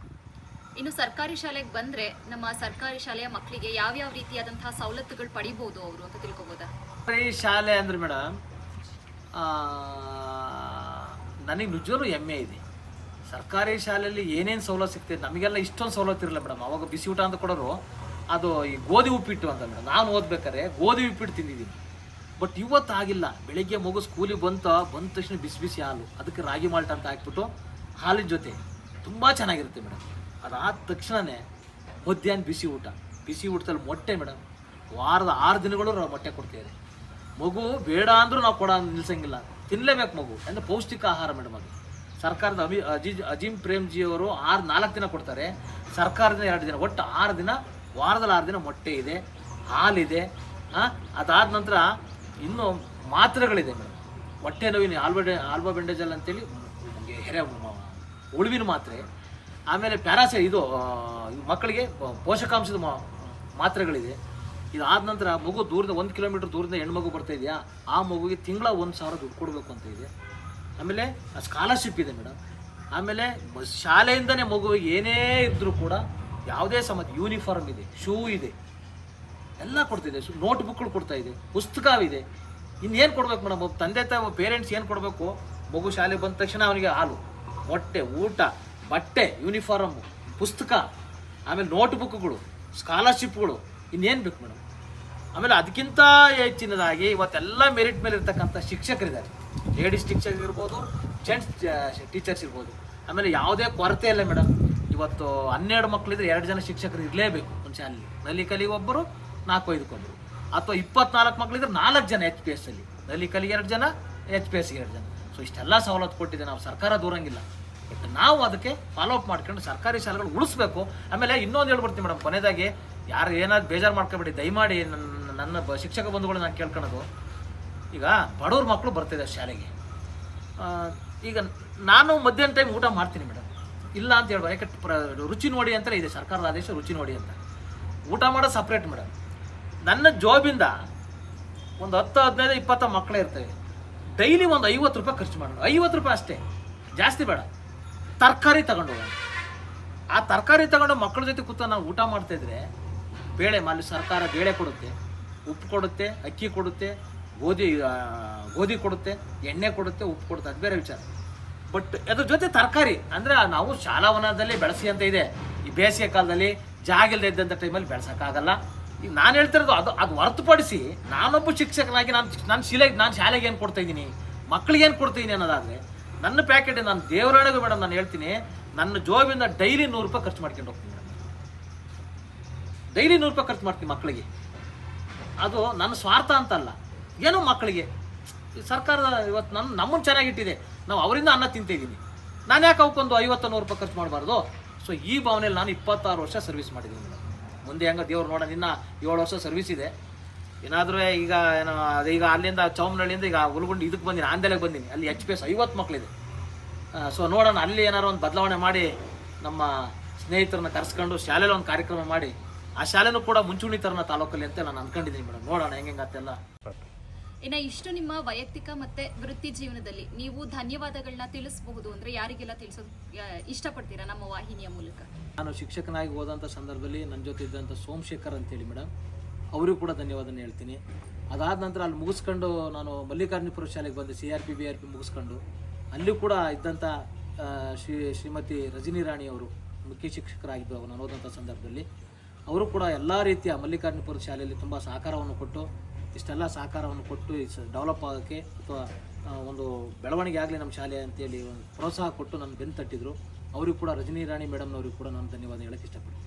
C: ಇನ್ನು ಸರ್ಕಾರಿ ಶಾಲೆಗೆ ಬಂದರೆ ನಮ್ಮ ಸರ್ಕಾರಿ ಶಾಲೆಯ ಮಕ್ಕಳಿಗೆ ಯಾವ್ಯಾವ ರೀತಿಯಾದಂತಹ ಸವಲತ್ತುಗಳು ಪಡಿಬೋದು ಅವರು ಅಂತ ತಿಳ್ಕೊಬೋದಾ?
B: ಸರ್ಕಾರಿ ಶಾಲೆ ಅಂದರೆ ಮೇಡಮ್, ನನಗೆ ನಿಜವೂ ಹೆಮ್ಮೆ ಇದೆ. ಸರ್ಕಾರಿ ಶಾಲೆಯಲ್ಲಿ ಏನೇನು ಸವಲತ್ತು ಸಿಗ್ತದೆ, ನಮಗೆಲ್ಲ ಇಷ್ಟೊಂದು ಸವಲತ್ತು ಇರಲ್ಲ ಮೇಡಮ್. ಅವಾಗ ಬಿಸಿ ಊಟ ಅಂತ ಕೊಡೋರು, ಅದು ಈ ಗೋಧಿ ಉಪ್ಪಿಟ್ಟು ಅಂತ ಮೇಡಮ್. ನಾನು ಓದ್ಬೇಕಾದ್ರೆ ಗೋಧಿ ಉಪ್ಪಿಟ್ಟು ತಿಂದಿದ್ದೀನಿ. ಬಟ್ ಇವತ್ತು ಆಗಿಲ್ಲ. ಬೆಳಿಗ್ಗೆ ಮಗು ಸ್ಕೂಲಿಗೆ ಬಂದ ತಕ್ಷಣ ಬಿಸಿ ಬಿಸಿ ಹಾಲು, ಅದಕ್ಕೆ ರಾಗಿ ಮಾಲ್ಟ್ ಅಂತ ಹಾಕ್ಬಿಟ್ಟು ಹಾಲಿನ ಜೊತೆ ತುಂಬ ಚೆನ್ನಾಗಿರುತ್ತೆ ಮೇಡಮ್. ಅದಾದ ತಕ್ಷಣವೇ ಮಧ್ಯಾಹ್ನ ಬಿಸಿ ಊಟದಲ್ಲಿ ಮೊಟ್ಟೆ ಮೇಡಮ್. ವಾರದ 6 ದಿನಗಳು ನಾವು ಮೊಟ್ಟೆ ಕೊಡ್ತೇವೆ. ಮಗು ಬೇಡ ಅಂದರೂ ನಾವು ಕೊಡೋ ನಿಲ್ಸಂಗಿಲ್ಲ, ತಿನ್ನಲೇಬೇಕು ಮಗು. ಅಂದರೆ ಪೌಷ್ಟಿಕ ಆಹಾರ ಮೇಡಮ್ ಅದು. ಸರ್ಕಾರದ ಅಜೀಂ ಪ್ರೇಮ್ಜಿ ಅವರು 4 ದಿನ ಕೊಡ್ತಾರೆ, ಸರ್ಕಾರದಿಂದ 2 ದಿನ, ಒಟ್ಟು 6 ದಿನ, ವಾರದಲ್ಲಿ 6 ದಿನ ಮೊಟ್ಟೆ ಇದೆ, ಹಾಲಿದೆ. ಅದಾದ ನಂತರ ಇನ್ನೂ ಮಾತ್ರೆಗಳಿದೆ ಮೇಡಮ್. ಹೊಟ್ಟೆ ನೋವಿನ ಆಲ್ಬಾ ಬೆಂಡಜಲ್ ಅಂತೇಳಿ ಉಳುವಿನ ಮಾತ್ರೆ, ಆಮೇಲೆ ಇದು ಮಕ್ಕಳಿಗೆ ಪೋಷಕಾಂಶದ ಮಾತ್ರೆಗಳಿದೆ. ಇದಾದ ನಂತರ ಮಗು ದೂರದ 1 ಕಿಲೋಮೀಟರ್ ದೂರದಿಂದ ಹೆಣ್ಮಗು ಬರ್ತಾ ಇದೆಯಾ, ಆ ಮಗುಗೆ ತಿಂಗಳ 1,000 ದುಡ್ಡು ಕೊಡಬೇಕು ಅಂತ ಇದೆ. ಆಮೇಲೆ ಸ್ಕಾಲರ್ಶಿಪ್ ಇದೆ ಮೇಡಮ್. ಆಮೇಲೆ ಶಾಲೆಯಿಂದನೇ ಮಗುವಿಗೆ ಏನೇ ಇದ್ದರೂ ಕೂಡ ಯಾವುದೇ ಯೂನಿಫಾರ್ಮ್ ಇದೆ, ಶೂ ಇದೆ, ಎಲ್ಲ ಕೊಡ್ತಿದೆ. ನೋಟ್ಬುಕ್ಗಳು ಕೊಡ್ತಾ ಇದೆ, ಪುಸ್ತಕವಿದೆ. ಇನ್ನೇನು ಕೊಡ್ಬೇಕು ಮೇಡಮ್? ತಂದೆ ತಾಯಿ ಪೇರೆಂಟ್ಸ್ ಏನು ಕೊಡಬೇಕು? ಮಗು ಶಾಲೆ ಬಂದ ತಕ್ಷಣ ಅವನಿಗೆ ಹಾಲು, ಮೊಟ್ಟೆ, ಊಟ, ಬಟ್ಟೆ, ಯೂನಿಫಾರ್ಮು, ಪುಸ್ತಕ, ಆಮೇಲೆ ನೋಟ್ಬುಕ್ಗಳು, ಸ್ಕಾಲರ್ಶಿಪ್ಗಳು, ಇನ್ನೇನು ಬೇಕು ಮೇಡಮ್? ಆಮೇಲೆ ಅದಕ್ಕಿಂತ ಹೆಚ್ಚಿನದಾಗಿ ಇವತ್ತೆಲ್ಲ ಮೆರಿಟ್ ಮೇಲೆ ಇರ್ತಕ್ಕಂಥ ಶಿಕ್ಷಕರಿದ್ದಾರೆ. ಲೇಡೀಸ್ ಟೀಚರ್ಸ್ ಇರ್ಬೋದು, ಜೆಂಟ್ಸ್ ಟೀಚರ್ಸ್ ಇರ್ಬೋದು. ಆಮೇಲೆ ಯಾವುದೇ ಕೊರತೆ ಇಲ್ಲ ಮೇಡಮ್. ಇವತ್ತು 12 ಮಕ್ಕಳಿದ್ರೆ 2 ಜನ ಶಿಕ್ಷಕರು ಇರಲೇಬೇಕು ಒಂದು ಶಾಲೆಯಲ್ಲಿ. ನಲಿಕಲಿಗೆ ಒಬ್ಬರು, 4-5 ಅಥವಾ 24 ಮಕ್ಕಳಿದ್ರೆ 4 ಜನ HPS ಅಲ್ಲಿ, ನಲಿಕಲಿಗೆ 2 ಜನ, HPSಗೆ 2 ಜನ. ಸೊ ಇಷ್ಟೆಲ್ಲ ಸವಲತ್ತು ಕೊಟ್ಟಿದೆ. ನಾವು ಸರ್ಕಾರ ದೂರಂಗಿಲ್ಲ, ಬಟ್ ನಾವು ಅದಕ್ಕೆ ಫಾಲೋ ಅಪ್ ಮಾಡ್ಕೊಂಡು ಸರ್ಕಾರಿ ಶಾಲೆಗಳು ಉಳಿಸ್ಬೇಕು. ಆಮೇಲೆ ಇನ್ನೊಂದು ಹೇಳ್ಬಿಡ್ತೀನಿ ಮೇಡಮ್, ಕೊನೆಯದಾಗಿ ಯಾರು ಏನಾದ್ರು ಬೇಜಾರು ಮಾಡ್ಕೊಬೇಡಿ, ದಯಮಾಡಿ ನನ್ನ ಶಿಕ್ಷಕ ಬಂಧುಗಳು ನಾನು ಕೇಳ್ಕೊಳ್ಳೋದು, ಈಗ ಬಡವ್ರ ಮಕ್ಕಳು ಬರ್ತಿದ್ದಾರೆ ಶಾಲೆಗೆ. ಈಗ ನಾನು ಮಧ್ಯಾಹ್ನ ಟೈಮ್ ಊಟ ಮಾಡ್ತೀನಿ ಮೇಡಮ್, ಇಲ್ಲ ಅಂತ ಹೇಳ್ಬಾರ. ಯಾಕೆ ರುಚಿ ನೋಡಿ ಅಂತಲೇ ಇದೆ ಸರ್ಕಾರದ ಆದೇಶ, ರುಚಿ ನೋಡಿ ಅಂತ. ಊಟ ಮಾಡೋದು ಸಪ್ರೇಟ್ ಮೇಡಮ್. ನನ್ನ ಜಾಬಿಂದ ಒಂದು 10, 15, 20 ಮಕ್ಕಳೇ ಇರ್ತವೆ. ಡೈಲಿ ಒಂದು 50 ರೂಪಾಯಿ ಖರ್ಚು ಮಾಡೋಣ, 50 ರೂಪಾಯಿ ಅಷ್ಟೇ, ಜಾಸ್ತಿ ಬೇಡ. ತರಕಾರಿ ತಗೊಂಡು ಹೋಗೋಣ. ಆ ತರಕಾರಿ ತಗೊಂಡು ಮಕ್ಕಳ ಜೊತೆ ಕೂತ ನಾವು ಊಟ ಮಾಡ್ತಾಯಿದ್ರೆ, ಸರ್ಕಾರ ಬೇಳೆ ಕೊಡುತ್ತೆ, ಉಪ್ಪು ಕೊಡುತ್ತೆ, ಅಕ್ಕಿ ಕೊಡುತ್ತೆ, ಗೋಧಿ ಕೊಡುತ್ತೆ, ಎಣ್ಣೆ ಕೊಡುತ್ತೆ, ಉಪ್ಪು ಕೊಡುತ್ತೆ, ಅದು ಬೇರೆ ವಿಚಾರ. ಬಟ್ ಅದ್ರ ಜೊತೆ ತರಕಾರಿ ಅಂದರೆ ನಾವು ಶಾಲಾವನದಲ್ಲಿ ಬೆಳೆಸಿ ಅಂತ ಇದೆ. ಈ ಬೇಸಿಗೆ ಕಾಲದಲ್ಲಿ ಜಾಗಿಲ್ದೇ ಇದ್ದಂಥ ಟೈಮಲ್ಲಿ ಬೆಳೆಸೋಕ್ಕಾಗಲ್ಲ. ಈಗ ನಾನು ಹೇಳ್ತಿರೋದು ಅದು ಹೊರತುಪಡಿಸಿ ನಾನೊಬ್ಬ ಶಿಕ್ಷಕನಾಗಿ ನಾನು ಶಾಲೆಗೆ ಏನು ಕೊಡ್ತಾಯಿದ್ದೀನಿ, ಮಕ್ಕಳಿಗೆ ಏನು ಕೊಡ್ತಾಯಿದ್ದೀನಿ ಅನ್ನೋದಾದರೆ, ನನ್ನ ಪ್ಯಾಕೆಟ್ ನಾನು ದೇವರಾಣೆಗೂ ಮೇಡಮ್ ನಾನು ಹೇಳ್ತೀನಿ, ನನ್ನ ಜೋಬಿಂದ ಡೈಲಿ 100 ರೂಪಾಯಿ ಖರ್ಚು ಮಾಡ್ಕೊಂಡು ಹೋಗ್ತೀನಿ ಮೇಡಮ್. ಡೈಲಿ 100 ರೂಪಾಯಿ ಖರ್ಚು ಮಾಡ್ತೀನಿ ಮಕ್ಕಳಿಗೆ. ಅದು ನನ್ನ ಸ್ವಾರ್ಥ ಅಂತಲ್ಲ, ಏನೋ ಮಕ್ಕಳಿಗೆ ಸರ್ಕಾರದ ಇವತ್ತು ನಮ್ಮನ್ನು ಚೆನ್ನಾಗಿಟ್ಟಿದೆ, ನಾವು ಅವರಿಂದ ಅನ್ನ ತಿಂತಿದ್ದೀನಿ, ನಾನು ಯಾಕೆ ಅವಕ್ಕೊಂದು 50-100 ರೂಪಾಯಿ ಖರ್ಚು ಮಾಡಬಾರ್ದು? ಸೊ ಈ ಭಾವನೆಯಲ್ಲಿ ನಾನು 26 ವರ್ಷ ಸರ್ವಿಸ್ ಮಾಡಿದ್ದೀನಿ ಮೇಡಮ್. ಮುಂದೆ ಹೆಂಗೆ ದೇವ್ರು ನೋಡೋಣ, ಇನ್ನು 7 ವರ್ಷ ಸರ್ವಿಸ್ ಇದೆ. ಏನಾದರೂ ಈಗ ಅಲ್ಲಿಂದ ಚೌಮನಹಳ್ಳಿಯಿಂದ ಈಗ ಹುಲ್ಗುಂಡಿ ಇದಕ್ಕೆ ಬಂದೀನಿ, ಆಂದೆಲೆಗೆ ಬಂದೀನಿ. ಅಲ್ಲಿ HPS 50 ಮಕ್ಕಳಿದೆ. ಸೊ ನೋಡೋಣ, ಅಲ್ಲಿ ಏನಾರು ಒಂದು ಬದಲಾವಣೆ ಮಾಡಿ ನಮ್ಮ ಸ್ನೇಹಿತರನ್ನ ಕರೆಸ್ಕೊಂಡು ಶಾಲೆಯಲ್ಲಿ ಒಂದು ಕಾರ್ಯಕ್ರಮ ಮಾಡಿ ಆ ಶಾಲೆನೂ ಕೂಡ ಮುಂಚೂಣಿ ಥರನ ತಾಲೂಕಲ್ಲಿ ಅಂತ ನಾನು ಅಂದ್ಕೊಂಡಿದ್ದೀನಿ ಮೇಡಮ್. ನೋಡೋಣ ಹೆಂಗೆಂಗತ್ತೆಲ್ಲ.
C: ಇನ್ನು ಇಷ್ಟು ನಿಮ್ಮ ವೈಯಕ್ತಿಕ ಮತ್ತೆ ವೃತ್ತಿ ಜೀವನದಲ್ಲಿ ನೀವು ಧನ್ಯವಾದಗಳನ್ನ ತಿಳಿಸಬಹುದು ಅಂದ್ರೆ ಯಾರಿಗೆಲ್ಲ ತಿಳಿಸೋದು ಇಷ್ಟಪಡ್ತೀರಾ ನಮ್ಮ ವಾಹಿನಿಯ ಮೂಲಕ?
B: ನಾನು ಶಿಕ್ಷಕನಾಗಿ ಹೋದಂಥ ಸಂದರ್ಭದಲ್ಲಿ ನನ್ನ ಜೊತೆ ಇದ್ದಂಥ ಸೋಮಶೇಖರ್ ಅಂತೇಳಿ ಮೇಡಮ್, ಅವರಿಗೂ ಕೂಡ ಧನ್ಯವಾದನ ಹೇಳ್ತೀನಿ. ಅದಾದ ನಂತರ ಅಲ್ಲಿ ಮುಗಿಸ್ಕೊಂಡು ನಾನು ಮಲ್ಲಿಕಾರ್ಜುನಪುರ ಶಾಲೆಗೆ ಬಂದೆ, CRP BRP ಮುಗಿಸ್ಕೊಂಡು. ಅಲ್ಲೂ ಕೂಡ ಇದ್ದಂಥ ಶ್ರೀಮತಿ ರಜನಿ ರಾಣಿ ಅವರು ಮುಖ್ಯ ಶಿಕ್ಷಕರಾಗಿದ್ದು ನಾನು ಓದಂಥ ಸಂದರ್ಭದಲ್ಲಿ. ಅವರು ಕೂಡ ಎಲ್ಲ ರೀತಿಯ ಮಲ್ಲಿಕಾರ್ಜುನಪುರ ಶಾಲೆಯಲ್ಲಿ ತುಂಬ ಸಹಕಾರವನ್ನು ಕೊಟ್ಟು, ಇಷ್ಟೆಲ್ಲ ಸಹಕಾರವನ್ನು ಕೊಟ್ಟು ಡೆವಲಪ್ ಆಗೋಕ್ಕೆ ಅಥವಾ ಒಂದು ಬೆಳವಣಿಗೆ ಆಗಲಿ ನಮ್ಮ ಶಾಲೆ ಅಂತೇಳಿ ಒಂದು ಪ್ರೋತ್ಸಾಹ ಕೊಟ್ಟು ನನ್ನ ಬೆನ್ನು ತಟ್ಟಿದ್ರು. ಅವರಿಗೂ ಕೂಡ ರಜನಿ ರಾಣಿ ಮೇಡಮ್ನವ್ರಿಗೂ ಕೂಡ ನಾನು ಧನ್ಯವಾದ ಹೇಳಕ್ಕೆ ಇಷ್ಟಪಡ್ತೀನಿ.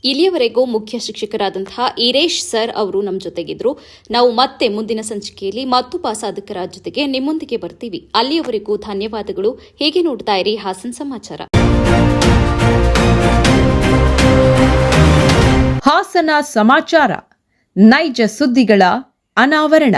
A: ಇಲ್ಲಿಯವರೆಗೂ ಮುಖ್ಯ ಶಿಕ್ಷಕರಾದಂತಹ ಈರೇಶ್ ಸರ್ ಅವರು ನಮ್ಮ ಜೊತೆಗಿದ್ರು. ನಾವು ಮತ್ತೆ ಮುಂದಿನ ಸಂಚಿಕೆಯಲ್ಲಿ ಮತ್ತೊಬ್ಬ ಸಾಧಕರ ಜೊತೆಗೆ ನಿಮ್ಮೊಂದಿಗೆ ಬರ್ತೀವಿ. ಅಲ್ಲಿಯವರೆಗೂ ಧನ್ಯವಾದಗಳು. ಹೇಗೆ ನೋಡ್ತಾ ಇರಿ ಹಾಸನ್ ಸಮಾಚಾರ.
D: ಹಾಸನ ಸಮಾಚಾರ, ನೈಜ ಸುದ್ದಿಗಳ ಅನಾವರಣ.